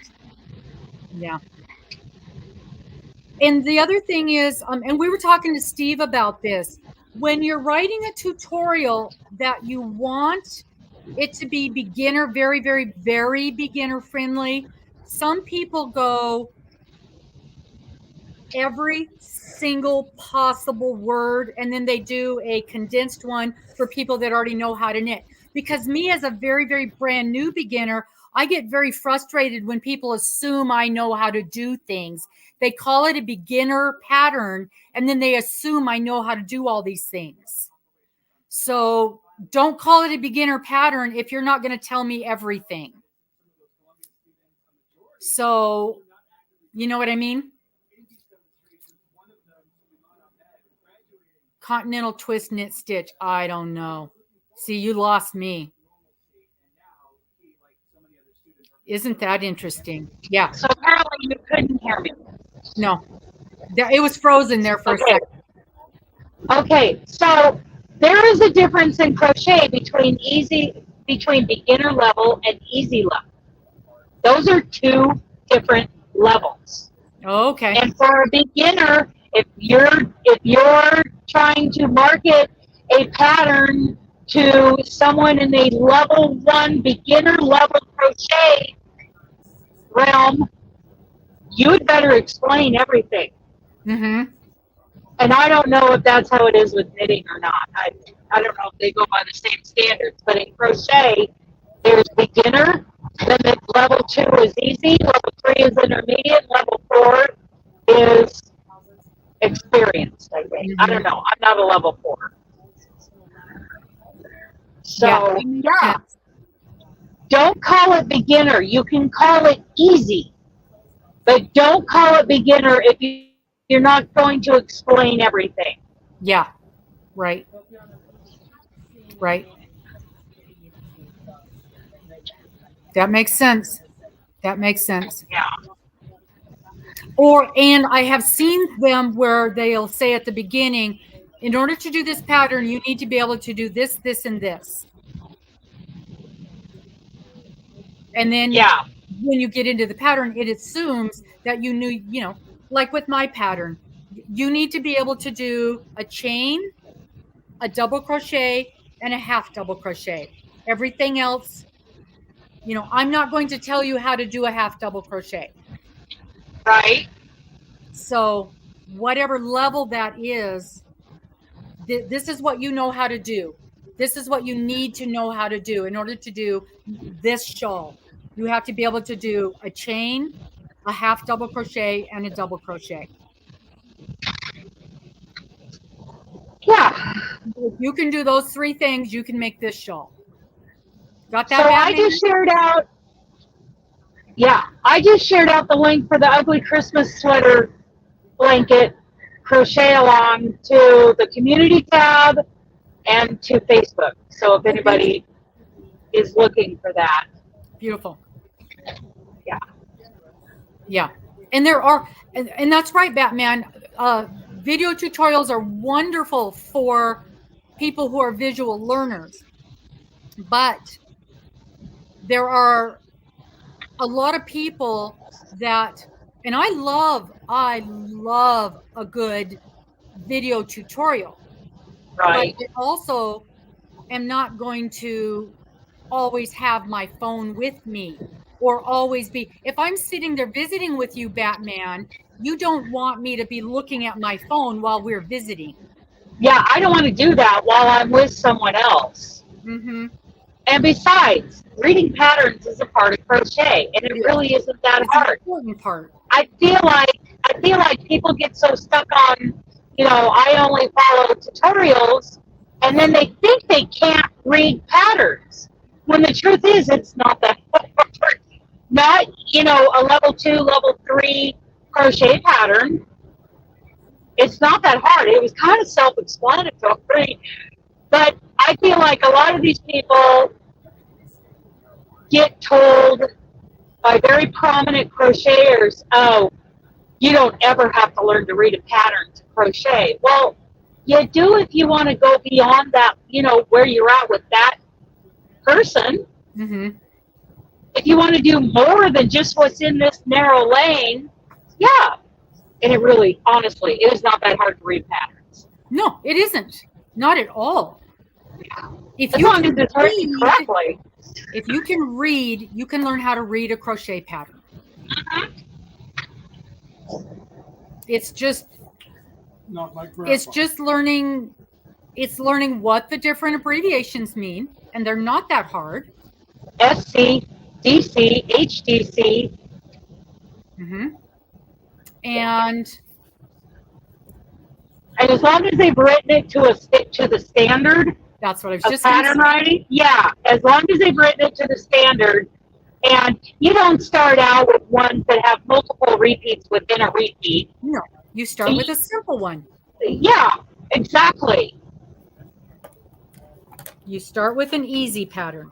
Yeah. And the other thing is, and we were talking to Steve about this, when you're writing a tutorial that you want it to be beginner, very, very, very beginner friendly, some people go every single possible word, and then they do a condensed one for people that already know how to knit. Because me, as a very, very brand new beginner, I get very frustrated when people assume I know how to do things. They call it a beginner pattern, and then they assume I know how to do all these things. So don't call it a beginner pattern if you're not going to tell me everything. So, you know what I mean? Continental twist, knit, stitch. I don't know. See, you lost me. Isn't that interesting? Yeah. So apparently you couldn't hear me. No. It was frozen there for a second. Okay, so there is a difference in crochet between beginner level and easy level. Those are two different levels. Okay. And for a beginner, if you're trying to market a pattern to someone in a level 1 beginner level crochet realm, you'd better explain everything. Mm-hmm. And I don't know if that's how it is with knitting or not. I don't know if they go by the same standards. But in crochet, there's beginner, then level 2 is easy, level 3 is intermediate, level 4 is experienced, I think. I don't know. I'm not a level 4. So, yeah. Don't call it beginner. You can call it easy. But don't call it beginner if you're not going to explain everything. Yeah. Right. Right. That makes sense. That makes sense. Yeah. And I have seen them where they'll say at the beginning, in order to do this pattern, you need to be able to do this, this, and this. And then Yeah. when you get into the pattern, it assumes that you knew, like with my pattern, you need to be able to do a chain, a double crochet, and a half double crochet. Everything else, I'm not going to tell you how to do a half double crochet. Right. So whatever level that is, this is what you know how to do. This is what you need to know how to do in order to do this shawl. You have to be able to do a chain, a half double crochet, and a double crochet. Yeah. If you can do those 3 things, you can make this shawl. Got that? So Batman? I just shared out. Yeah, I just shared out the link for the ugly Christmas sweater blanket crochet along to the community tab and to Facebook. So if anybody is looking for that. Beautiful. Yeah. Yeah. And there are, and that's right, Batman. Video tutorials are wonderful for people who are visual learners. But there are a lot of people that, and I love a good video tutorial. Right. But I also am not going to always have my phone with me or always be, if I'm sitting there visiting with you, Batman, you don't want me to be looking at my phone while we're visiting. Yeah, I don't want to do that while I'm with someone else. Mm-hmm. And besides, reading patterns is a part of crochet, and it really isn't that hard. An important part. I feel like people get so stuck on, I only follow tutorials, and then they think they can't read patterns. When the truth is, it's not that hard. Not, a level 2, level 3 crochet pattern. It's not that hard. It was kind of self-explanatory. But I feel like a lot of these people get told by very prominent crocheters, oh, you don't ever have to learn to read a pattern to crochet. Well, you do if you want to go beyond that, where you're at with that person. Mm-hmm. If you want to do more than just what's in this narrow lane, yeah. And it really, honestly, it is not that hard to read patterns. No, it isn't. Not at all. If As you long can as it's written correctly. If you can read, you can learn how to read a crochet pattern. It's just Not like grandpa. it's just learning what the different abbreviations mean, and they're not that hard. SC, DC, HDC. Mm-hmm. And as long as they've written it to the standard that's what I was of just going to pattern say. writing, yeah, as long as they've written it to the standard, and you don't start out with ones that have multiple repeats within a repeat. No, you start with a simple one. Yeah, exactly. You start with an easy pattern.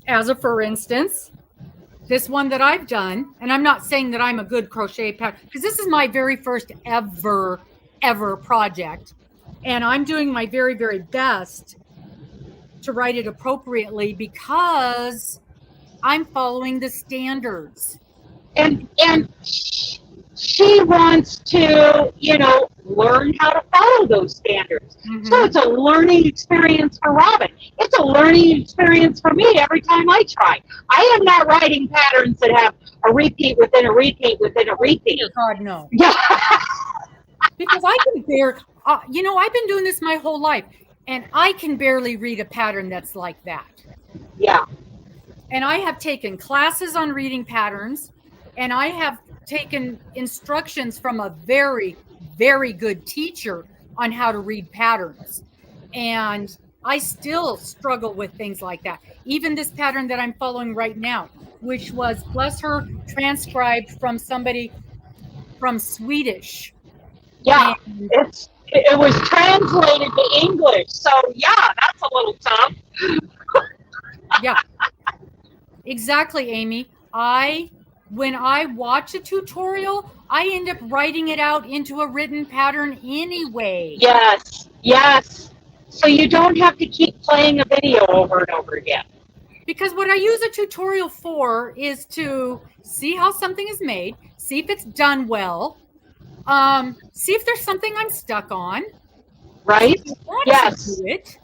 As a for instance, this one that I've done, and I'm not saying that I'm a good crochet pattern, because this is my very first ever project. And I'm doing my very, very best to write it appropriately because I'm following the standards. And she wants to, learn how to follow those standards. Mm-hmm. So it's a learning experience for Robin. It's a learning experience for me every time I try. I am not writing patterns that have a repeat within a repeat within a repeat. Dear God, no. Yeah. Because I can I've been doing this my whole life, and I can barely read a pattern that's like that. Yeah. And I have taken classes on reading patterns, and I have taken instructions from a very, very good teacher on how to read patterns. And I still struggle with things like that. Even this pattern that I'm following right now, which was, bless her, transcribed from somebody from Swedish. Yeah. And it was translated to English. So yeah, that's a little tough. yeah. Exactly, Amy. I when I watch a tutorial, I end up writing it out into a written pattern anyway. Yes, yes. So you don't have to keep playing a video over and over again. Because what I use a tutorial for is to see how something is made, see if it's done well, see if there's something I'm stuck on. Right? See if I want Yes. to do it.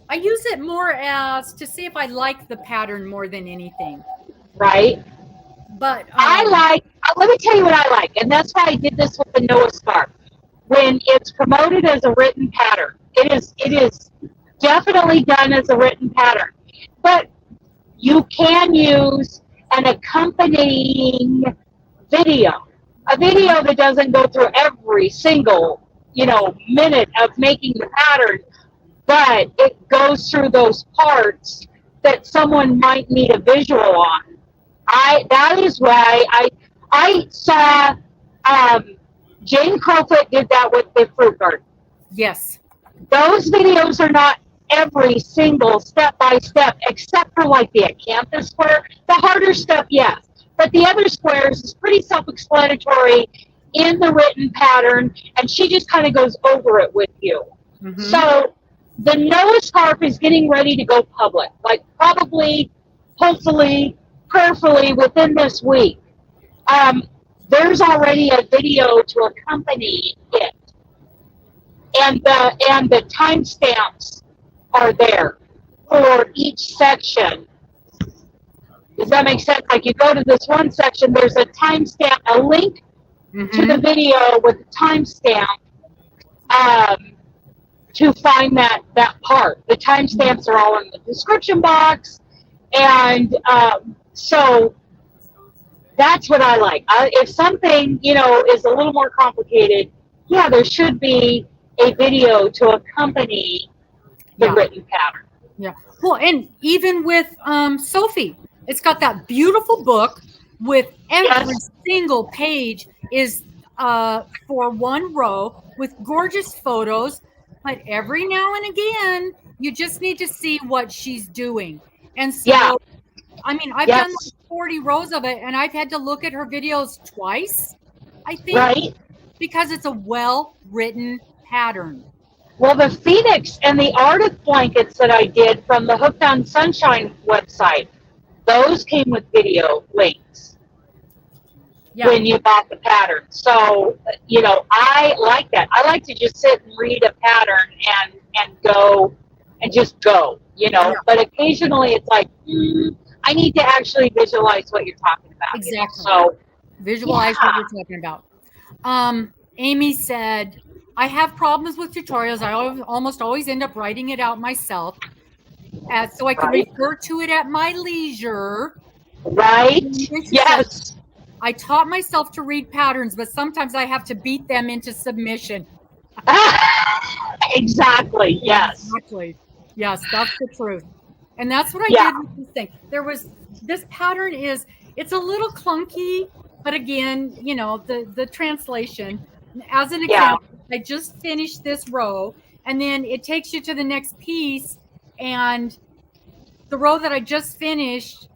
I use it more as to see if I like the pattern more than anything. Right? But let me tell you what I like, and that's why I did this with the Noah scarf. When it's promoted as a written pattern, it is definitely done as a written pattern. But you can use an accompanying video, a video that doesn't go through every single, minute of making the pattern, but it goes through those parts that someone might need a visual on. That is why I saw Jane Crowfoot did that with the fruit garden. yes. Those videos are not every single step by step, except for like the acanthus square. The harder stuff, yes, but the other squares is pretty self-explanatory in the written pattern, and she just kind of goes over it with you. Mm-hmm. So the Noah scarf is getting ready to go public, like probably, hopefully, prayerfully within this week. There's already a video to accompany it, and the timestamps are there for each section. Does that make sense? Like you go to this one section, there's a timestamp, a link to the video with the timestamp to find that part. The timestamps are all in the description box, and so that's what I like. If something is a little more complicated, yeah, there should be a video to accompany the written pattern. Yeah. Well, and even with Sophie, it's got that beautiful book with every single page is for one row with gorgeous photos. But every now and again, you just need to see what she's doing. And so, I mean, I've done like 40 rows of it, and I've had to look at her videos twice, I think. Right. Because it's a well-written pattern. Well, the Phoenix and the Arctic blankets that I did from the Hooked on Sunshine website, those came with video links when you bought the pattern. So, I like that. I like to just sit and read a pattern and go and just go, But occasionally it's like, I need to actually visualize what you're talking about. Exactly. So visualize what you're talking about. Amy said, I have problems with tutorials. I almost always end up writing it out myself so I can refer to it at my leisure. Right. Yes. I taught myself to read patterns, but sometimes I have to beat them into submission. Exactly. Yes. Exactly. Yes, that's the truth. And that's what I did with this thing. This pattern it's a little clunky, but again, the translation, as an example, I just finished this row, and then it takes you to the next piece, and the row that I just finished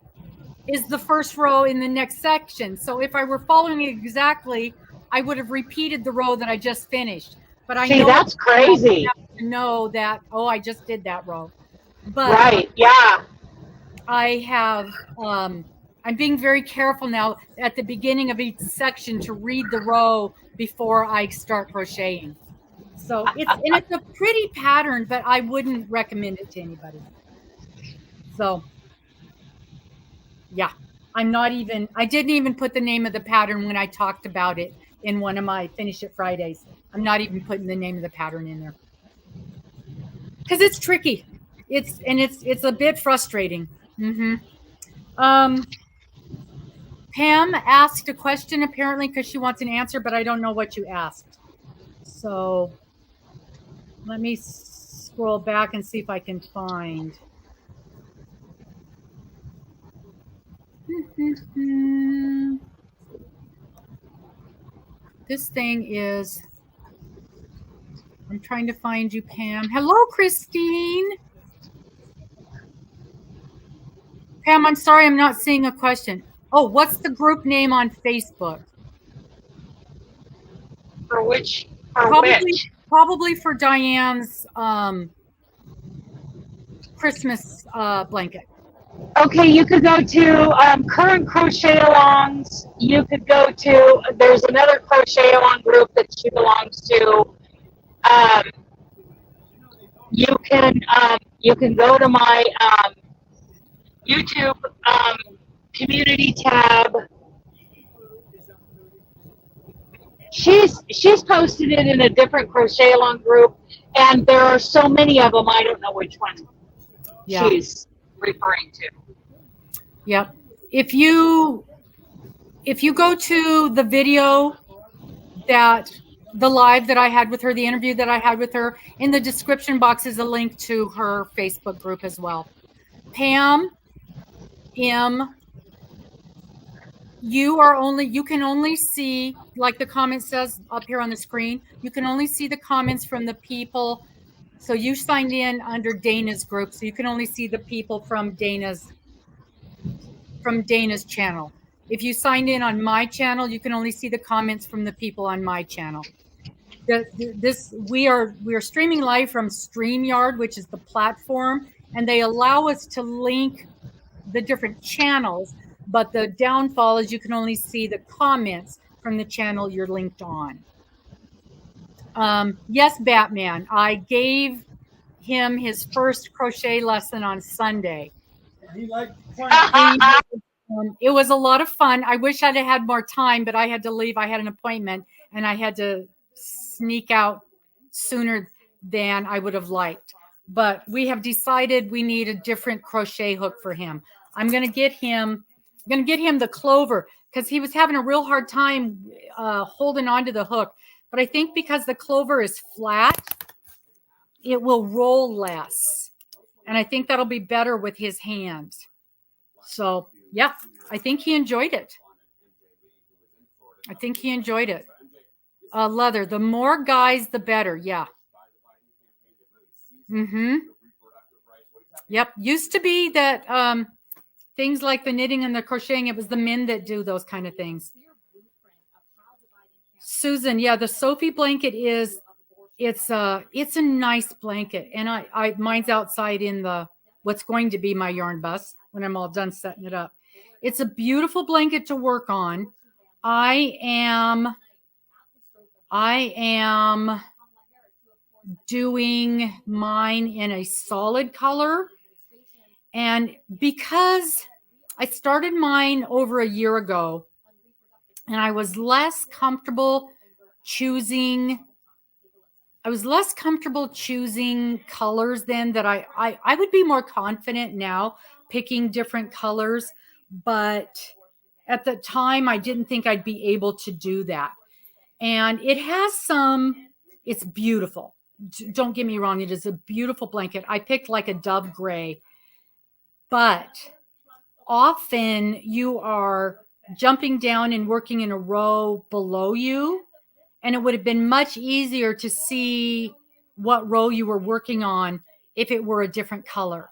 is the first row in the next section. So if I were following it exactly, I would have repeated the row that I just finished. But I know that's crazy. To know that, I just did that row. But I have I'm being very careful now at the beginning of each section to read the row before I start crocheting. So it's a pretty pattern, but I wouldn't recommend it to anybody. So I didn't even put the name of the pattern when I talked about it in one of my Finish It Fridays. I'm not even putting the name of the pattern in there because it's tricky. It's a bit frustrating. Pam asked a question apparently because she wants an answer, but I don't know what you asked. So let me scroll back and see if I can find. This thing is, I'm trying to find you, Pam. Hello, Christine. Pam, I'm sorry I'm not seeing a question. Oh, what's the group name on Facebook? For which? For Probably, which? probably for Diane's Christmas blanket. Okay, you could go to current crochet alongs. You could go to, there's another crochet along group that she belongs to. Um, you can go to my YouTube community tab. She's posted it in a different crochet along group, and there are so many of them. I don't know which one she's referring to. Yep. If you go to the video the live that I had with her, the interview that I had with her, in the description box is a link to her Facebook group as well. Pam M, you can only see, like the comment says up here on the screen, you can only see the comments from the people. So you signed in under Dana's group, so you can only see the people from Dana's channel. If you signed in on my channel, you can only see the comments from the people on my channel. We are streaming live from StreamYard, which is the platform, and they allow us to link the different channels, but the downfall is you can only see the comments from the channel you're linked on. Yes, Batman, I gave him his first crochet lesson on Sunday. He liked It was a lot of fun. I wish I'd have had more time, but I had to leave. I had an appointment and I had to sneak out sooner than I would have liked. But we have decided we need a different crochet hook for him. I'm going to get him the clover because he was having a real hard time holding onto the hook. But I think because the clover is flat, it will roll less. And I think that'll be better with his hands. So, yeah, I think he enjoyed it. Leather, the more guys, the better. Yeah. Yep. Used to be that things like the knitting and the crocheting, it was the men that do those kind of things. Susan, yeah, the Sophie blanket it's a nice blanket. And mine's outside in what's going to be my yarn bus when I'm all done setting it up. It's a beautiful blanket to work on. I am doing mine in a solid color. And because I started mine over a year ago and I was less comfortable choosing colors then, that I would be more confident now picking different colors. But at the time, I didn't think I'd be able to do that. And it's beautiful. Don't get me wrong. It is a beautiful blanket. I picked like a dove gray, but often you are jumping down and working in a row below you. And it would have been much easier to see what row you were working on if it were a different color.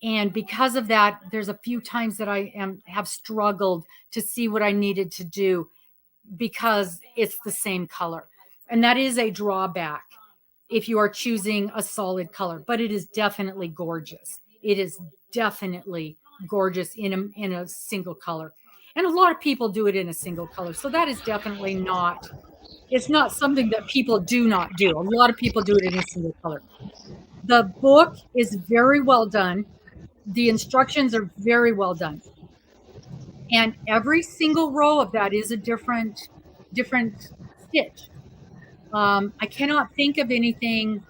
And because of that, there's a few times that I have struggled to see what I needed to do because it's the same color. And that is a drawback if you are choosing a solid color, but it is definitely gorgeous. It is definitely gorgeous in a single color. And a lot of people do it in a single color. So that is definitely it's not something that people do not do. A lot of people do it in a single color. The book is very well done. The instructions are very well done. And every single row of that is a different stitch. I cannot think of anything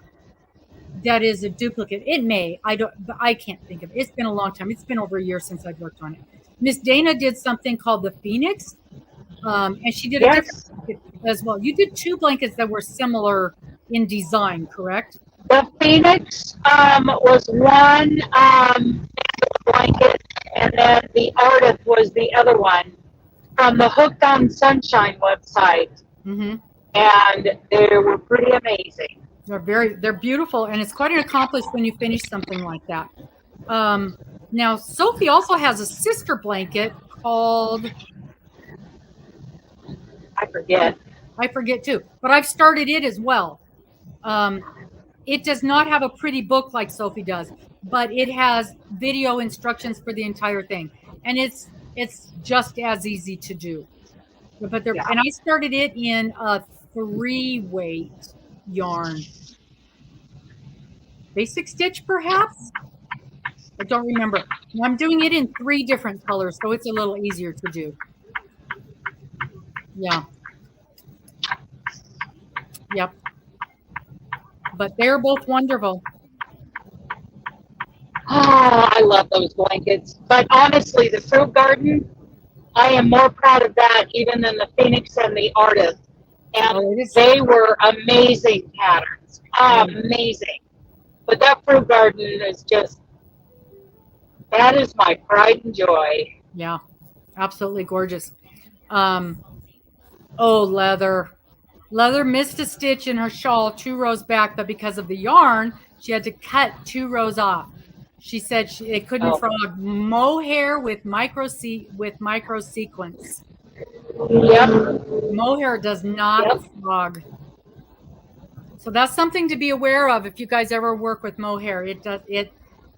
that is a duplicate. It may. I can't think of it. It's been a long time. It's been over a year since I've worked on it. Miss Dana did something called the Phoenix. And she did a different blanket as well. You did two blankets that were similar in design, correct? The Phoenix was one blanket, and then the Artist was the other one from the Hooked on Sunshine website. Mm-hmm. And they were pretty amazing. They're beautiful, and it's quite an accomplishment when you finish something like that. Now, Sophie also has a sister blanket called? I forget. I forget too, but I've started it as well. It does not have a pretty book like Sophie does, but it has video instructions for the entire thing, and it's just as easy to do. But there, and I started it in a 3-weight yarn, basic stitch perhaps. I don't remember. And I'm doing it in 3 different colors, so it's a little easier to do. Yeah. Yep. But they're both wonderful. Oh, I love those blankets. But honestly, the fruit garden, I am more proud of that even than the Phoenix and the Artist. And they were amazing patterns. Amazing. But that fruit garden is just, that is my pride and joy. Yeah, absolutely gorgeous. Oh, leather. Leather missed a stitch in her shawl 2 rows back, but because of the yarn, she had to cut 2 rows off. She said it couldn't frog mohair with micro sequence. Yep. Mohair does not frog. So that's something to be aware of if you guys ever work with mohair.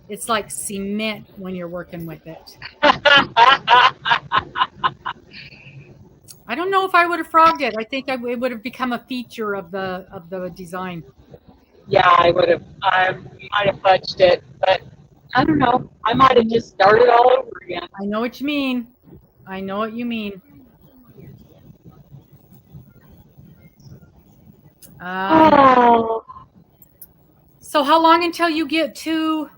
It's like cement when you're working with it. I don't know if I would have frogged it. I think it would have become a feature of the design. Yeah, I might have fudged it, but I don't know. I might have just started all over again. I know what you mean. I know what you mean. So how long until you get to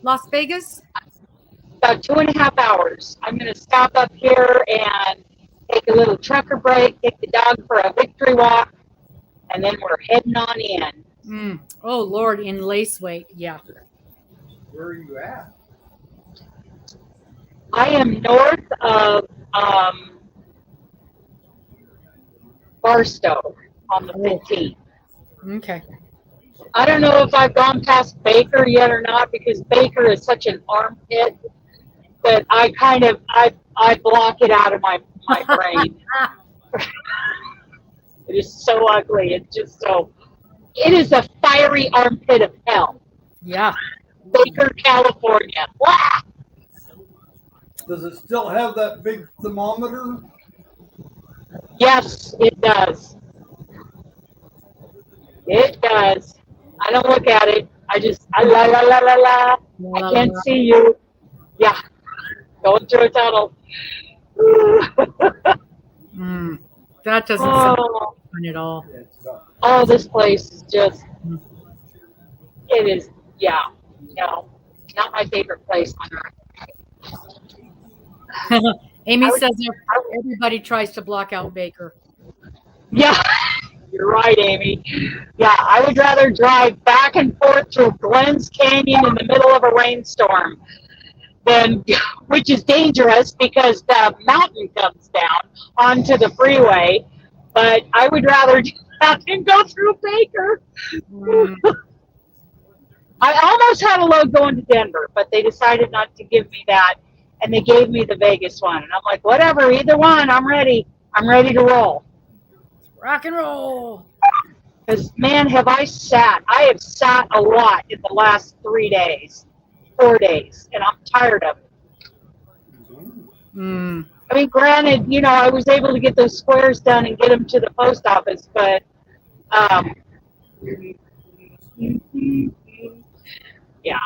Las Vegas? About 2.5 hours. I'm going to stop up here and take a little trucker break, take the dog for a victory walk, and then we're heading on in. Oh, Lord, in Laceway. Yeah. Where are you at? I am north of Barstow on the 15th. Okay. I don't know if I've gone past Baker yet or not, because Baker is such an armpit that I block it out of my brain. It is so ugly. It's just so, it is a fiery armpit of hell. Yeah. Baker, California. Blah! Does it still have that big thermometer? Yes, it does. It does. I don't look at it. I just, la la la la la. I can't see you. Yeah. Going through a tunnel. That doesn't sound fun at all. Oh, this place is just, it is, yeah. No, not my favorite place on earth. Amy says everybody tries to block out Baker. Yeah, you're right, Amy. Yeah, I would rather drive back and forth through Glens Canyon in the middle of a rainstorm, which is dangerous because the mountain comes down onto the freeway. But I would rather do that than go through Baker. I almost had a load going to Denver, but they decided not to give me that, and they gave me the Vegas one. And I'm like, whatever, either one, I'm ready. I'm ready to roll. Rock and roll. Because, man, have I sat. I have sat a lot in the last 4 days, and I'm tired of it. I mean, granted, I was able to get those squares done and get them to the post office, but yeah,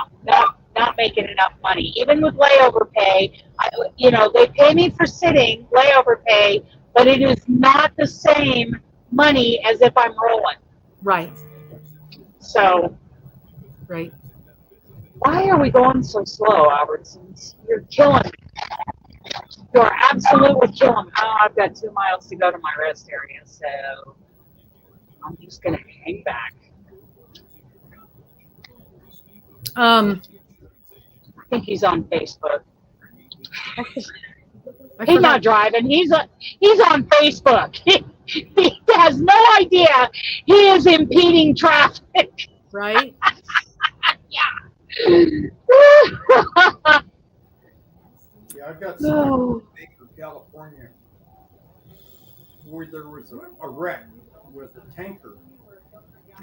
not making enough money. Even with layover pay, they pay me for sitting, layover pay, but it is not the same money as if I'm rolling. Right. So. Right. Why are we going so slow, Albertsons? You're killing me. You are absolutely killing me. Oh, I've got 2 miles to go to my rest area, so I'm just going to hang back. I think he's on Facebook. He's not driving. He's on Facebook. He has no idea he is impeding traffic. Right? Yeah. Yeah, I got No. stuck in Baker, California, where there was a wreck with a tanker.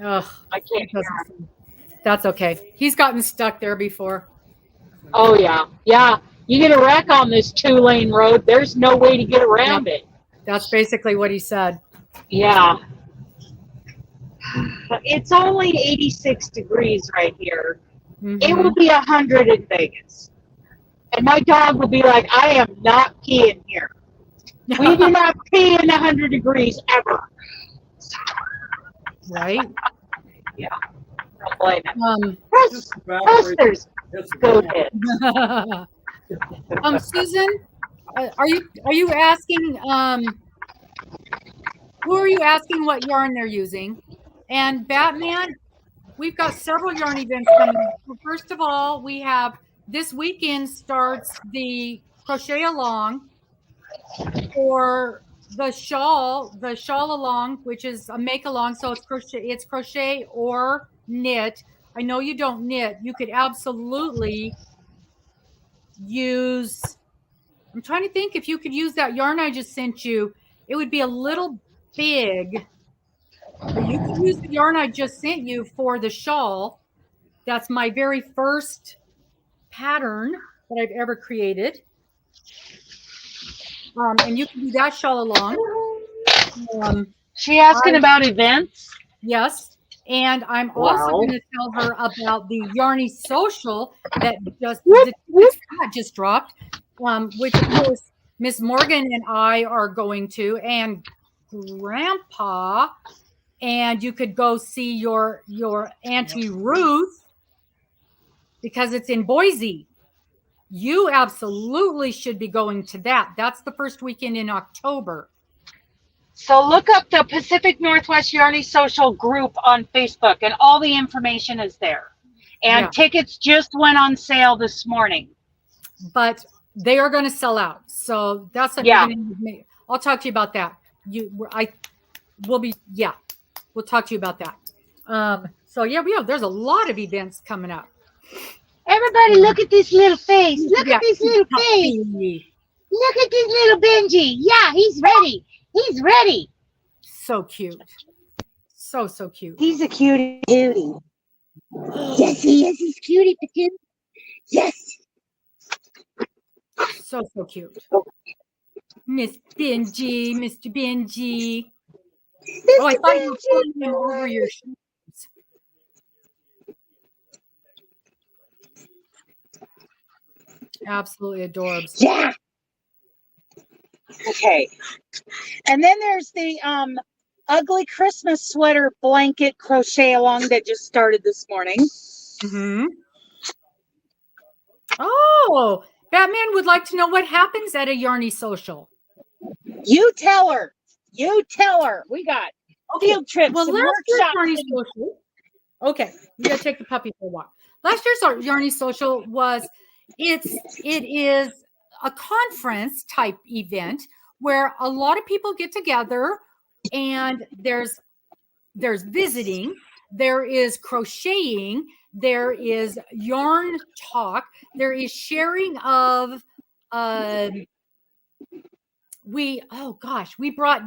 Ugh, I can't hear. that's okay. He's gotten stuck there before. Oh yeah, yeah. You get a wreck on this 2-lane road. There's no way to get around it. That's basically what he said. Yeah. It's only 86 degrees right here. It will be 100 in Vegas. And my dog will be like, I am not peeing here. We do not pee in 100 degrees ever. Right? Yeah. Don't blame it. Just evaporated. Posters. It's Go gone. ahead. Susan, are you asking who are you asking what yarn they're using? And Batman, we've got several yarn events coming up. So first of all, we have this weekend starts the crochet along for the shawl along, which is a make along. So it's crochet or knit. I know you don't knit. You could absolutely use, I'm trying to think if you could use that yarn I just sent you. It would be a little big, but you could use the yarn I just sent you for the shawl. That's my very first pattern that I've ever created. And you can do that shawl along. She asking about events? Yes. And I'm also going to tell her about the Yarny Social that just dropped, which of course Miss Morgan and I are going to, and Grandpa. And you could go see your Auntie Ruth because it's in Boise. You absolutely should be going to that. That's the first weekend in October. So look up the Pacific Northwest Yarny Social group on Facebook, and all the information is there. And tickets just went on sale this morning. But they are going to sell out. So that's I'll talk to you about that. We'll talk to you about that. There's a lot of events coming up. Everybody look at this little face. Look at this little face. Look at this little Benji. Yeah, he's ready. He's ready. So cute. So cute. He's a cutie patootie. Yes, he is. He's cutie patootie. Yes. So cute. Miss Benji, Mr. Benji. Oh, I thought you were pulling him over your shoes. Absolutely adorbs. Yeah. Okay. And then there's the ugly Christmas sweater blanket crochet along that just started this morning. Oh, Batman would like to know what happens at a Yarny Social. You tell her. You tell her. We got field trips and workshops. Yarny Social. Okay, we gotta take the puppy for a walk. Last year's Yarny Social it is a conference type event where a lot of people get together, and there's visiting, there is crocheting, there is yarn talk, there is sharing of we brought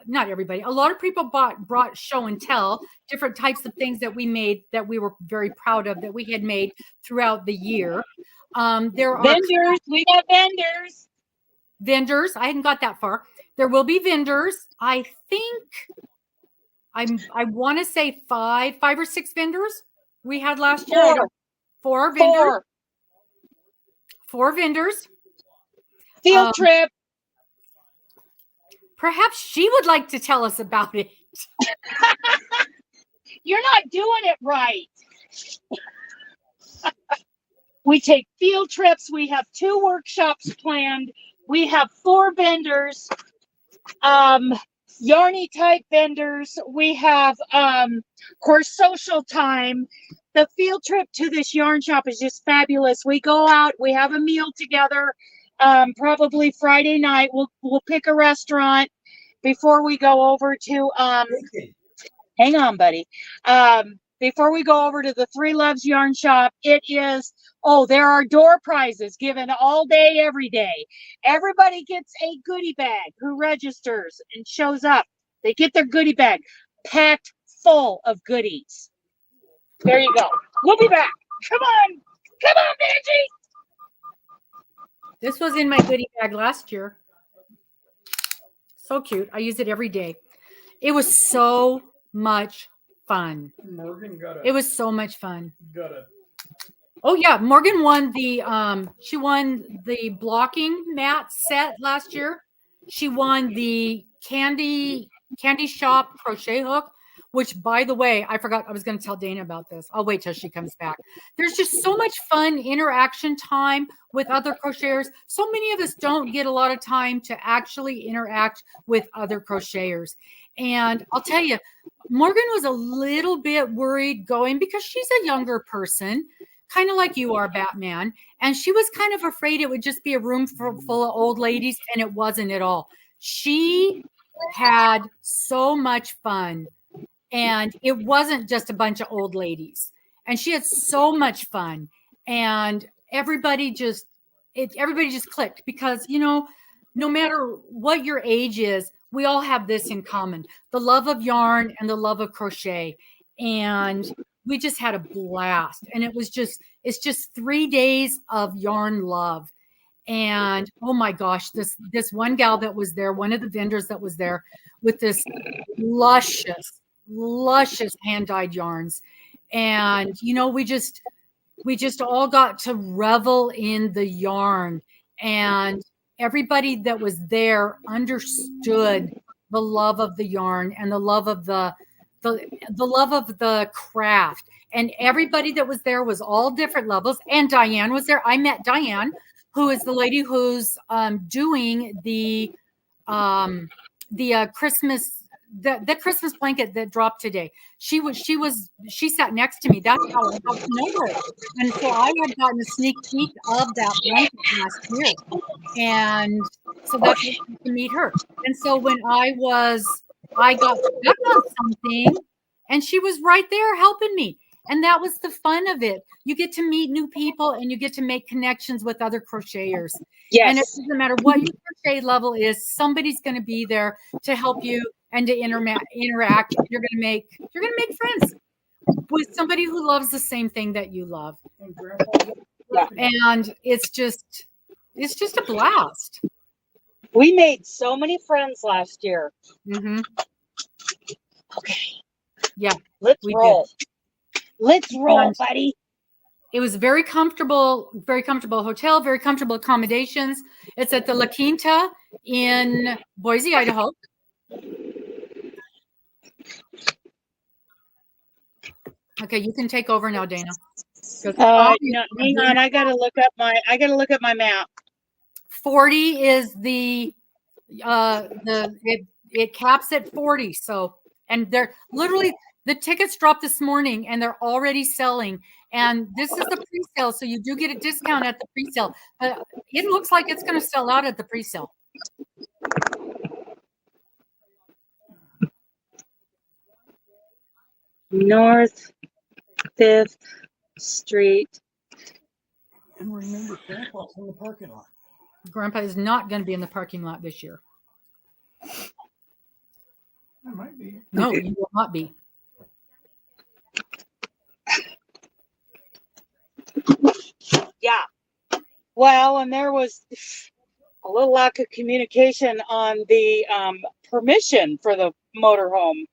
not everybody, a lot of people brought show and tell, different types of things that we made that we were very proud of, that we had made throughout the year. There are vendors. We got vendors. I hadn't got that far. There will be vendors. I think I want to say five or six vendors we had last year. Four vendors. Four vendors. Field trip. Perhaps she would like to tell us about it. You're not doing it right. We take field trips. We have 2 workshops planned. We have 4 vendors, yarny type vendors. We have, of course, social time. The field trip to this yarn shop is just fabulous. We go out, we have a meal together. Probably Friday night. We'll pick a restaurant before we go over to hang on, buddy. before we go over to the Three Loves Yarn Shop, it is, there are door prizes given all day, every day. Everybody gets a goodie bag who registers and shows up. They get their goodie bag packed full of goodies. There you go. We'll be back. Come on, Benji. This was in my goodie bag last year. So cute. I use it every day. It was so much fun. Morgan got It was so much fun. a Oh yeah, Morgan won she won the blocking mat set last year. She won the candy shop crochet hook, which, by the way, I forgot I was going to tell Dana about this. I'll wait till she comes back. There's just so much fun interaction time with other crocheters. So many of us don't get a lot of time to actually interact with other crocheters. And I'll tell you, Morgan was a little bit worried going because she's a younger person, kind of like you are, Batman. And she was kind of afraid it would just be a room full of old ladies, and it wasn't at all. She had so much fun. And it wasn't just a bunch of old ladies. And she had so much fun. And everybody just clicked because, no matter what your age is, we all have this in common, the love of yarn and the love of crochet. And we just had a blast. And it's just 3 days of yarn love. And oh my gosh, this one gal that was there, one of the vendors that was there with this luscious hand-dyed yarns. And we just all got to revel in the yarn, and everybody that was there understood the love of the yarn and the love of the love of the craft. And everybody that was there was all different levels. And Diane was there. I met Diane, who is the lady who's doing the Christmas the Christmas blanket that dropped today. She sat next to me. That's how I got to know her. And so I had gotten a sneak peek of that blanket last year. And so that's how I got to meet her. And so when I got stuck on something, and she was right there helping me. And that was the fun of it. You get to meet new people and you get to make connections with other crocheters. Yes. And it doesn't matter what your crochet level is, somebody's going to be there to help you and to interact. You're going to make friends with somebody who loves the same thing that you love. And it's just a blast. We made so many friends last year. Mm-hmm. Okay. Yeah. Let's roll. Let's roll, buddy. It was very comfortable hotel, very comfortable accommodations. It's at the La Quinta in Boise, Idaho. Okay, you can take over now, Dana. No, hang on. I gotta look up my map. 40 is it caps at 40. So, and they're literally, the tickets dropped this morning and they're already selling. And this is the pre-sale, so you do get a discount at the pre-sale. It looks like it's going to sell out at the pre-sale. North 5th Street. And remember, Grandpa's in the parking lot. Grandpa is not going to be in the parking lot this year. I might be. No, you will not be. Yeah. Well, and there was a little lack of communication on the permission for the motorhome.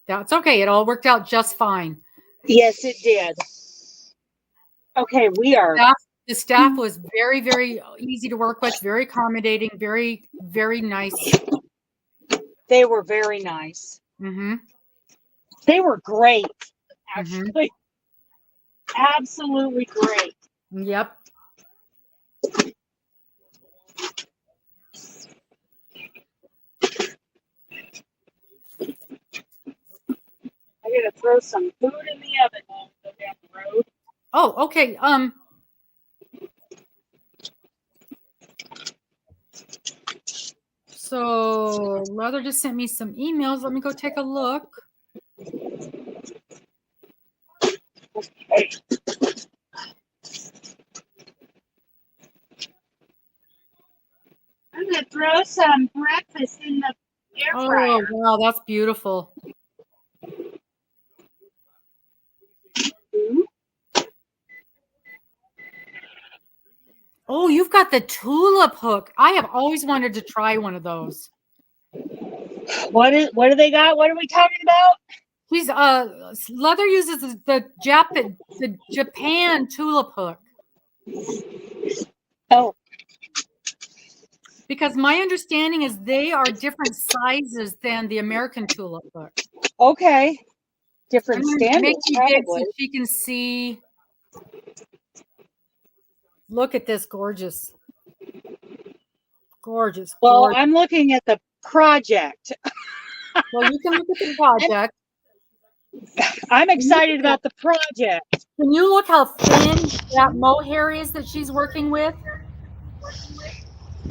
That's okay. It all worked out just fine. Yes, it did. Okay, we are. The staff was very, very easy to work with, very accommodating, very, very nice. They were very nice. Mm-hmm. They were great, actually. Mm-hmm. Absolutely great. Yep. I gotta throw some food in the oven while I go down the road. Oh, okay. So Leather just sent me some emails. Let me go take a look. Okay. I'm gonna throw some breakfast in the air Oh, fryer. wow, that's beautiful. Oh, you've got the tulip hook. I have always wanted to try one of those. What do they got? What are we talking about? Please, Leather uses the Japan tulip hook. Oh, Because my understanding is they are different sizes than the American tulip hook. okay. I'm Different going to make standards, you big so probably. she can see. Look at this, gorgeous. Gorgeous. Well, Gorgeous. I'm looking at the project. Well, you can look at the project. I'm excited about the project. Can you look how thin that mohair is that she's working with?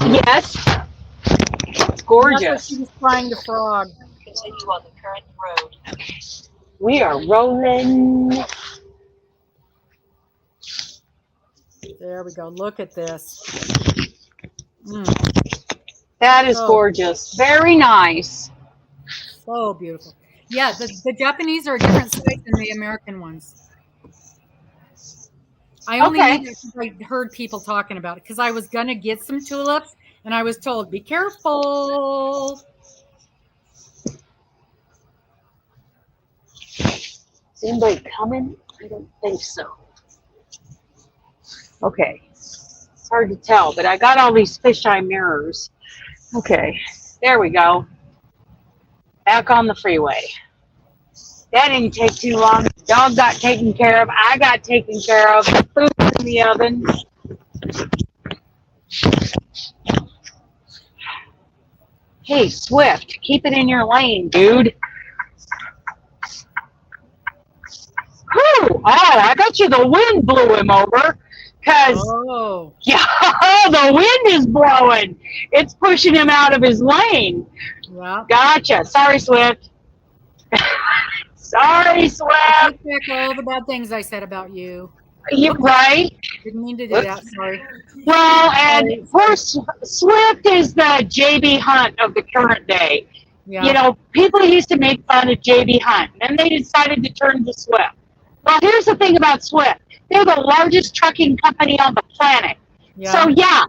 Yes. It's That's what gorgeous. she was trying to frog. Continue on the current road. We are rolling. There we go. Look at this. That is Oh. gorgeous. Very nice. So beautiful. Yeah, the Japanese are a different size than the American ones. I only Okay. knew that because I heard people talking about it because I was going to get some tulips and I was told, be careful. Is anybody coming? I don't think so. Okay. It's hard to tell, but I got all these fisheye mirrors. Okay. There we go. Back on the freeway. That didn't take too long. The dog got taken care of. I got taken care of. The food's in the oven. Hey, Swift, keep it in your lane, dude. Whew. Oh, I bet you the wind blew him over. Because, Oh, yeah, the wind is blowing. It's pushing him out of his lane. yeah. Gotcha. Sorry, Swift. Sorry, I Swift. take back all the bad things I said about you. You're right. Didn't mean to do that. Sorry. Well, and poor Swift is the JB Hunt of the current day. Yeah. You know, people used to make fun of JB Hunt, and they decided to turn to Swift. Well, here's the thing about Swift. They're the largest trucking company on the planet. Yeah. So, yeah,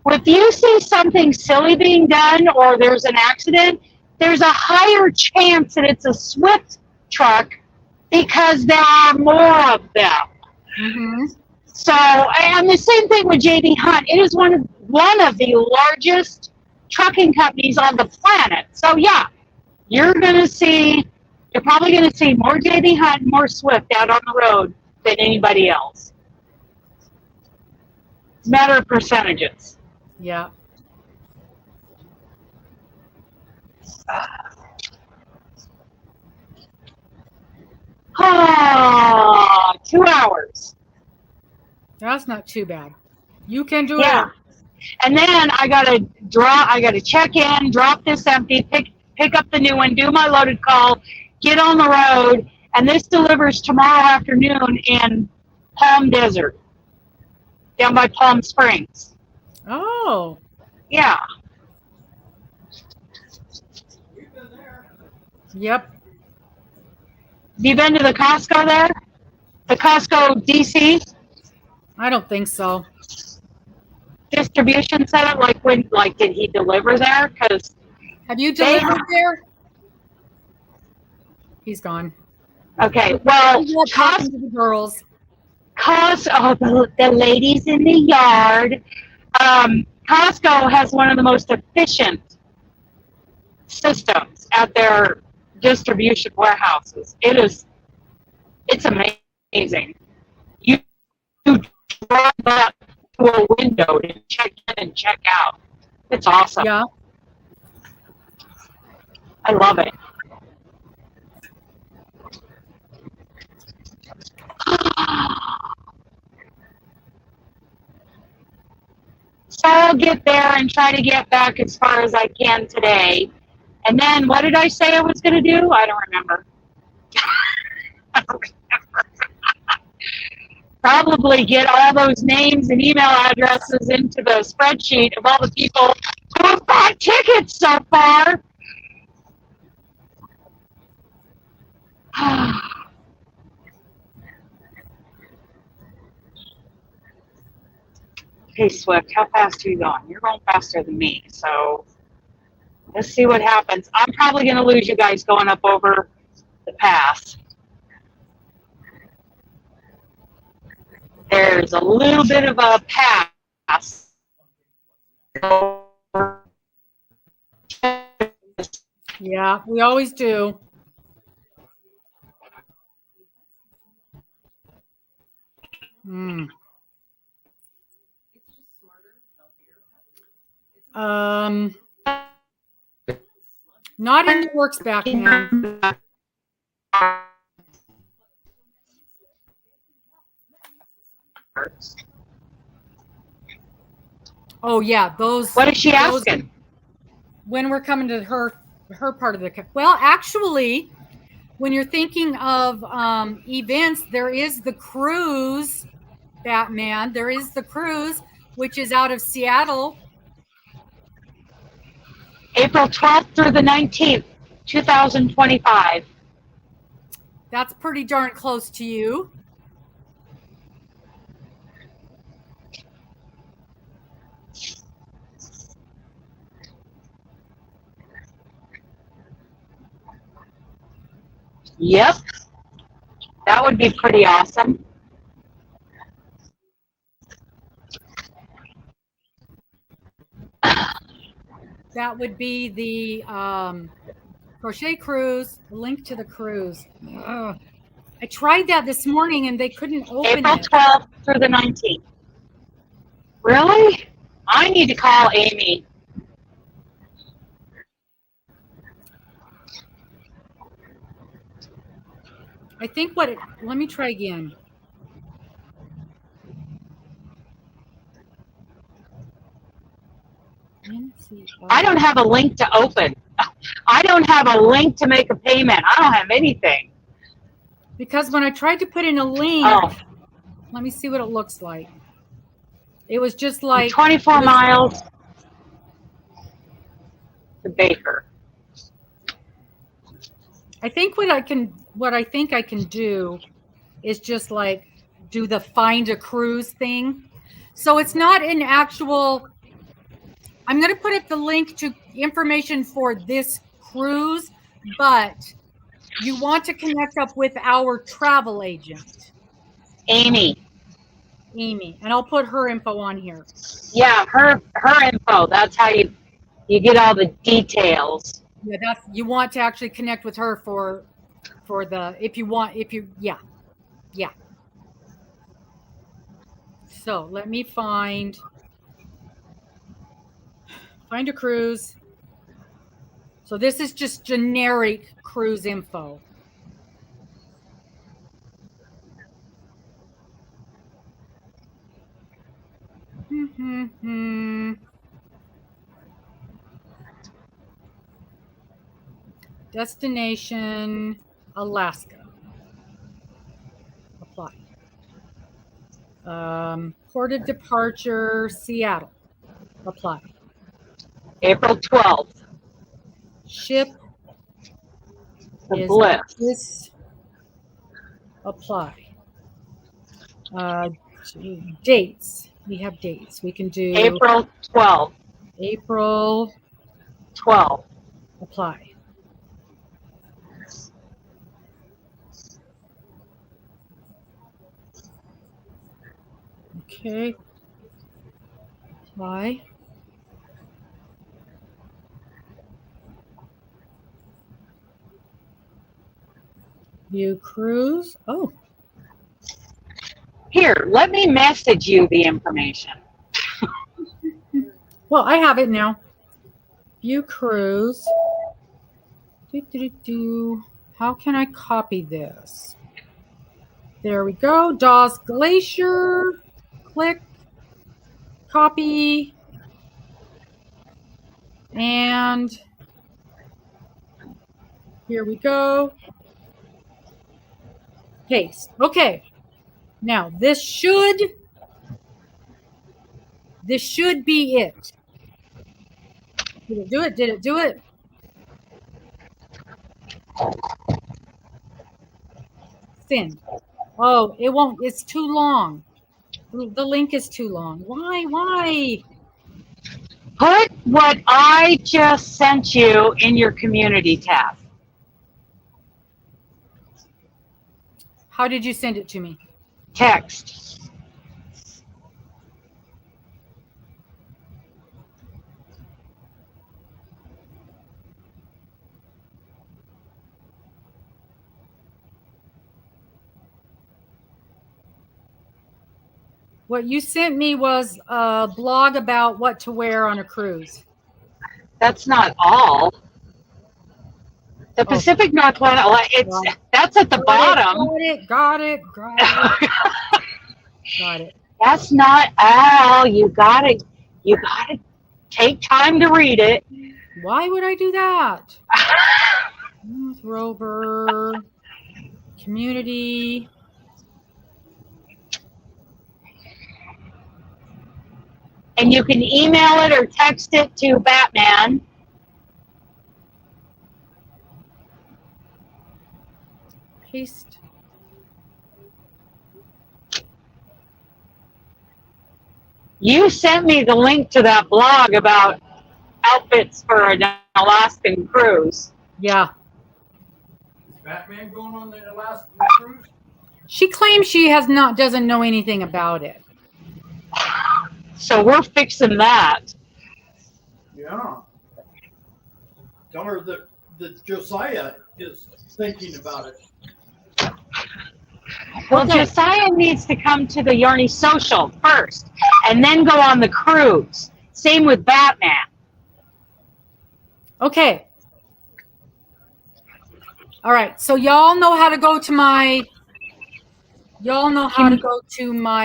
if you see something silly being done or there's an accident, there's a higher chance that it's a Swift truck because there are more of them. Mm-hmm. So, and the same thing with JB Hunt. It is one of the largest trucking companies on the planet. So, yeah, you're probably going to see more JB Hunt and more Swift out on the road than anybody else. It's a matter of percentages. Yeah. Ah, 2 hours. That's not too bad. You can do Yeah. it. And then I gotta check in, drop this empty, pick up the new one, do my loaded call, get on the road, and this delivers tomorrow afternoon in Palm Desert, down by Palm Springs. Oh. Yeah. We've been there. Yep. Have you been to the Costco there? The Costco DC I don't think so. distribution center? Did he deliver there? Because Have you delivered there? He's gone. okay, well, He's not talking to the girls. The ladies in the yard. Costco has one of the most efficient systems at their distribution warehouses. It's amazing. You drive up to a window to check in and check out. It's awesome. Yeah. I love it. So I'll get there and try to get back as far as I can today. And then what did I say I was going to do? I don't remember. probably get all those names and email addresses into the spreadsheet of all the people who have bought tickets so far. Okay, Swift, how fast are you going? You're going faster than me, so let's see what happens. I'm probably going to lose you guys going up over the pass. There's a little bit of a pass. Yeah, we always do. Not in the works back, man. Oh yeah, those. What is she asking? When we're coming to her part of the. Well, actually, when you're thinking of events, there is the cruise, Batman. There is the cruise, which is out of Seattle. April 12th through the 19th, 2025. That's pretty darn close to you. Yep. That would be pretty awesome. That would be the crochet cruise, the link to the cruise. I tried that this morning and they couldn't open April it. 12th through the 19th. Really? I need to call Amy. I think let me try again. I don't have a link to open. I don't have a link to make a payment. I don't have anything. Because when I tried to put in a link, let me see what it looks like. It was just like 24 miles to Baker. I think what I think I can do is just like do the find a cruise thing. So it's not an actual. I'm going to put up the link to information for this cruise, but you want to connect up with our travel agent, Amy, and I'll put her info on here. Yeah, her info. That's how you get all the details. Yeah, you want to actually connect with her for the yeah. So let me find a cruise. So this is just generic cruise info. Destination Alaska. Apply. Port of departure Seattle. Apply. April 12th. Ship The is Bliss. this. Apply. Dates. We have dates. We can do April 12th. April 12th. Apply. Okay. Apply. View cruise. Oh. Here, let me message you the information. Well, I have it now. View cruise. How can I copy this? There we go. Dawes Glacier. Click. Copy. And here we go. Paste. Okay. Now, this should be it. Did it do it? Did it do it? Send. Oh, it won't. It's too long. The link is too long. Why? Put what I just sent you in your community tab. How did you send it to me? Text. What you sent me was a blog about what to wear on a cruise. That's not all. The Pacific Northwest, that's at the bottom. Got it. Got it. That's not all. You gotta take time to read it. Why would I do that? North Rover, community. And you can email it or text it to Batman. Paste. You sent me the link to that blog about outfits for an Alaskan cruise. Yeah. Is Batman going on the Alaskan cruise? She claims she doesn't know anything about it. So we're fixing that. Yeah. Tell her that Josiah is thinking about it. Well, Josiah needs to come to the Yarny Social first and then go on the cruise. Same with Batman. Okay. All right. So y'all know how to go to my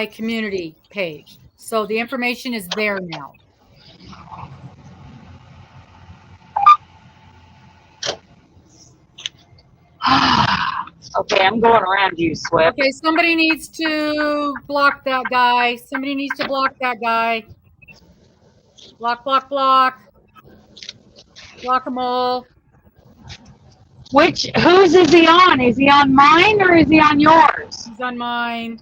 community page. So the information is there now. Okay, I'm going around you, Swift. Okay, somebody needs to block that guy. Somebody needs to block that guy. Block. Block them all. Whose is he on? Is he on mine or is he on yours? He's on mine.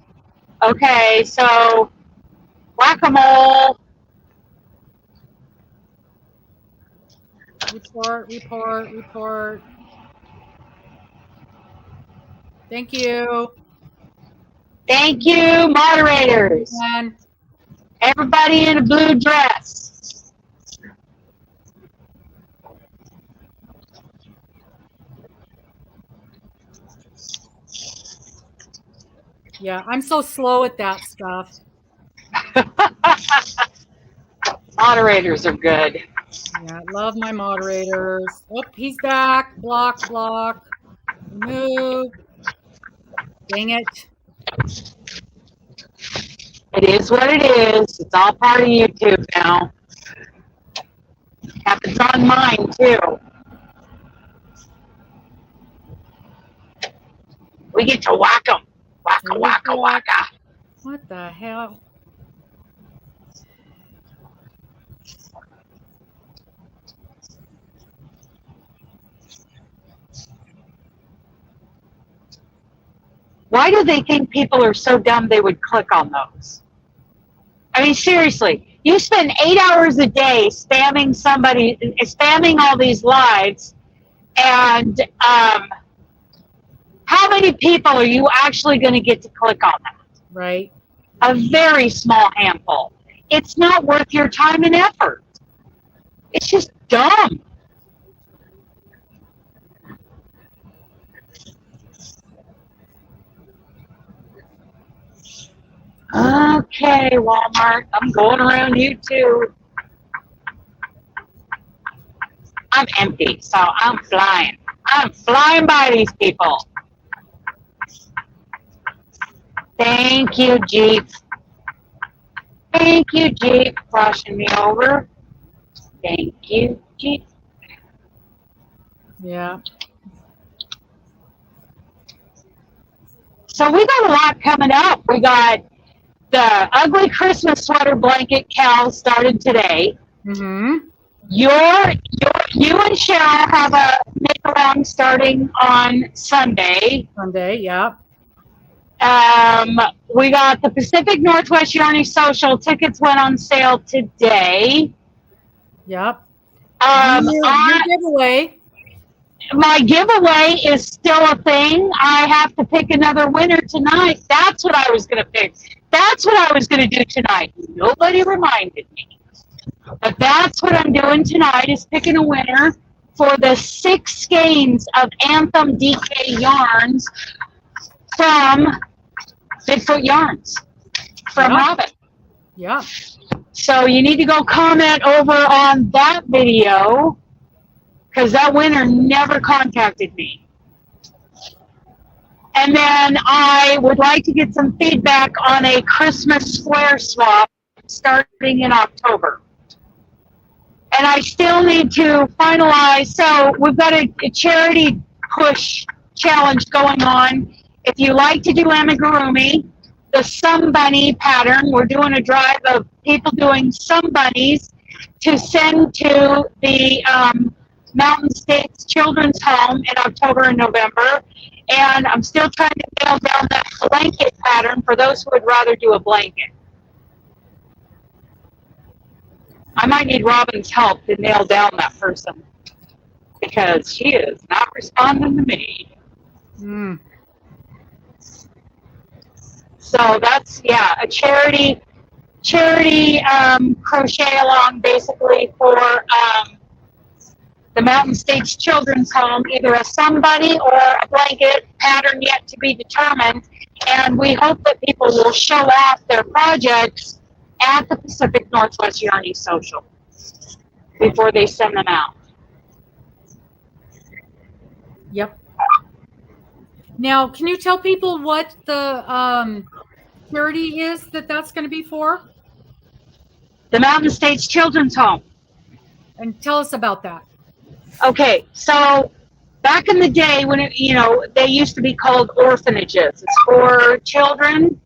Okay, so whack-a-mole. Report. Thank you. Thank you, moderators. And Everybody in a blue dress. yeah, I'm so slow at that stuff. Moderators are good. Yeah, I love my moderators. Oh, he's back. Block. Move. Dang it. It is what it is. It's all part of YouTube now. Happens on mine, too. We get to whack them. Wacka. What the hell? Why do they think people are so dumb they would click on those? I mean, seriously, you spend 8 hours a day spamming all these lives, and how many people are you actually going to get to click on that? Right. A very small handful. It's not worth your time and effort. It's just dumb. Okay, Walmart, I'm going around you too. I'm empty, so I'm flying. I'm flying by these people. Thank you, Jeep. Thank you, Jeep, brushing me over. Thank you, Jeep. Yeah. So we got a lot coming up. We got the ugly Christmas sweater blanket Cal started today. Mm-hmm. You and Cheryl have a make along starting on Sunday. Sunday, yeah. We got the Pacific Northwest Yarny Social tickets went on sale today. Yep. Your giveaway. My giveaway is still a thing. I have to pick another winner tonight. That's what I was going to pick. That's what I was going to do tonight. Nobody reminded me. But that's what I'm doing tonight is picking a winner for the 6 skeins of Anthem DK yarns from Bigfoot Yarns from Robin. Yeah. So you need to go comment over on that video because that winner never contacted me. And then I would like to get some feedback on a Christmas square swap starting in October. And I still need to finalize. So we've got a charity push challenge going on. If you like to do amigurumi, the Somebunny pattern, we're doing a drive of people doing Somebunnies to send to the Mountain States Children's Home in October and November. And I'm still trying to nail down that blanket pattern for those who would rather do a blanket. I might need Robin's help to nail down that person because she is not responding to me. Mm. So that's, a charity crochet along basically for the Mountain States Children's Home, either a somebody or a blanket pattern yet to be determined. And we hope that people will show off their projects at the Pacific Northwest Yarny Social before they send them out. Yep. Now, can you tell people what the charity is that's going to be for? The Mountain States Children's Home. And tell us about that. Okay, so back in the day when they used to be called orphanages. It's for children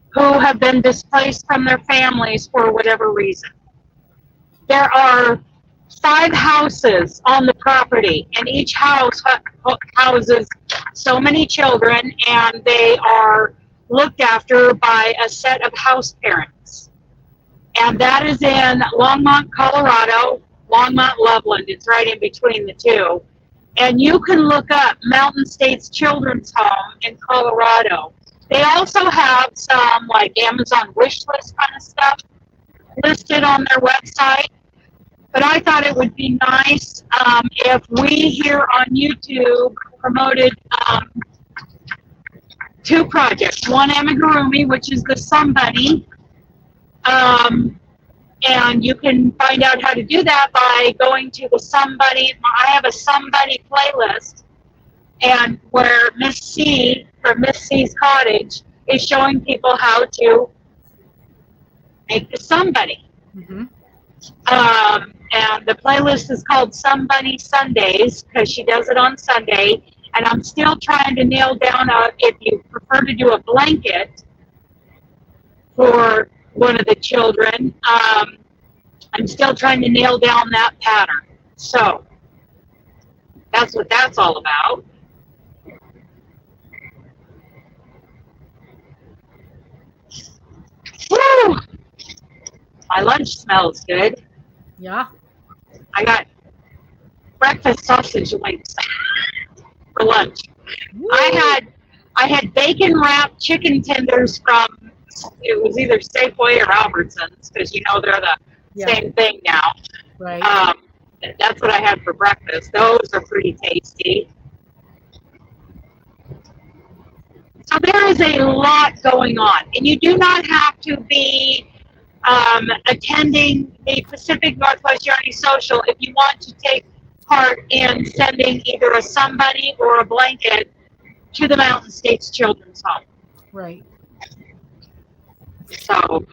who have been displaced from their families for whatever reason. There are 5 houses on the property, and each house houses so many children, and they are looked after by a set of house parents. And that is in Longmont, Colorado, Longmont, Loveland. It's right in between the two. And you can look up Mountain States Children's Home in Colorado. They also have some like Amazon wish list kind of stuff listed on their website. But I thought it would be nice if we here on YouTube promoted 2 projects. One amigurumi, which is the Somebunny. And you can find out how to do that by going to the Somebunny. I have a Somebunny playlist, and where Miss C from Miss C's Cottage is showing people how to make the Somebunny. Mm-hmm. And the playlist is called Somebunny Sundays because she does it on Sunday. And I'm still trying to nail down if you prefer to do a blanket for one of the children. I'm still trying to nail down that pattern. So that's what that's all about. Woo! My lunch smells good. Yeah. I got breakfast sausage links for lunch. Woo. I had bacon wrapped chicken tenders from, it was either Safeway or Albertsons because they're the same thing now. Right. That's what I had for breakfast. Those are pretty tasty. So there is a lot going on, and you do not have to be attending the Pacific Northwest Yarny Social if you want to take part in sending either a Somebunny or a blanket to the Mountain States Children's Home. Right. So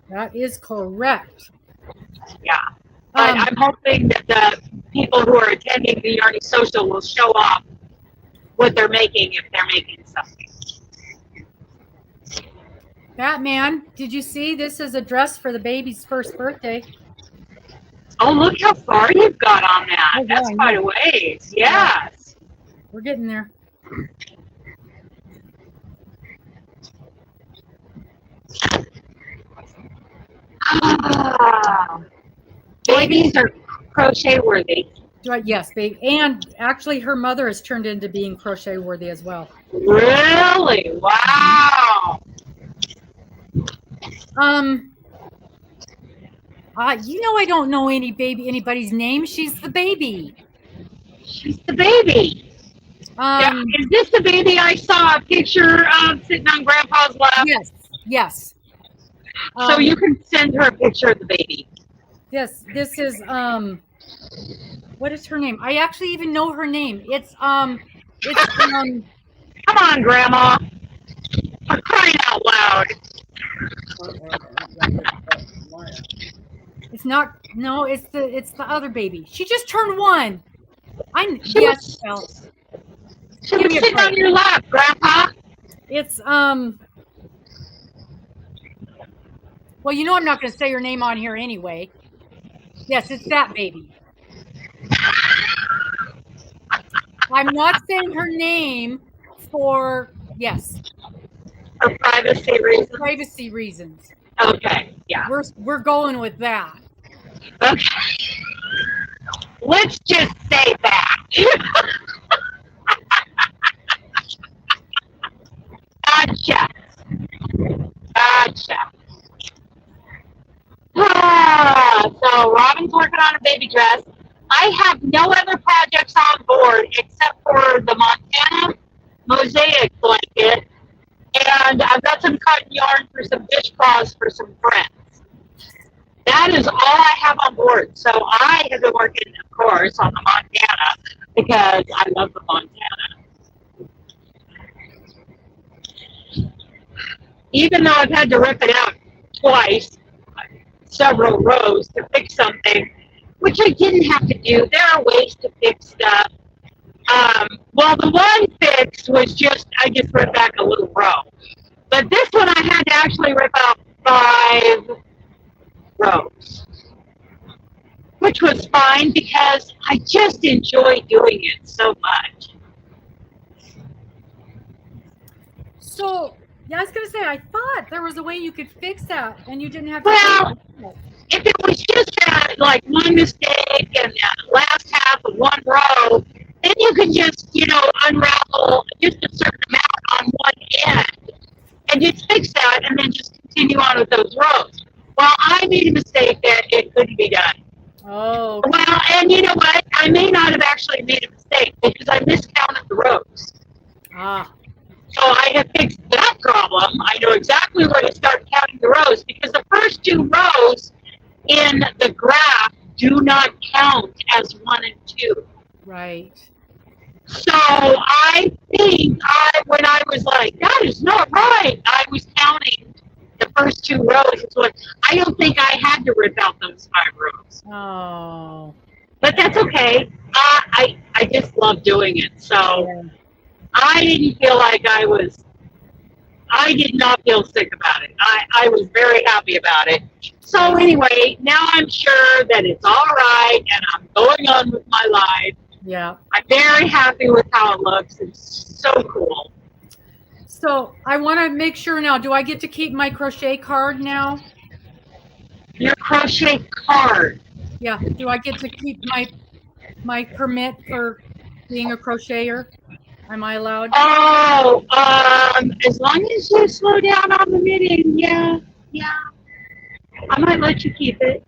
that is correct. yeah. But I'm hoping that the people who are attending the Yarny Social will show off what they're making if they're making something. Batman, did you see this is a dress for the baby's first birthday? Oh, look how far you've got on that. Oh, yeah, That's I quite know. a ways. Yes. We're getting there. Ah, babies are crochet worthy. Yes, babe. And actually, her mother has turned into being crochet worthy as well. Really? Wow. I don't know anybody's name. She's the baby. She's the baby. Yeah. Is this the baby I saw a picture of sitting on Grandpa's lap? Yes. So you can send her a picture of the baby. Yes, this is what is her name? I actually even know her name. It's come on, Grandma. For crying out loud. It's not, no, it's the other baby. She just turned 1. She was sitting on your lap, Grandpa. It's well, I'm not going to say her name on here anyway. Yes, it's that baby. I'm not saying her name for privacy reasons. Privacy reasons. Okay, yeah. We're going with that. Okay. Let's just say that. Gotcha. So Robin's working on a baby dress. I have no other projects on board except for the Montana mosaic blanket. And I've got some cotton yarn for some dishcloths for some friends. That is all I have on board. So I have been working, of course, on the Montana because I love the Montana. Even though I've had to rip it out twice, several rows to fix something, which I didn't have to do. There are ways to fix stuff. Well, the one fix was I just ripped back a little row. But this one I had to actually rip out 5 rows, which was fine because I just enjoy doing it so much. So, I was going to say, I thought there was a way you could fix that and you didn't have to. Well, if it was just like one mistake and the last half of one row, then you can just, unravel just a certain amount on one end and just fix that and then just continue on with those rows. Well, I made a mistake that it couldn't be done. Oh. Well, and you know what? I may not have actually made a mistake because I miscounted the rows. So I have fixed that problem. I know exactly where to start counting the rows because the first 2 rows in the graph do not count as 1 and 2. Right. So I think when I was like, that is not right, I was counting the first 2 rows. I don't think I had to rip out those 5 rows. Oh. But that's okay. I just love doing it. So I didn't feel like I did not feel sick about it. I was very happy about it. So anyway, now I'm sure that it's all right and I'm going on with my life. Yeah. I'm very happy with how it looks. It's so cool. So I want to make sure now, do I get to keep my crochet card now? Your crochet card? Yeah. Do I get to keep my permit for being a crocheter? Am I allowed? Oh, as long as you slow down on the knitting, yeah. I might let you keep it.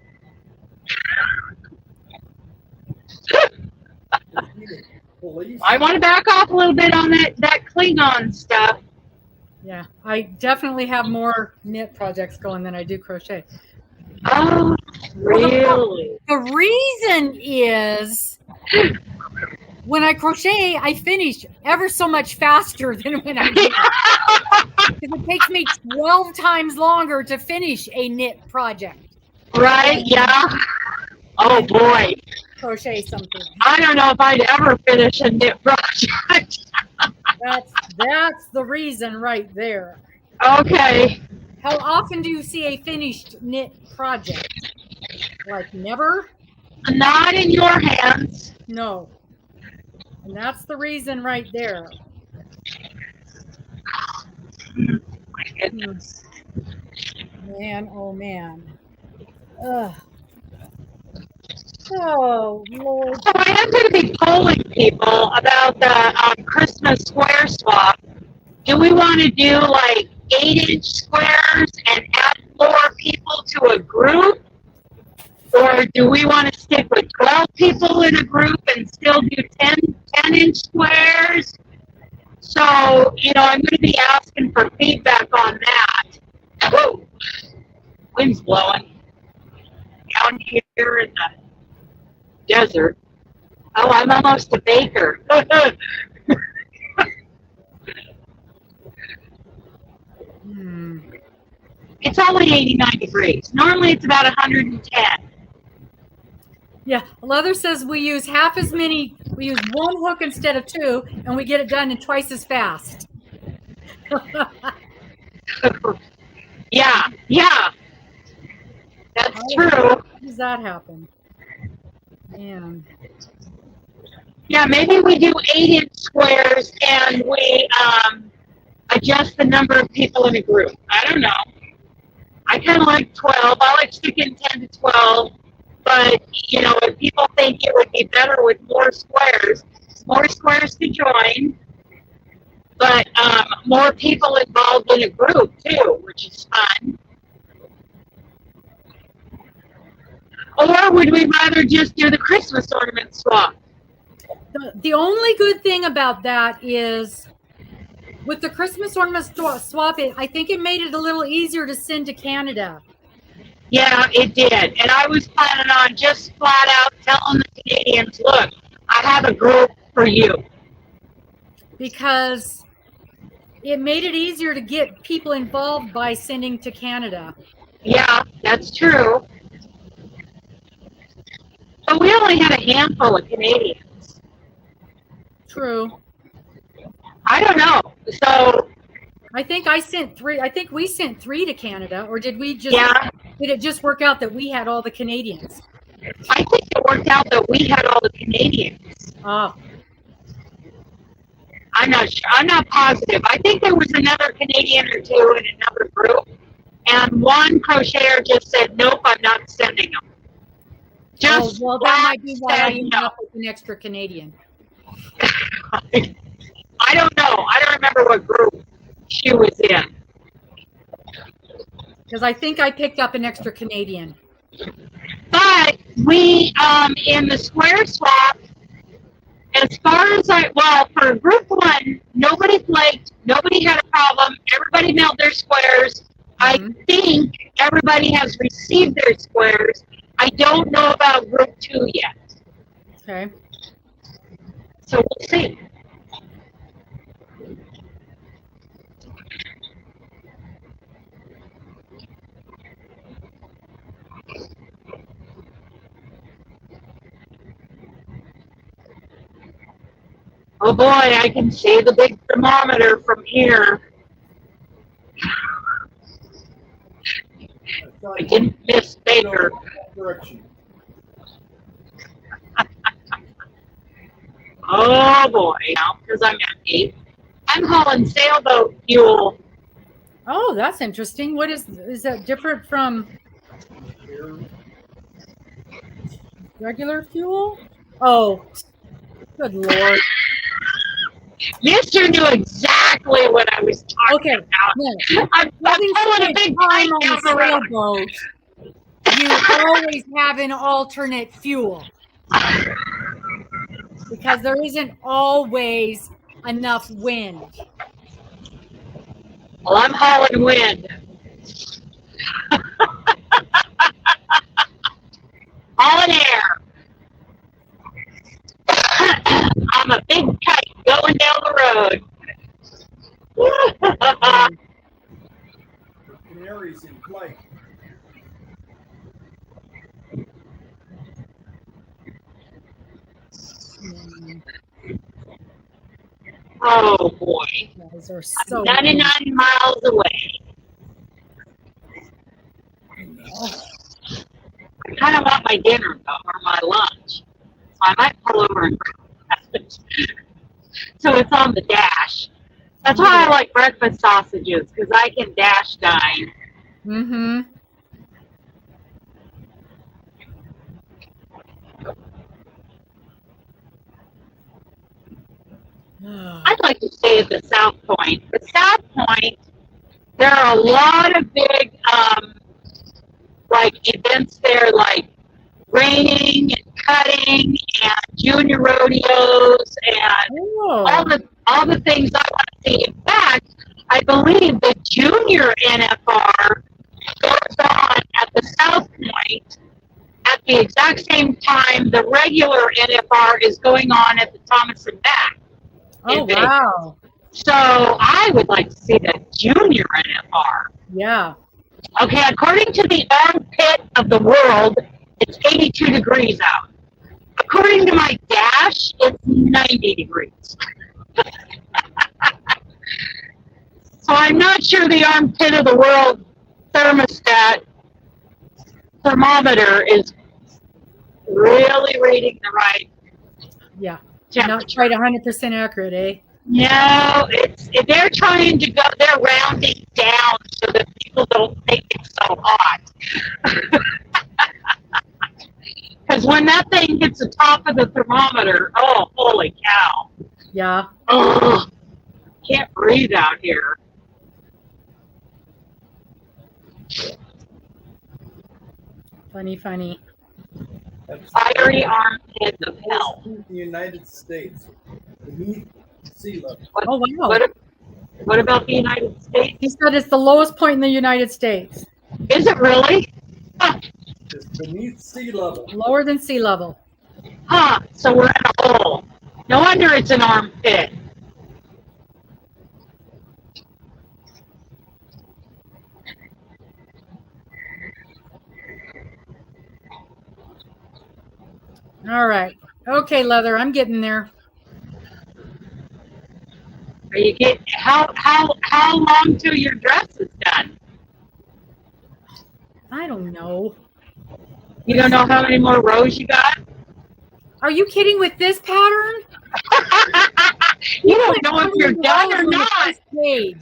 I want to back off a little bit on that Klingon stuff. Yeah, I definitely have more knit projects going than I do crochet. Oh, really? The reason is when I crochet, I finish ever so much faster than when I knit. Because it takes me 12 times longer to finish a knit project. Right, yeah. Oh, boy. crochet something. I don't know if I'd ever finish a knit project. That's the reason right there. Okay. How often do you see a finished knit project? Like never? Not in your hands. No. And that's the reason right there. My goodness. Man, oh man. Ugh. Oh, Lord. So I am going to be polling people about the Christmas square swap. Do we want to do like 8-inch squares and add more people to a group? Or do we want to stick with 12 people in a group and still do 10-inch squares? So, I'm going to be asking for feedback on that. Whoa, wind's blowing down here in the desert. Oh, I'm almost a baker. It's only 89 degrees. Normally it's about 110. Yeah, Leather says we use half as many, we use one hook instead of two, and we get it done in twice as fast. Yeah. That's true. How does that happen? Man. Yeah, maybe we do 8-inch squares and we adjust the number of people in a group. I don't know. I kind of like 12. I like sticking 10 to 12. But, if people think it would be better with more squares to join. But more people involved in a group, too, which is fun. Or would we rather just do the Christmas ornament swap? The only good thing about that is with the Christmas ornament swap, I think it made it a little easier to send to Canada. Yeah, it did. And I was planning on just flat out telling the Canadians, look, I have a group for you. Because it made it easier to get people involved by sending to Canada. Yeah, that's true. But we only had a handful of Canadians. True. I don't know. So I think I sent 3. I think we sent 3 to Canada, or did we just? Yeah. Did it just work out that we had all the Canadians? I think it worked out that we had all the Canadians. Oh. I'm not sure. I'm not positive. I think there was another Canadian or two in another group, and one crocheter just said, "Nope, I'm not sending them." Just well, that might be why I said ended no. up with an extra Canadian. I don't know. I don't remember what group she was in. Because I think I picked up an extra Canadian. But we, in the square swap, as far as for group 1, nobody flaked, nobody had a problem, everybody mailed their squares. I think everybody has received their squares. I don't know about group 2 yet. Okay. So we'll see. Oh boy, I can see the big thermometer from here. I didn't miss Baker. Direction. Oh boy, now because I'm empty. I'm hauling sailboat fuel. Oh, that's interesting. What is that different from regular fuel? Oh, good Lord. Mister knew exactly what I was talking about. No. I'm pulling a big time pipe on down a the road. sailboat. You always have an alternate fuel because there isn't always enough wind. Well, I'm hauling wind. Hauling air. I'm a big kite going down the road. Canaries in flight. Oh boy. You guys are so 99 miles away. I kind of want my dinner though, or my lunch. So I might pull over and grab it. So it's on the dash. That's why I like breakfast sausages, because I can dash dine. Mm-hmm. I'd like to stay at the South Point. The South Point, there are a lot of big like events there, like reining and cutting and junior rodeos and all the things I want to see. In fact, I believe the junior NFR goes on at the South Point at the exact same time the regular NFR is going on at the Thomas and Mack. Oh, wow. So I would like to see the junior NFR. Yeah. Okay, according to the armpit of the world, it's 82 degrees out. According to my dash, it's 90 degrees. So I'm not sure the armpit of the world thermometer is really reading the right Not quite 100% accurate, eh? No, they're trying to go, they're rounding down so that people don't think it's so hot. Because when that thing hits the top of the thermometer, oh, holy cow. Yeah. Oh, can't breathe out here. Funny. Fiery armpit of hell. In the United States, beneath sea level. Oh, wow. What about the United States? He said it's the lowest point in the United States. Is it really? Huh. It's beneath sea level. Lower than sea level. Huh, so we're in a hole. No wonder it's an armpit. All right. Okay, Leather, I'm getting there. Are you getting how long till your dress is done? I don't know. You don't know how many more rows you got? Are you kidding with this pattern? You don't know if you're done or not. You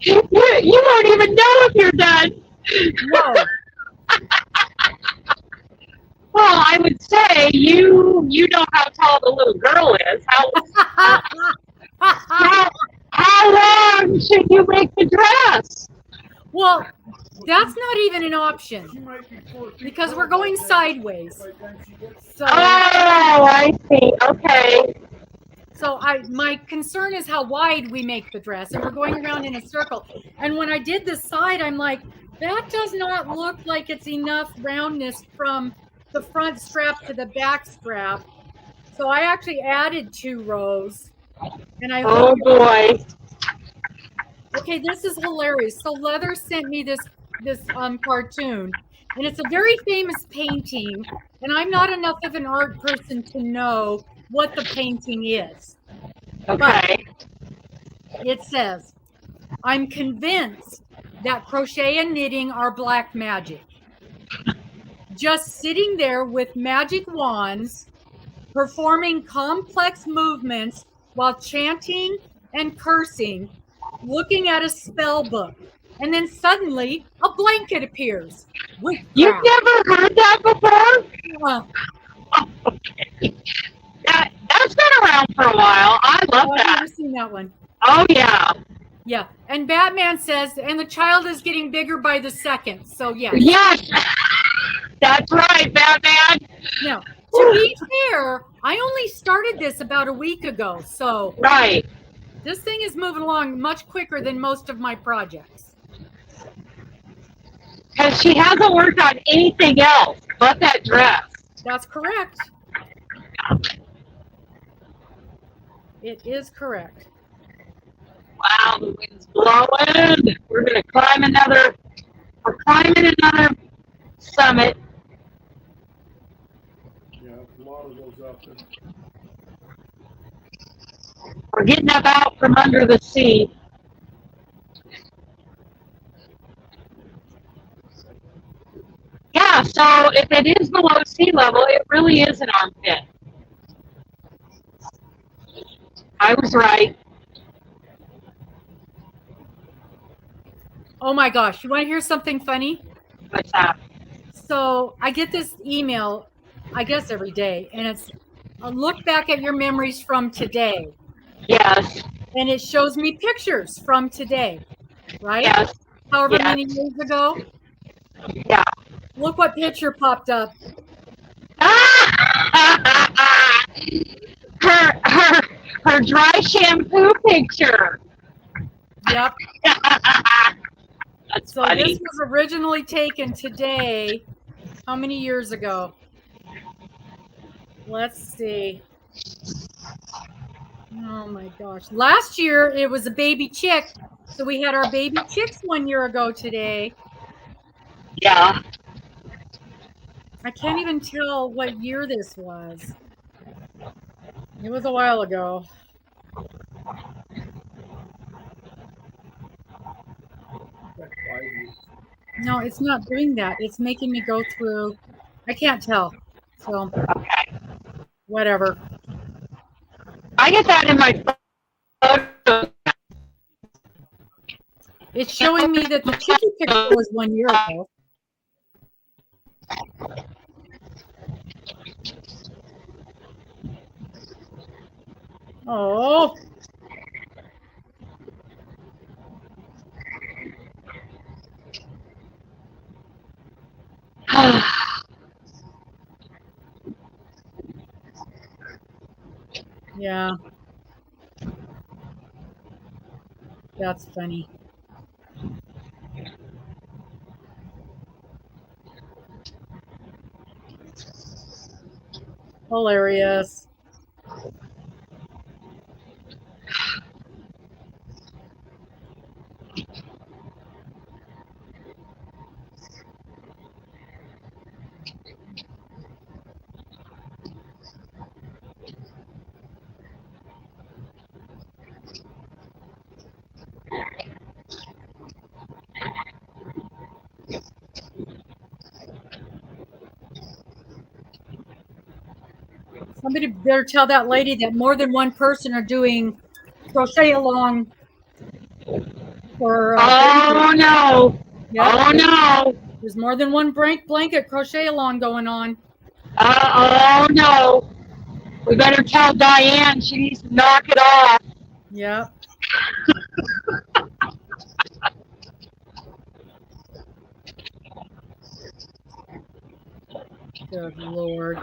don't even know if you're done. No. Well, I would say you know how tall the little girl is. How long should you make the dress? Well, that's not even an option because we're going sideways. So, I see. Okay. So my concern is how wide we make the dress, and we're going around in a circle. And when I did the side, I'm like, that does not look like it's enough roundness from the front strap to the back strap. So I actually added 2 rows. And Oh boy. Okay, this is hilarious. So Leather sent me this cartoon, and it's a very famous painting, and I'm not enough of an art person to know what the painting is. Okay. But it says, I'm convinced that crochet and knitting are black magic. Just sitting there with magic wands, performing complex movements while chanting and cursing, looking at a spell book, and then suddenly a blanket appears. You've never heard that before? Okay. That's been around for a while. I love that. I've never seen that one. Oh, yeah. Yeah. And Batman says, and the child is getting bigger by the second. So, yeah. Yes. That's right, Batman. Now, to be fair, I only started this about a week ago. So, right. This thing is moving along much quicker than most of my projects. Because she hasn't worked on anything else but that dress. That's correct. It is correct. Wow, the wind's blowing. We're climbing another summit. Yeah, a lot of those out there. We're getting up out from under the sea. Yeah, so if it is below sea level, it really is an armpit. I was right. Oh my gosh. You want to hear something funny? What's that? So I get this email, I guess every day, and it's a look back at your memories from today. Yes. And it shows me pictures from today, right? Yes. However Yes. many years ago. Yeah. Look what picture popped up. her dry shampoo picture. Yep. That's So funny. this was originally taken today. How many years ago? Let's see. Oh my gosh. Last year it was a baby chick. So we had our baby chicks 1 year ago today. Yeah. I can't even tell what year this was. It was a while ago. Like 5 years. No, it's not doing that. It's making me go through. I can't tell. So, Okay. whatever. I get that in my photos. It's showing me that the chickie picture was 1 year ago. Oh. Yeah. That's funny. Hilarious. Somebody better tell that lady that more than one person are doing crochet along for. Oh no! Yep. Oh no! There's more than one blanket crochet along going on. Oh no! We better tell Diane she needs to knock it off. Yep. Good Lord.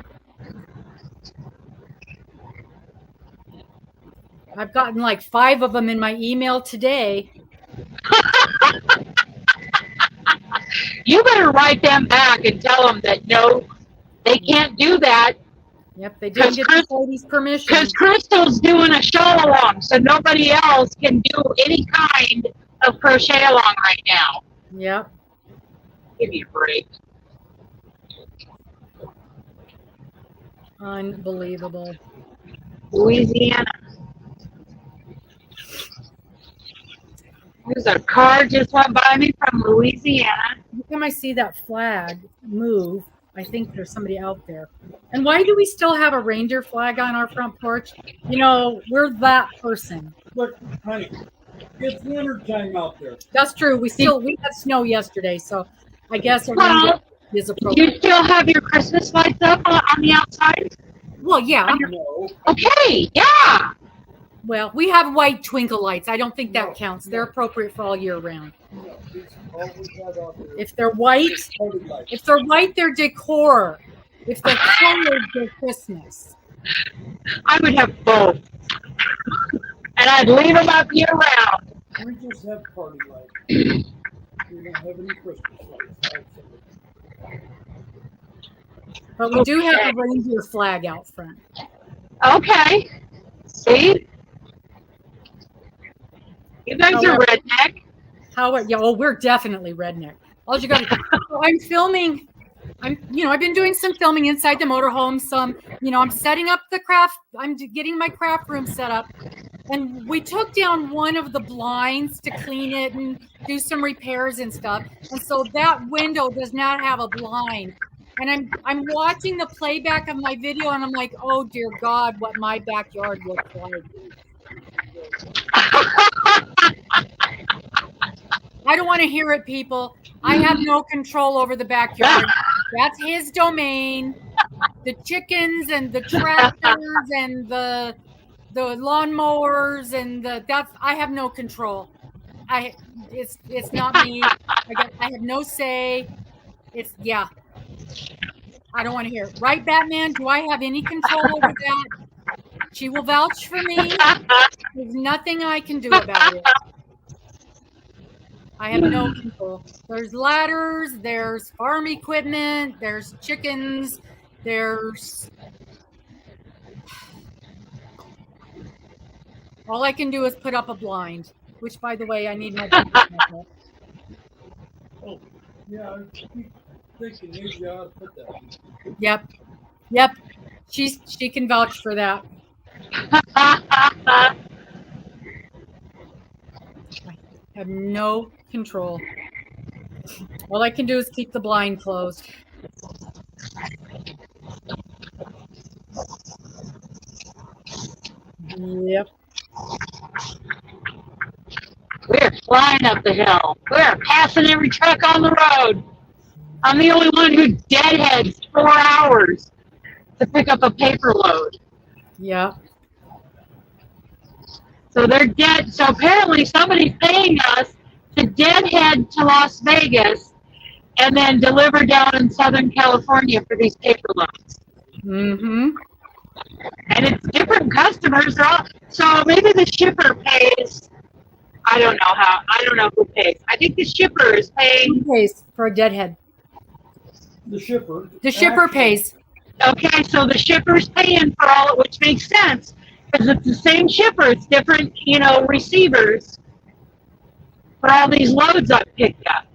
I've gotten like 5 of them in my email today. You better write them back and tell them that no, they can't do that. Yep, they didn't get the lady's permission. Because Crystal's doing a show along, so nobody else can do any kind of crochet along right now. Yep. Give me a break. Unbelievable. Louisiana. There's a car just went by me from Louisiana. Every time I see that flag move, I think there's somebody out there. And why do we still have a reindeer flag on our front porch? You know, we're that person. Look, honey, it's winter time out there. That's true. We had snow yesterday, so I guess a Well, reindeer is appropriate. you still have your Christmas lights up on the outside? Well, yeah. No. Okay, yeah. Well, we have white twinkle lights. I don't think that No, counts. no. They're appropriate for all year round. No, it's all we have out there. If they're white, Party lights. if they're white, they're decor. If they're colored, they're Christmas. I would have both. And I'd leave them up year round. We just have party lights. We don't have any Christmas lights outside. But we do have a reindeer flag out front. Okay. See? You guys are However- redneck. Yeah, oh, we're definitely redneck. All you got to I'm filming. I've been doing some filming inside the motorhome. I'm setting up the craft. I'm getting my craft room set up. And we took down one of the blinds to clean it and do some repairs and stuff. And so that window does not have a blind. And I'm watching the playback of my video and I'm like, oh dear God, what my backyard looks like. I don't want to hear it, people. I have no control over the backyard. That's his domain. The chickens and the tractors and the lawnmowers and I have no control. It's not me. I have no say. I don't want to hear it. Right, Batman? Do I have any control over that? She will vouch for me. There's nothing I can do about it. I have no control. There's ladders, there's farm equipment, there's chickens, there's... All I can do is put up a blind, which, by the way, I need my... Oh, yeah, I keep thinking maybe I ought to put that. Yep. She can vouch for that. I have no control. All I can do is keep the blind closed. Yep. We're flying up the hill. We're passing every truck on the road. I'm the only one who deadheads 4 hours to pick up a paper load. Yeah. So they're dead. So apparently somebody's paying us to deadhead to Las Vegas and then deliver down in Southern California for these paper loads. Mm-hmm. And it's different customers. So maybe the shipper pays. I don't know who pays. I think the shipper is paying. Who pays for a deadhead? The shipper. The shipper pays. Okay, so the shipper's paying for all, which makes sense because it's the same shipper. It's different, receivers for all these loads I've picked up.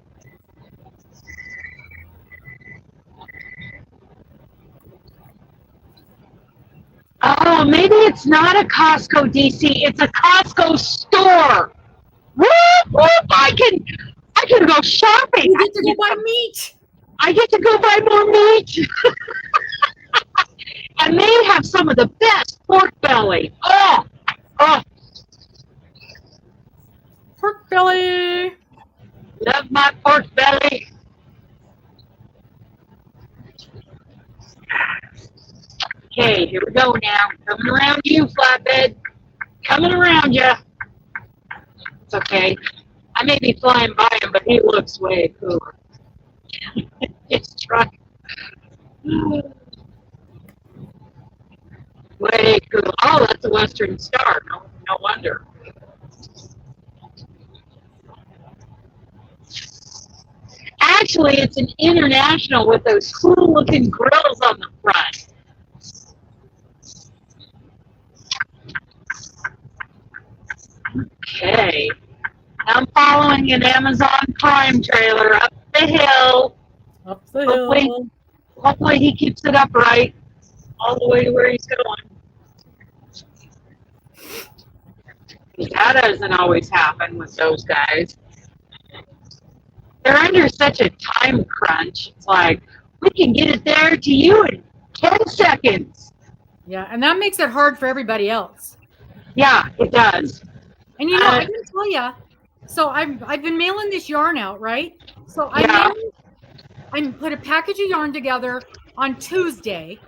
Oh, maybe it's not a Costco DC. It's a Costco store. Whoop, whoop, I can go shopping. You get to go buy meat. I get to go buy more meat. And they have some of the best pork belly. Oh. Pork belly. Love my pork belly. Okay, here we go now. Coming around you, flatbed. Coming around you. It's okay. I may be flying by him, but he looks way cooler. It's truck. Way cool. Oh, that's a Western Star. No wonder. Actually, it's an International with those cool-looking grills on the front. Okay. I'm following an Amazon Prime trailer up the hill. Up the hill. Hopefully he keeps it upright all the way to where he's going. That doesn't always happen with those guys. They're under such a time crunch. It's like, we can get it there to you in 10 seconds. Yeah, and that makes it hard for everybody else. Yeah, it does. And I can tell you, so I've been mailing this yarn out, right? So I put a package of yarn together on Tuesday,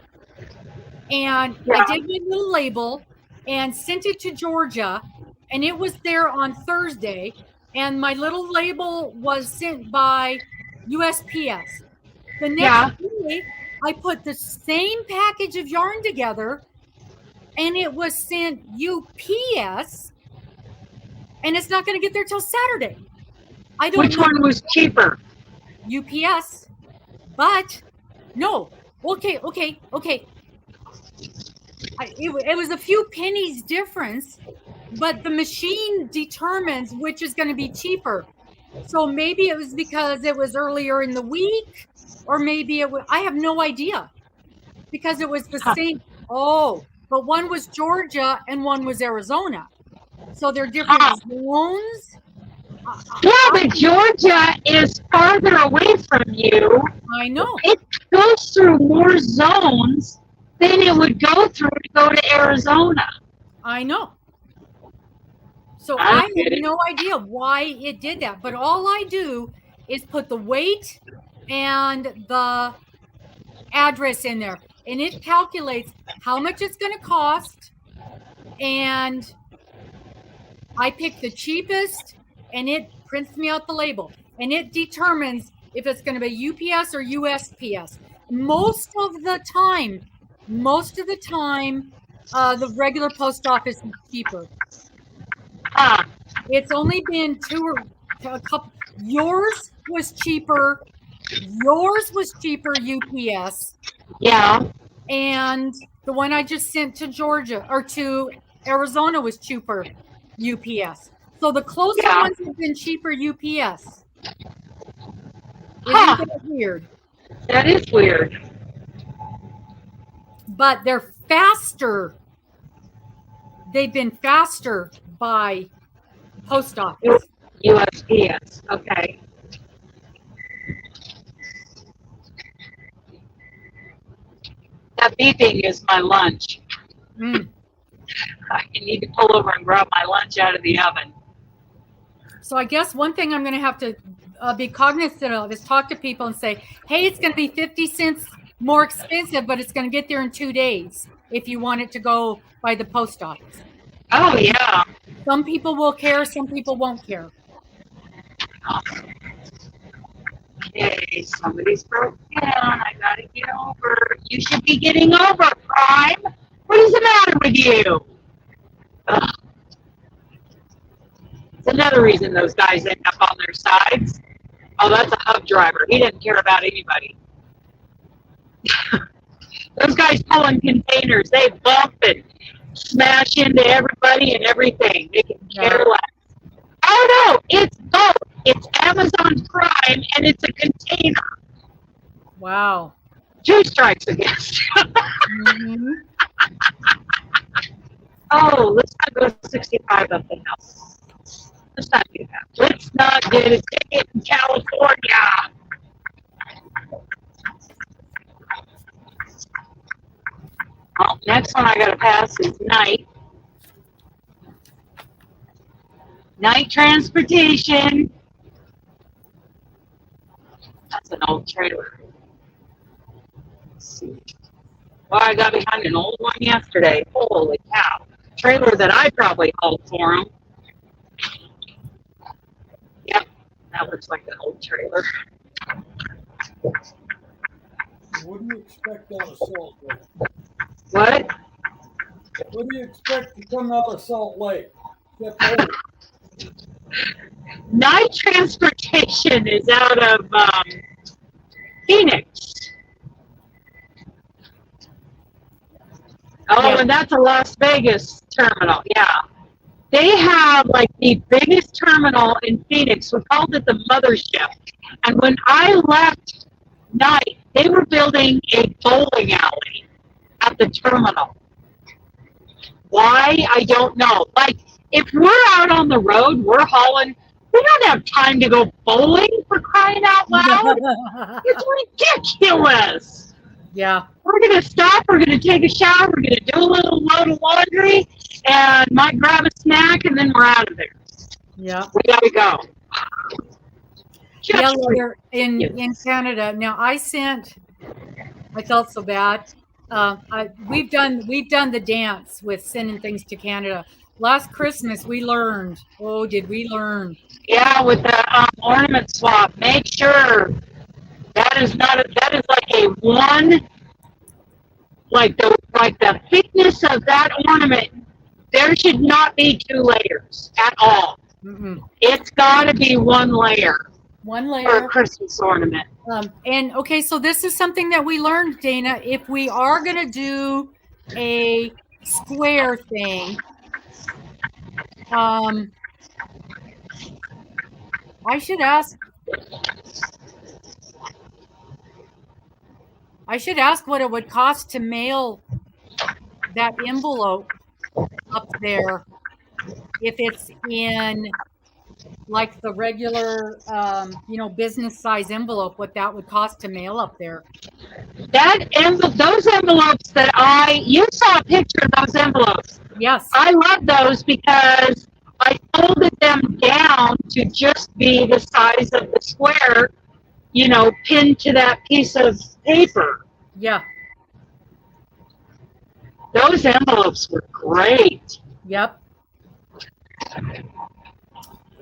and I did my little label and sent it to Georgia, and it was there on Thursday, and my little label was sent by USPS. The next day, I put the same package of yarn together, and it was sent UPS, and it's not going to get there till Saturday. I don't know. Which one was cheaper? UPS, but no. Okay. It was a few pennies difference, but the machine determines which is going to be cheaper. So maybe it was because it was earlier in the week, or maybe it was, I have no idea, because it was the same. Oh, but one was Georgia and one was Arizona. So they're different zones. Yeah, but Georgia is farther away from you. I know. It goes through more zones than it would go through to go to Arizona. I know. So I I get have it. no idea why it did that. But all I do is put the weight and the address in there. And it calculates how much it's going to cost. And I pick the cheapest and it prints me out the label. And it determines if it's going to be UPS or USPS. Most of the time, the regular post office is cheaper. It's only been a couple. Yours was cheaper. UPS. Yeah. And the one I just sent to Georgia or to Arizona was cheaper UPS. So the closer ones have been cheaper UPS. Isn't that weird? That is weird. But they're faster. They've been faster by post office. USPS. Okay. That beeping is my lunch. I need to pull over and grab my lunch out of the oven. So I guess one thing I'm going to have to be cognizant of is talk to people and say, hey, it's going to be 50 cents more expensive, but it's going to get there in 2 days if you want it to go by the post office. Oh, yeah. Some people will care. Some people won't care. Okay, somebody's broke down. I got to get over. You should be getting over, Prime. What is the matter with you? Ugh. It's another reason those guys end up on their sides. Oh, that's a hub driver. He doesn't care about anybody. Those guys pulling containers, they bump and smash into everybody and everything. They can care less. Oh, no, it's both. It's Amazon Prime and it's a container. Wow. 2 strikes against you. Mm-hmm. Oh, let's not go 65 up the house. Let's not do that. Let's not get a ticket in California. Well, next one I got to pass is night. Night transportation. That's an old trailer. Let's see. Well, I got behind an old one yesterday. Holy cow. Trailer that I probably hauled for him. Yep, that looks like an old trailer. What do you expect out of Salt Lake? What? What do you expect to come out of Salt Lake? Except Night transportation is out of Phoenix. Oh, Yeah. and that's a Las Vegas terminal. Yeah. They have like the biggest terminal in Phoenix. We called it the mothership. And when I left night, they were building a bowling alley at the terminal. Why? I don't know. Like, if we're out on the road, we're hauling, we don't have time to go bowling, for crying out loud. It's ridiculous. Yeah. We're going to stop, we're going to take a shower, we're going to do a little load of laundry, and might grab a snack, and then we're out of there. Yeah. We got to go. Yeah, they're in Canada. Now I felt so bad. We've done the dance with sending things to Canada. Last Christmas we learned. Oh, did we learn? Yeah, with the ornament swap. Make sure that is like a one, like the thickness of that ornament. There should not be 2 layers at all. Mm-mm. It's got to be 1 layer. One For layer. a Christmas ornament. And okay, so this is something that we learned, Dana. If we are going to do a square thing, I should ask what it would cost to mail that envelope up there. if it's in like the regular, business size envelope, what that would cost to mail up there. Those envelopes you saw a picture of those envelopes. Yes. I love those because I folded them down to just be the size of the square, pinned to that piece of paper. Yeah. Those envelopes were great. Yep.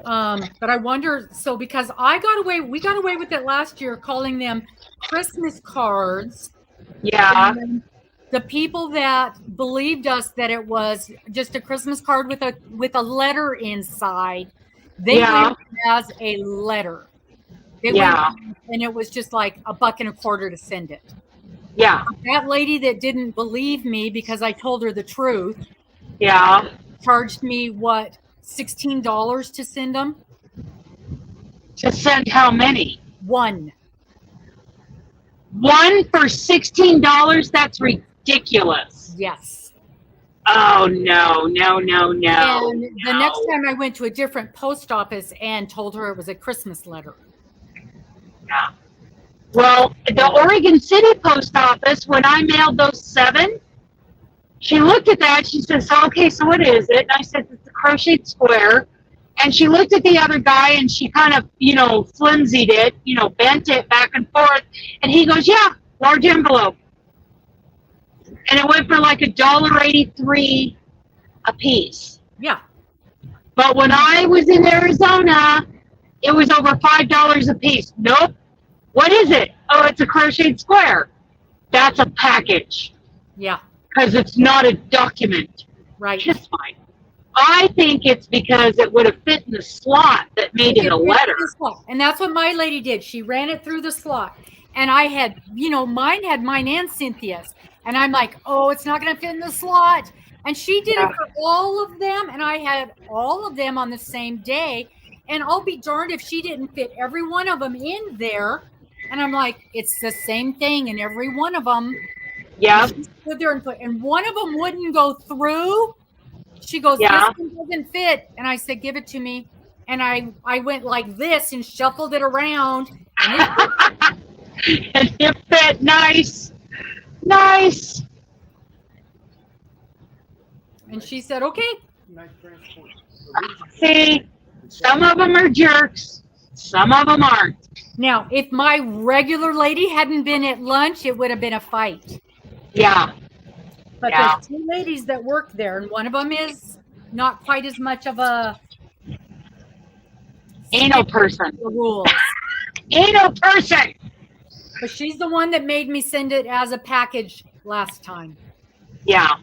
But I wonder, so because we got away with it last year, calling them Christmas cards. Yeah. The people that believed us that it was just a Christmas card with a letter inside, they went as a letter. They went, and it was just like $1.25 to send it. Yeah. That lady that didn't believe me because I told her the truth. Yeah. Charged me what, $16 to send them? To send how many? One. One for $16? That's ridiculous. Yes. Oh, no. And the next time I went to a different post office and told her it was a Christmas letter. Yeah. Well, the Oregon City post office, when I mailed those 7, she looked at that. She says, okay, so what is it? And I said, it's a crocheted square. And she looked at the other guy and she kind of, flimsied it, bent it back and forth. And he goes, yeah, large envelope. And it went for like $1.83 a piece. Yeah. But when I was in Arizona, it was over $5 a piece. Nope. What is it? Oh, it's a crocheted square. That's a package. Yeah. Because it's not a document. Right. Just fine. I think it's because it would have fit in the slot that made it a letter. And that's what my lady did. She ran it through the slot. And I had, mine and Cynthia's. And I'm like, oh, it's not going to fit in the slot. And she did it for all of them. And I had all of them on the same day. And I'll be darned if she didn't fit every one of them in there. And I'm like, it's the same thing in every one of them. Yeah. She stood there and one of them wouldn't go through. She goes, this one doesn't fit. And I said, give it to me. And I went like this and shuffled it around. And it fit nice. Nice. And she said, okay. See, some of them are jerks. Some of them aren't. Now, if my regular lady hadn't been at lunch, it would have been a fight. Yeah. But there's 2 ladies that work there, and one of them is not quite as much of a anal person. The rules. Anal person. But she's the one that made me send it as a package last time. Yeah.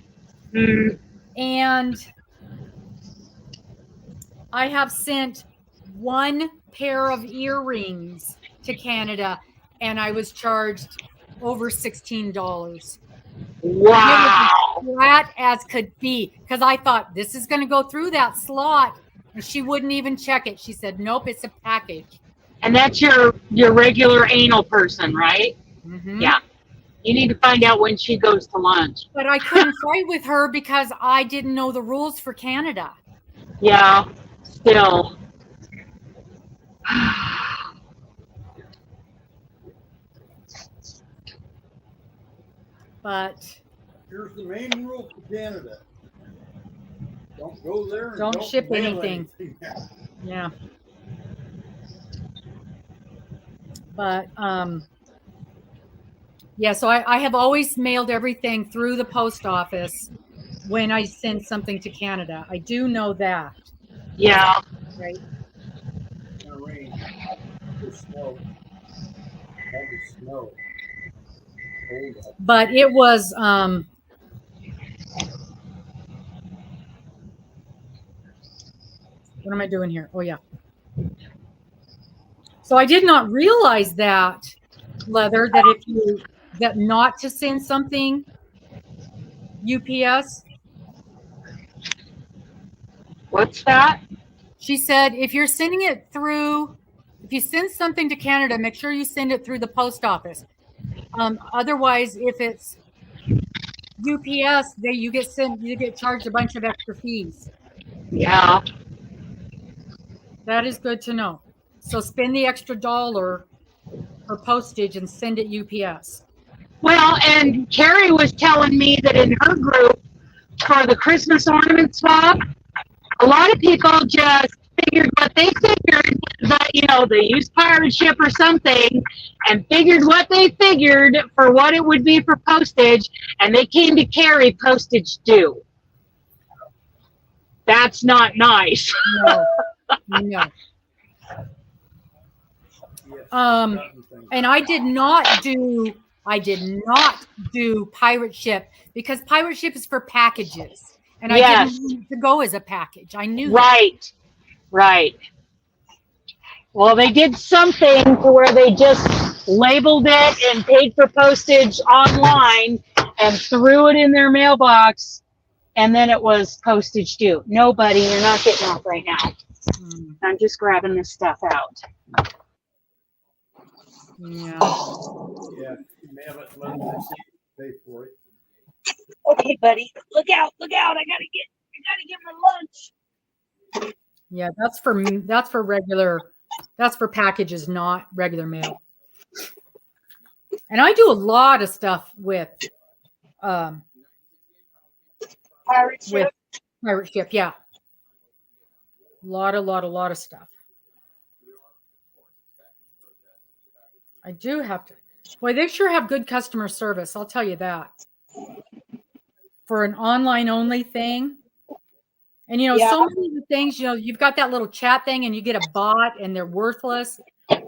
Mm. And I have sent 1 pair of earrings to Canada, and I was charged over $16. Wow. Flat as could be, because I thought this is going to go through that slot, and she wouldn't even check it. She said, nope, it's a package. And that's your regular anal person, right? Mm-hmm. Yeah. You need to find out when she goes to lunch. But I couldn't fight with her because I didn't know the rules for Canada. Yeah, still. But here's the main rule for Canada. Don't go there and don't ship mail anything. Yeah. But yeah, so I have always mailed everything through the post office when I send something to Canada. I do know that. Yeah. Right. Rain. Snow. Snow. But it was what am I doing here? Oh yeah. So I did not realize that, Leather, that not to send something UPS. What's that? She said if you're sending it through, if you send something to Canada, make sure you send it through the post office. Otherwise, if it's UPS, you get charged a bunch of extra fees. Yeah. That is good to know. So spend the extra $1 for postage and send it UPS. Well, and Carrie was telling me that in her group for the Christmas ornament swap, a lot of people just figured what they figured that, they used pirate ship or something and figured what they figured for what it would be for postage, and they came to Carrie postage due. That's not nice. No. No. And I did not do pirate ship because pirate ship is for packages. And I didn't want it to go as a package. I knew that. Right. Well, they did something to where they just labeled it and paid for postage online and threw it in their mailbox, and then it was postage due. Nobody, you're not getting off right now. I'm just grabbing this stuff out. Yeah. Yeah, mail it, let them pay for it. Okay, buddy. Look out. I gotta get my lunch. Yeah, that's for packages, not regular mail. And I do a lot of stuff with Pirate ship. Pirate ship, yeah. A lot of stuff. I do have to. Boy, they sure have good customer service. I'll tell you that. For an online only thing. And, so many of the things, you've got that little chat thing and you get a bot and they're worthless.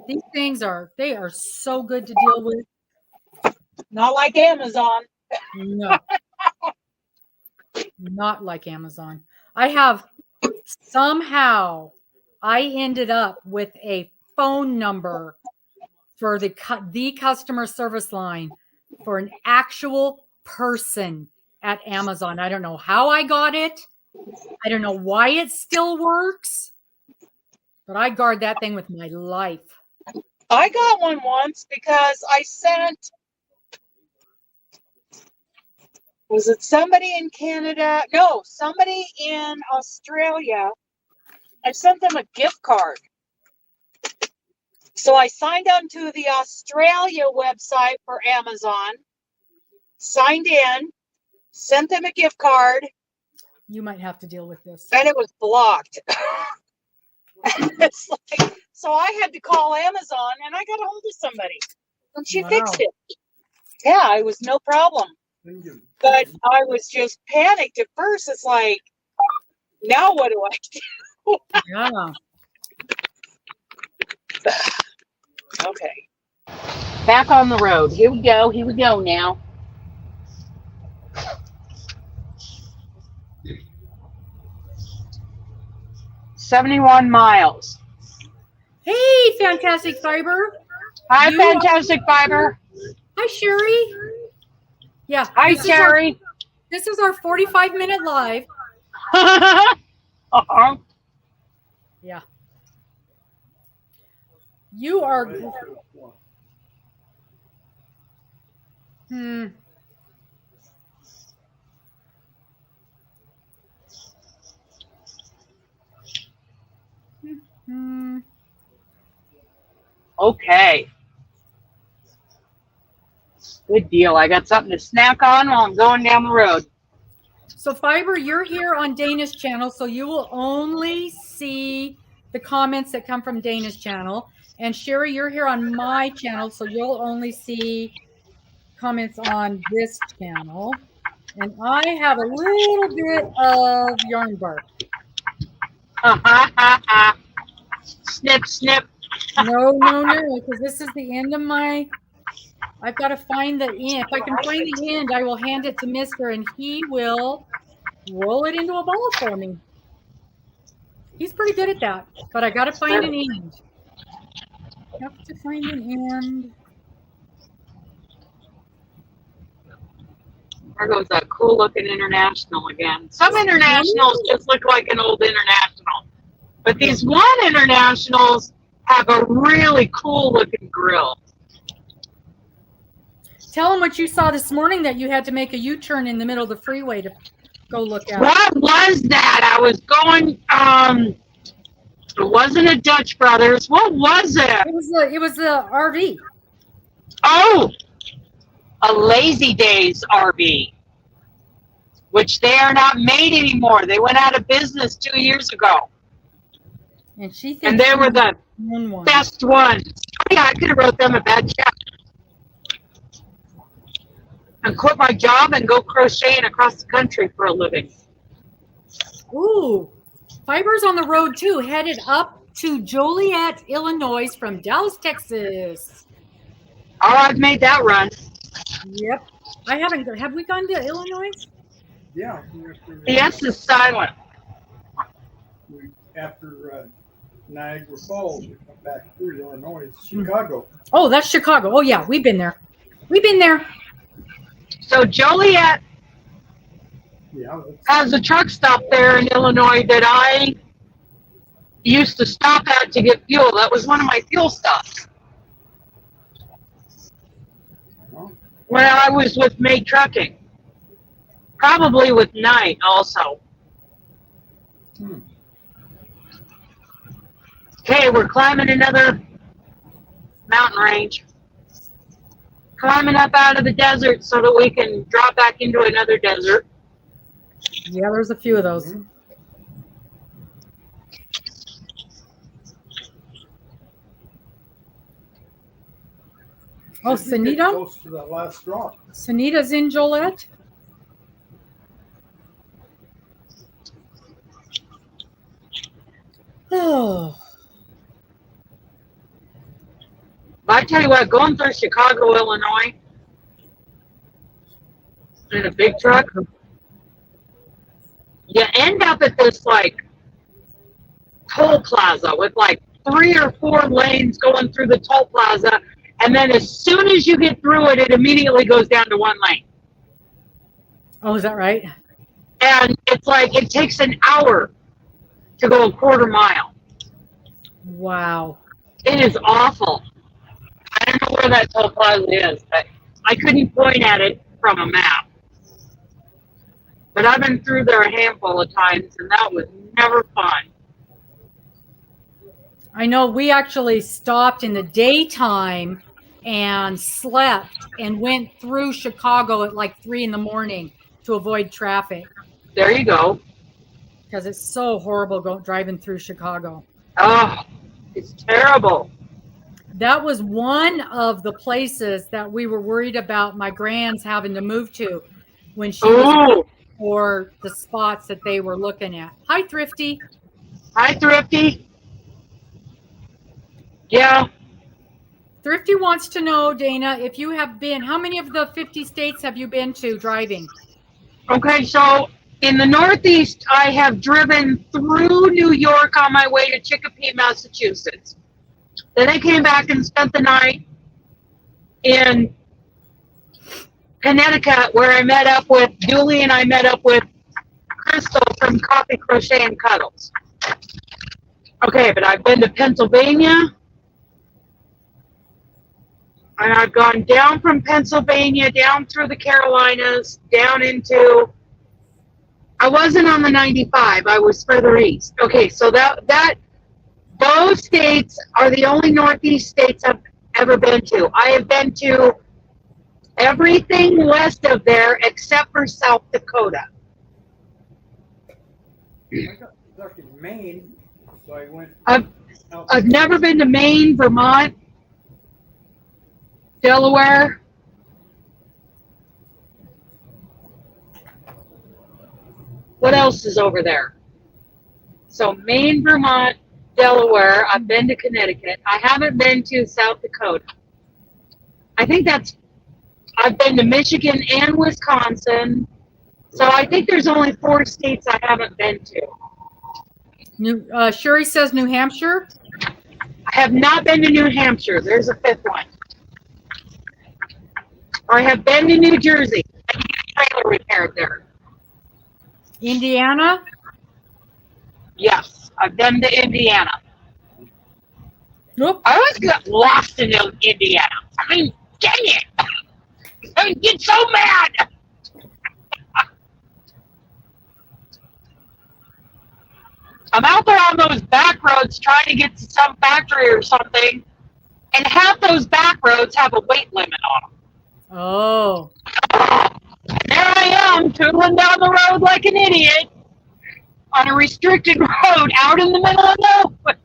These things they are so good to deal with. Not like Amazon. No. Not like Amazon. Somehow I ended up with a phone number for the customer service line for an actual person at Amazon. I don't know how I got it. I don't know why it still works, but I guard that thing with my life. I got one once because I sent, was it somebody in Canada? No, somebody in Australia. I sent them a gift card. So I signed on to the Australia website for Amazon, signed in, sent them a gift card. You might have to deal with this. And it was blocked. It's like, so I had to call Amazon and I got a hold of somebody. And she fixed it. Yeah, it was no problem. But I was just panicked at first. It's like, now what do I do? Yeah. Okay. Back on the road. Here we go now. $71 miles. Hey, Fantastic Fiber. Hi, Fantastic Fiber. Hi, Sherry. Yeah. Hi, Sherry. This is our 45-minute live. Uh-huh. Yeah. You are. Okay. Good deal. I got something to snack on while I'm going down the road. So, Fiber, you're here on Dana's channel, so you will only see the comments that come from Dana's channel. And Sherry, you're here on my channel, so you'll only see comments on this channel. And I have a little bit of yarn bark. Snip, snip. No, because this is the end of my. I've got to find the end. If I can find the end, I will hand it to Mister, and he will roll it into a ball for me. He's pretty good at that, but I got to find an end. I have to find an end. There goes that cool-looking International again. Some Internationals just look like an old International, but these one Internationals have a really cool-looking grill. Tell them what you saw this morning, that you had to make a U-turn in the middle of the freeway to go look at it. What was that? I was going, it wasn't a Dutch Brothers. What was it? It was the RV. Oh, a Lazy Days RV, which they are not made anymore. They went out of business 2 years ago. And she thinks And they were the one. best ones. Yeah, I could have wrote them a bad check. And quit my job and go crocheting across the country for a living. Ooh, Fiber's on the road too, headed up to Joliet, Illinois from Dallas, Texas. Oh, I've made that run. Yep. I haven't. Have we gone to Illinois? Yeah. The S is silent. After Niagara Falls, we come back through Illinois, Chicago. Oh, that's Chicago. Oh, yeah. We've been there. We've been there. So Joliet Yeah. has a truck stop there in Illinois that I used to stop at to get fuel. That was one of my fuel stops. When I was with May Trucking. Probably with Knight also. Okay, we're climbing another mountain range. Climbing up out of the desert so that we can drop back into another desert. Yeah, there's a few of those. Oh, Sunita? Close to that last drop. Sunita's in Joliet? Oh. But I tell you what, going through Chicago, Illinois, in a big truck, you end up at this like toll plaza with like 3 or 4 lanes going through the toll plaza, and then as soon as you get through it, it immediately goes down to 1 lane. Oh, is that right? And it's like it takes an hour to go a quarter mile. Wow. It is awful. I don't know where that toll plaza is, but I couldn't point at it from a map. But I've been through there a handful of times, and that was never fun. I know we actually stopped in the daytime and slept and went through Chicago at like 3 a.m. to avoid traffic. There you go. Because it's so horrible driving through Chicago. Oh, it's terrible. That was one of the places that we were worried about my grands having to move to when she was for the spots that they were looking at. Hi, Thrifty. Hi, Thrifty. Yeah. Thrifty wants to know, Dana, if you have been, how many of the 50 states have you been to driving? Okay, so in the Northeast, I have driven through New York on my way to Chicopee, Massachusetts. Then I came back and spent the night in Connecticut, where I met up with Julie and I met up with Crystal from Coffee, Crochet, and Cuddles. Okay, but I've been to Pennsylvania, and I've gone down from Pennsylvania, down through the Carolinas, down into, I wasn't on the 95, I was further east. Okay, so those states are the only Northeast states I've ever been to. I have been to everything west of there except for South Dakota. I got stuck in Maine, so I went. I've never been to Maine, Vermont, Delaware. What else is over there? So Maine, Vermont, Delaware. I've been to Connecticut. I haven't been to South Dakota. I think I've been to Michigan and Wisconsin. So I think there's only 4 states I haven't been to. Sherry says New Hampshire. I have not been to New Hampshire. There's a 5th one. I have been to New Jersey. I need a trailer repaired there. Indiana. Yes, I've been to Indiana. Nope. I always got lost in Indiana. I mean, dang it. I get so mad. I'm out there on those back roads trying to get to some factory or something, and half those back roads have a weight limit on them. Oh. There I am, tootling down the road like an idiot on a restricted road out in the middle of nowhere.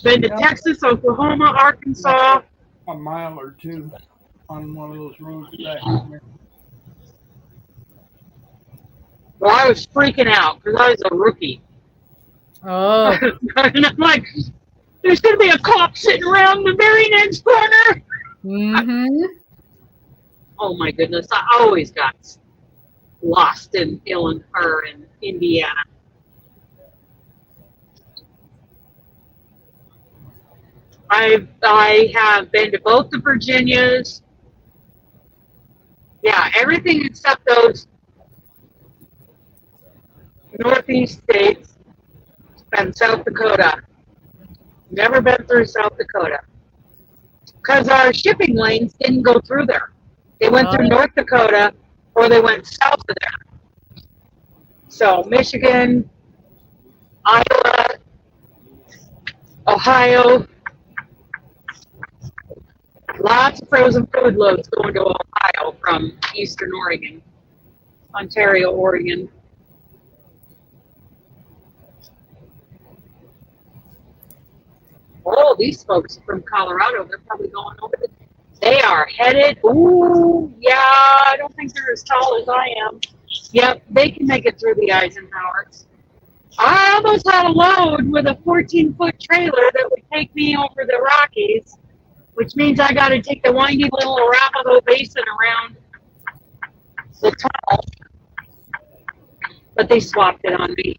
Been to Texas, Oklahoma, Arkansas. A mile or two on one of those roads back there. Well, I was freaking out because I was a rookie. Oh. And I'm like, there's going to be a cop sitting around the very next corner. Mm-hmm. Oh my goodness, I always got lost in Illinois or in Indiana. I have been to both the Virginias. Yeah, everything except those Northeast states and South Dakota. Never been through South Dakota. Because our shipping lanes didn't go through there. They went through North Dakota or they went south of there. So Michigan, Iowa, Ohio, lots of frozen food loads going to Ohio from Eastern Oregon, Ontario, Oregon. Oh, these folks from Colorado, they're probably going over the... They are headed... Ooh, yeah, I don't think they're as tall as I am. Yep, they can make it through the Eisenhowers. I almost had a load with a 14-foot trailer that would take me over the Rockies, which means I got to take the windy little Arapahoe Basin around the tunnel. But they swapped it on me.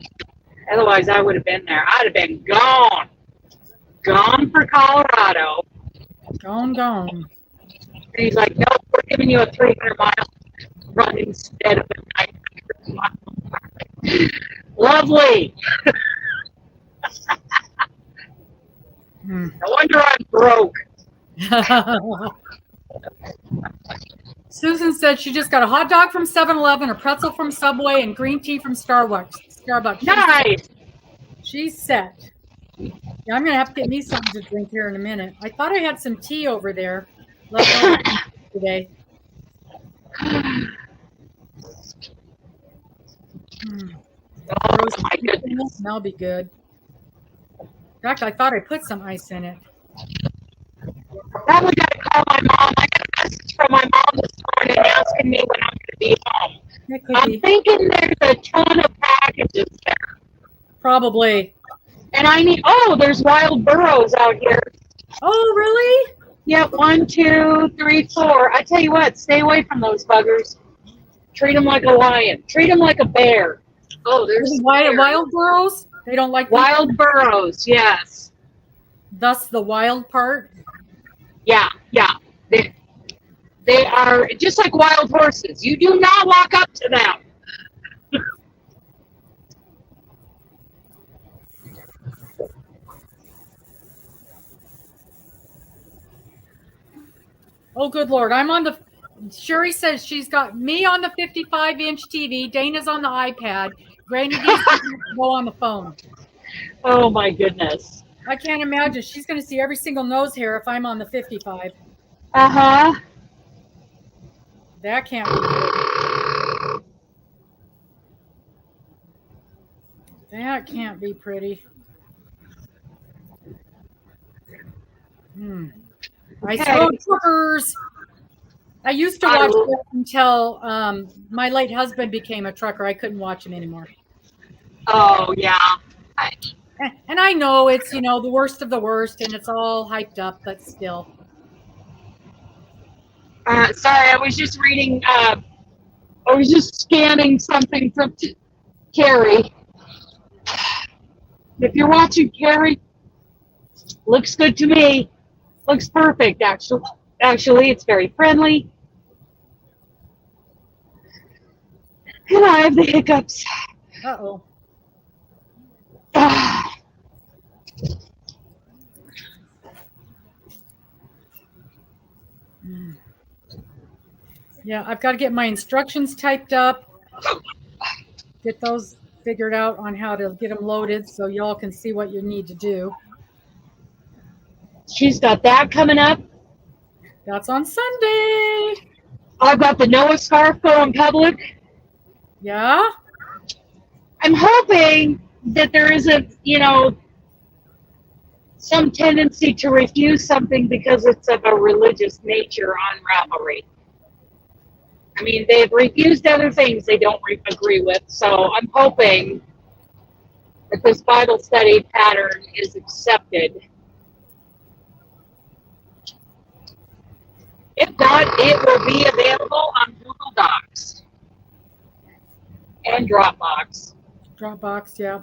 Otherwise, I would have been there. I'd have been gone. Gone for Colorado. Gone. And he's like, no, we're giving you a 300-mile run instead of a 900-mile. Lovely. No wonder I'm broke. Susan said she just got a hot dog from 7-Eleven, a pretzel from Subway, and green tea from Starbucks. Nice. She's set. Yeah, I'm going to have to get me something to drink here in a minute. I thought I had some tea over there left over today. Oh, my goodness. That'll be good. In fact, I thought I put some ice in it. Probably got to call my mom. I got a message from my mom this morning asking me when I'm going to be home. I'm thinking there's a ton of packages there. Probably. And there's wild burros out here. Oh, really? Yep, 1, 2, 3, 4. I tell you what, stay away from those buggers. Treat them like a lion. Treat them like a bear. Oh, there's wild burros? They don't like wild burros, yes. Thus the wild part? Yeah. They are just like wild horses. You do not walk up to them. Oh, good Lord. Sherry says she's got me on the 55-inch TV. Dana's on the iPad. Granny D's go on the phone. Oh, my goodness. I can't imagine. She's going to see every single nose hair if I'm on the 55. Uh-huh. That can't be good. That can't be pretty. I saw truckers. I used to watch them until my late husband became a trucker. I couldn't watch him anymore. Oh, yeah. And I know it's, the worst of the worst, and it's all hyped up, but still. Sorry, I was just reading, I was just scanning something from Carrie. If you're watching Carrie, looks good to me. Looks perfect, actually. Actually, it's very friendly. And I have the hiccups. Uh-oh. Yeah, I've got to get my instructions typed up, get those figured out on how to get them loaded so y'all can see what you need to do. She's got that coming up. That's on Sunday. I've got the Noah scarf going public. Yeah. I'm hoping that there isn't, some tendency to refuse something because it's of a religious nature on Ravelry. I mean, they've refused other things they don't agree with, so I'm hoping that this Bible study pattern is accepted. If not, it will be available on Google Docs and Dropbox. Dropbox, yeah.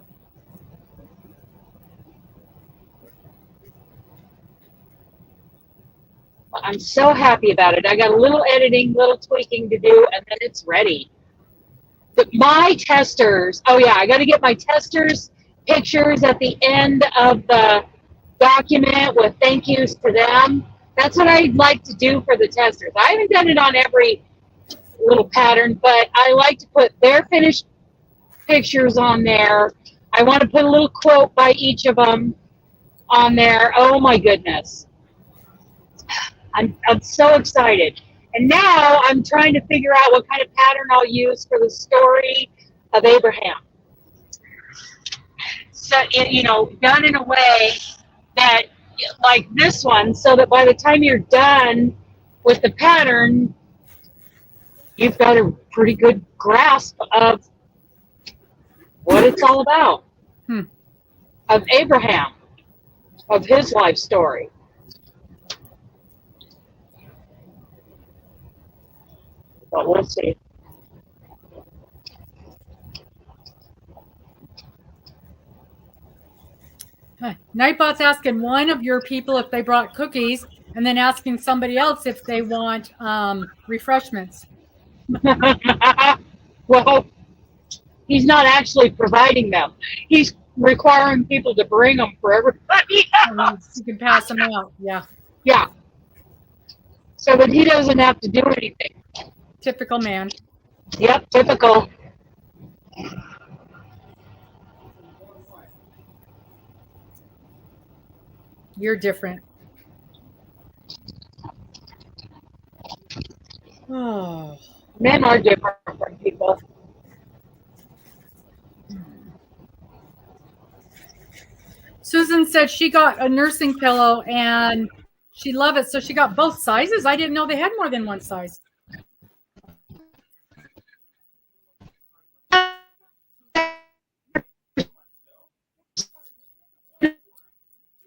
I'm so happy about it. I got a little editing, little tweaking to do, and then it's ready. My testers, oh yeah, I got to get my testers pictures at the end of the document with thank yous to them. That's what I'd like to do for the testers. I haven't done it on every little pattern, but I like to put their finished pictures on there. I want to put a little quote by each of them on there. Oh my goodness. I'm so excited. And now I'm trying to figure out what kind of pattern I'll use for the story of Abraham. So, done in a way that, like this one, so that by the time you're done with the pattern, you've got a pretty good grasp of what it's all about. Of Abraham, of his life story. But we'll see. Nightbot's asking one of your people if they brought cookies, and then asking somebody else if they want refreshments. Well, he's not actually providing them. He's requiring people to bring them for everybody else. You can pass them out. Yeah. Yeah. So that he doesn't have to do anything. Typical man. Yep, typical. You're different. Oh. Men are different from people. Susan said she got a nursing pillow and she loved it. So she got both sizes. I didn't know they had more than one size.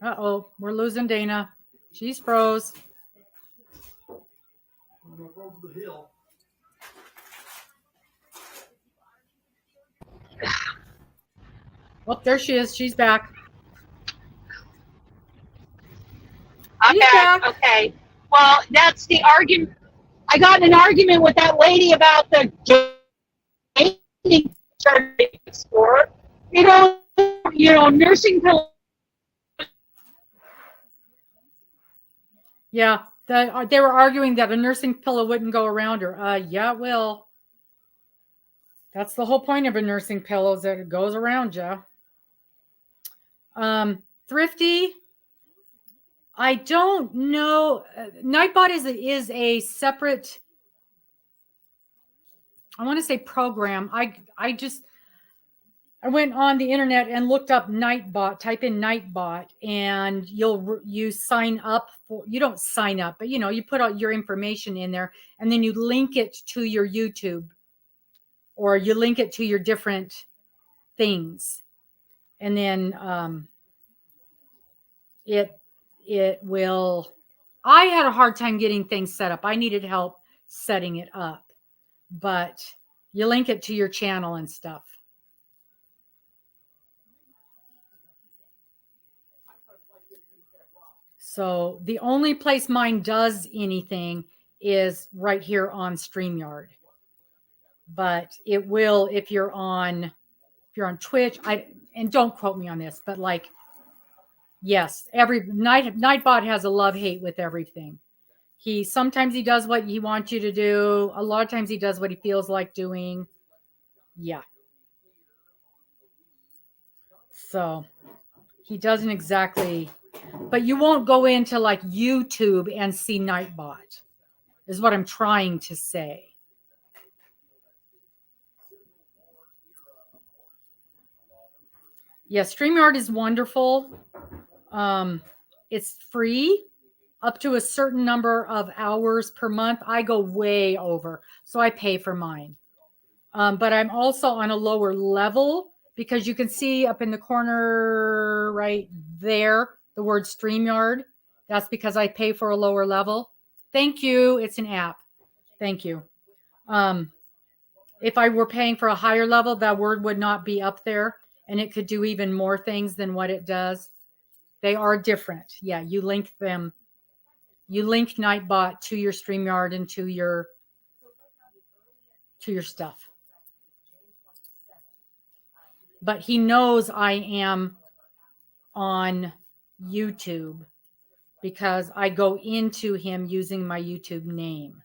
Uh-oh, we're losing Dana. She's froze. Oh, there she is. She's back. I'm back. Okay. Well, that's the argument. I got in an argument with that lady about the gaming sport. Nursing pillow. Yeah, they were arguing that a nursing pillow wouldn't go around her. Yeah, it will. That's the whole point of a nursing pillow, is that it goes around you. Thrifty, I don't know. Nightbot is a separate, I want to say program. I went on the internet and looked up Nightbot, type in Nightbot, and you sign up for, you don't sign up, but you put out your information in there, and then you link it to your YouTube, or you link it to your different things. And then it will, I had a hard time getting things set up. I needed help setting it up, but you link it to your channel and stuff. So the only place mine does anything is right here on StreamYard. But it will if you're on Twitch. And don't quote me on this, but like, yes, every Nightbot has a love-hate with everything. Sometimes he does what he wants you to do. A lot of times he does what he feels like doing. Yeah. So he doesn't exactly, but you won't go into like YouTube and see Nightbot, is what I'm trying to say. Yeah, StreamYard is wonderful. It's free up to a certain number of hours per month. I go way over, so I pay for mine. But I'm also on a lower level because you can see up in the corner right there the word StreamYard. That's because I pay for a lower level. Thank you. It's an app. Thank you. If I were paying for a higher level, that word would not be up there, and it could do even more things than what it does. They are different. Yeah, you link them. You link Nightbot to your StreamYard and to your stuff. But he knows I am on YouTube because I go into him using my YouTube name.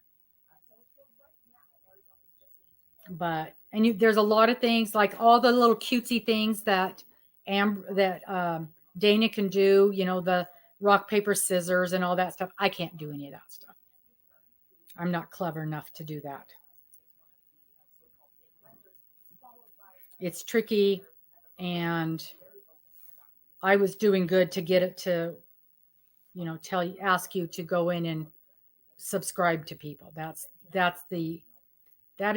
But there's a lot of things, like all the little cutesy things that Dana can do, the rock, paper, scissors and all that stuff. I can't do any of that stuff. I'm not clever enough to do that. It's tricky, and I was doing good to get it to, ask you to go in and subscribe to people. That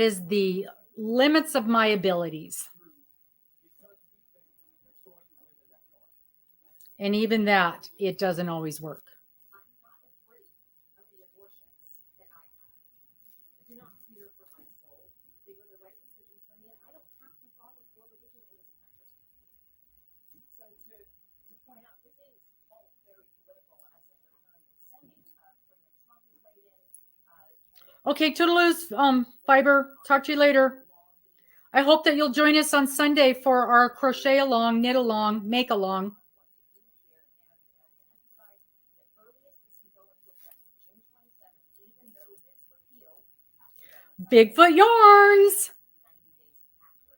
is the limits of my abilities. And even that, it doesn't always work. Okay, toodaloos, Fiber. Talk to you later. I hope that you'll join us on Sunday for our crochet along, knit along, make along. Bigfoot Yarns.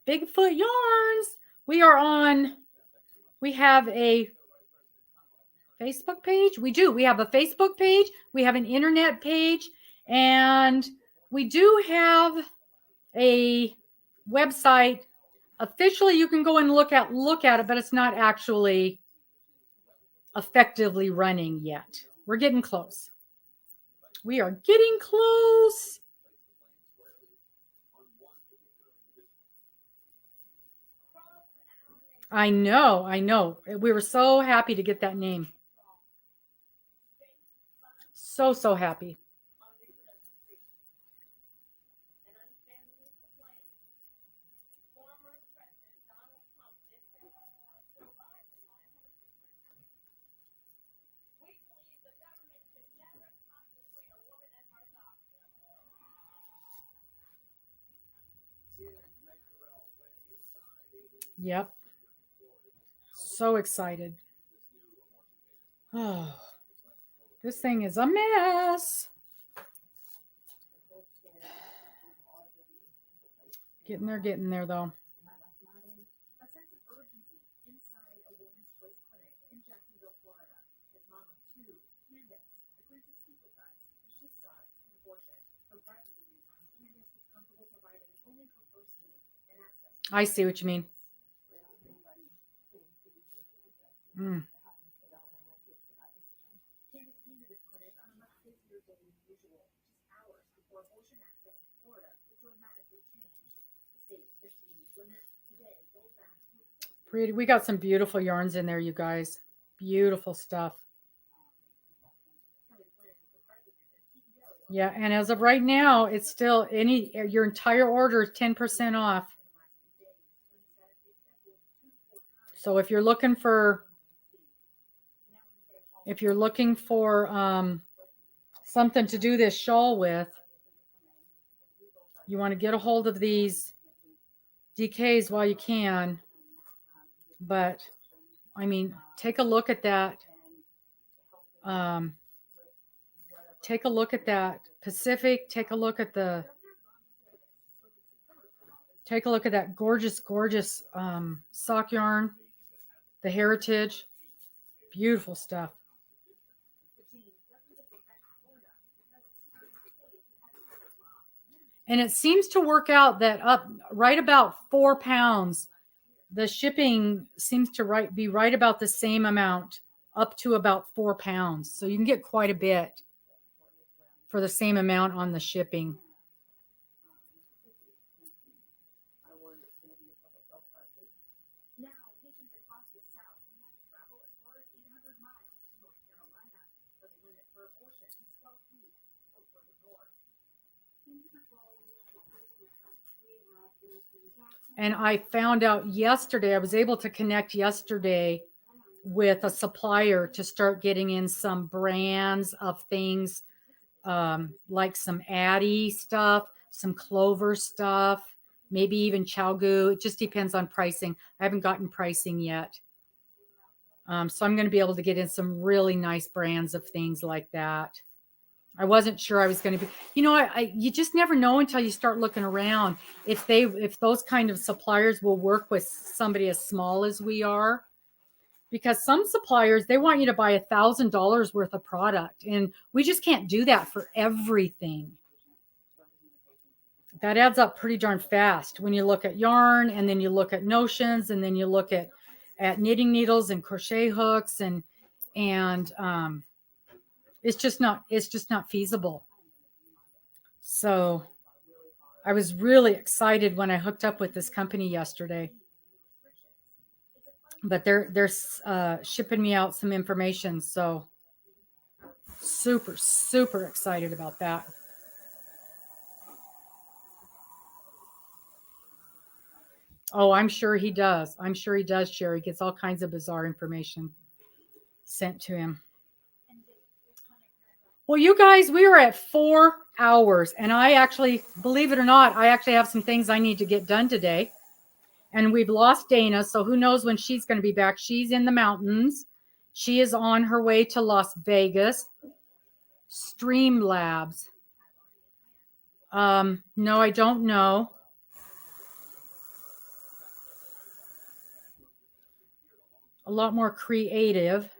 Bigfoot Yarns. We have a Facebook page. We do. We have a Facebook page. We have an internet page. And we do have a website. Officially, you can go and look at it, but it's not actually effectively running yet. We're getting close. We are getting close. I know. We were so happy to get that name. So happy. Yep. So excited. Oh, this thing is a mess. Getting there though. I see what you mean. Pretty. We got some beautiful yarns in there, you guys. Beautiful stuff. Yeah, and as of right now, it's still your entire order is 10% off. So if you're looking for something to do this shawl with, you want to get a hold of these DKs while you can. But I mean, take a look at that. take a look at that Pacific. Take a look at that gorgeous, gorgeous sock yarn, the Heritage. Beautiful stuff. And it seems to work out that up right about 4 pounds, the shipping seems to be right about the same amount, up to about 4 pounds. So you can get quite a bit for the same amount on the shipping. And I found out yesterday, I was able to connect yesterday with a supplier to start getting in some brands of things, like some Addie stuff, some Clover stuff, maybe even Chalgu. It just depends on pricing. I haven't gotten pricing yet. So I'm going to be able to get in some really nice brands of things like that. I wasn't sure I was going to be, you just never know until you start looking around if those kind of suppliers will work with somebody as small as we are, because some suppliers, they want you to buy $1,000 worth of product, and we just can't do that for everything. That adds up pretty darn fast when you look at yarn, and then you look at notions, and then you look at knitting needles and crochet hooks, and it's just not feasible. So I was really excited when I hooked up with this company yesterday, but they're shipping me out some information. So super, super excited about that. Oh, I'm sure he does. Sherry gets all kinds of bizarre information sent to him. Well, you guys, we are at 4 hours, and I actually, believe it or not, I actually have some things I need to get done today. And we've lost Dana, so who knows when she's going to be back. She's in the mountains. She is on her way to Las Vegas. Streamlabs. No, I don't know. A lot more creative.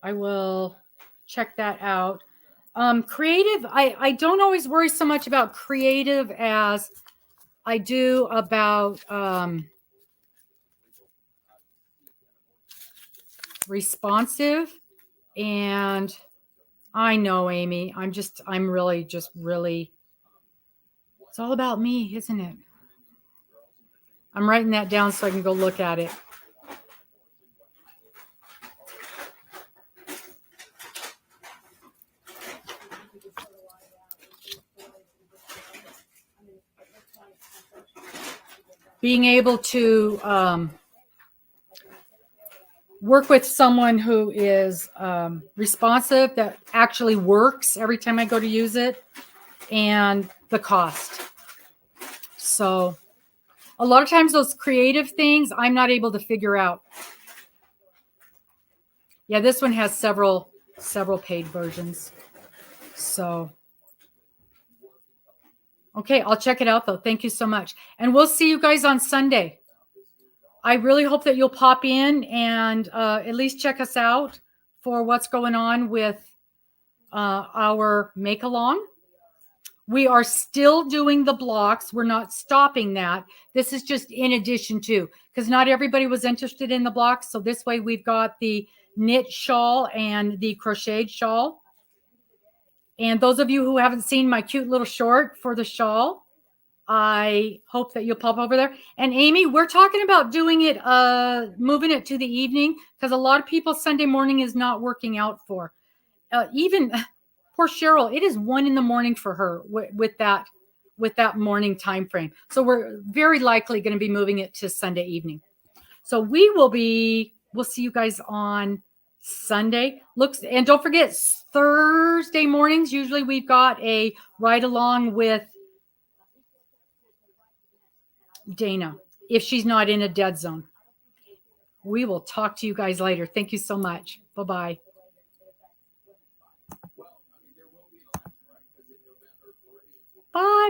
I will check that out. Creative, I don't always worry so much about creative as I do about responsive. And I know, Amy, I'm really, it's all about me, isn't it? I'm writing that down so I can go look at it. Being able to work with someone who is responsive, that actually works every time I go to use it, and the cost. So a lot of times those creative things I'm not able to figure out. Yeah, this one has several paid versions. So okay, I'll check it out though. Thank you so much. And we'll see you guys on Sunday. I really hope that you'll pop in and at least check us out for what's going on with our make along. We are still doing the blocks. We're not stopping that. This is just in addition to, because not everybody was interested in the blocks. So this way we've got the knit shawl and the crocheted shawl. And those of you who haven't seen my cute little short for the shawl, I hope that you'll pop over there. And Amy, we're talking about doing it, moving it to the evening, because a lot of people Sunday morning is not working out for. Even poor Cheryl, it is 1 a.m. for her with that morning time frame. So we're very likely going to be moving it to Sunday evening. So we'll see you guys on Sunday. And don't forget, Thursday mornings, usually we've got a ride along with Dana, if she's not in a dead zone. We will talk to you guys later. Thank you so much. Bye-bye. Bye.